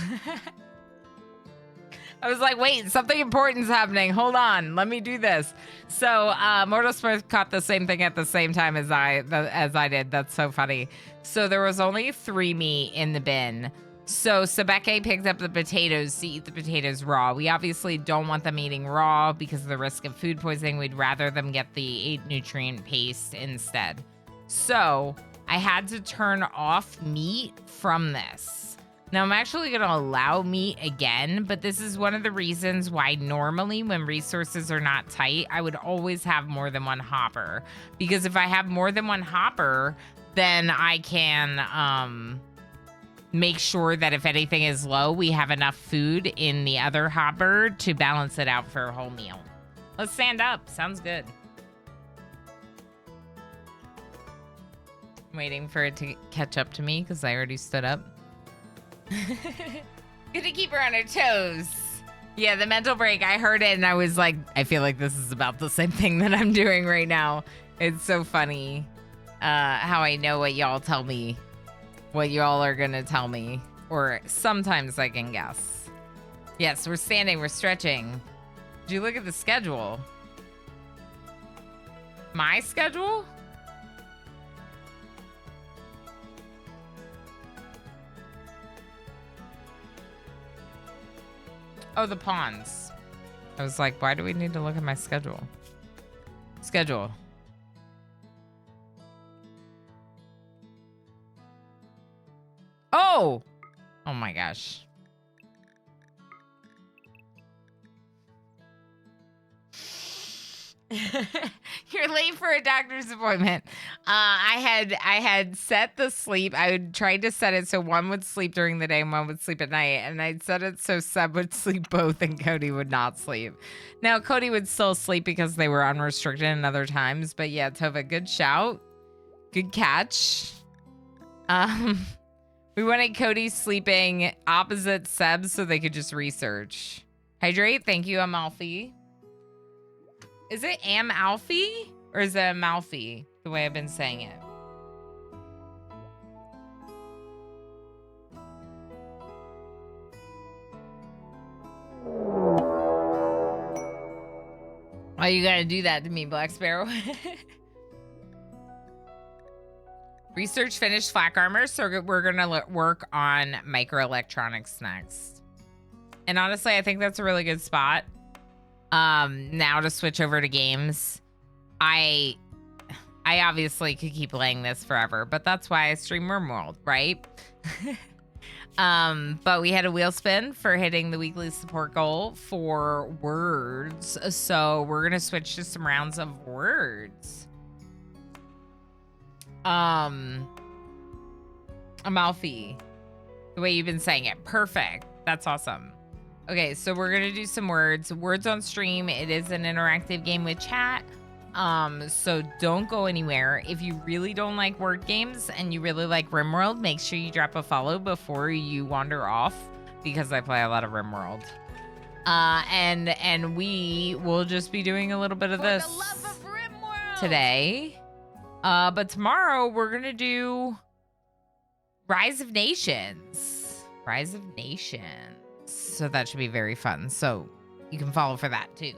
I was like, wait, something important's happening. Hold on, let me do this. So, Mortal Smith caught the same thing at the same time as I did. That's so funny. So there was only 3 meat in the bin. So Sebeke picked up the potatoes to eat the potatoes raw. We obviously don't want them eating raw because of the risk of food poisoning. We'd rather them get the 8 nutrient paste instead. So I had to turn off meat from this. Now I'm actually going to allow meat again, but this is one of the reasons why normally when resources are not tight, I would always have more than one hopper. Because if I have more than one hopper, then I can make sure that if anything is low, we have enough food in the other hopper to balance it out for a whole meal. Let's stand up. Sounds good. I'm waiting for it to catch up to me because I already stood up. Good to keep her on her toes. Yeah, the mental break, I heard it and I was like, I feel like this is about the same thing that I'm doing right now. It's so funny how I know what y'all tell me, what y'all are gonna tell me, or sometimes I can guess. Yes, we're standing, we're stretching. Did you look at the schedule? My schedule? Oh, the pawns. I was like, why do we need to look at my schedule? Schedule. Oh! Oh my gosh. You're late for a doctor's appointment. I had set the sleep. I would try to set it so one would sleep during the day and one would sleep at night. And I'd set it so Seb would sleep both and Cody would not sleep. Now, Cody would still sleep because they were unrestricted in other times. But yeah, Tova, good shout. Good catch. We wanted Cody sleeping opposite Seb so they could just research. Hydrate. Thank you, Amalfi. Is it Amalfi or is it Amalfi? The way I've been saying it. Why you gotta do that to me, Black Sparrow? Research finished flak armor, so we're gonna work on microelectronics next. And honestly, I think that's a really good spot. Now to switch over to games. I obviously could keep playing this forever, but that's why I stream RimWorld, right? But we had a wheel spin for hitting the weekly support goal for words. So we're gonna switch to some rounds of words. Amalfi, the way you've been saying it, perfect. That's awesome. Okay, so we're gonna do some words on stream. It is an interactive game with chat. So don't go anywhere. If you really don't like word games and you really like RimWorld, make sure you drop a follow before you wander off, because I play a lot of RimWorld. And we will just be doing a little bit of this For the love of RimWorld! today. But tomorrow we're gonna do Rise of Nations. Rise of Nations. So that should be very fun. So you can follow for that too.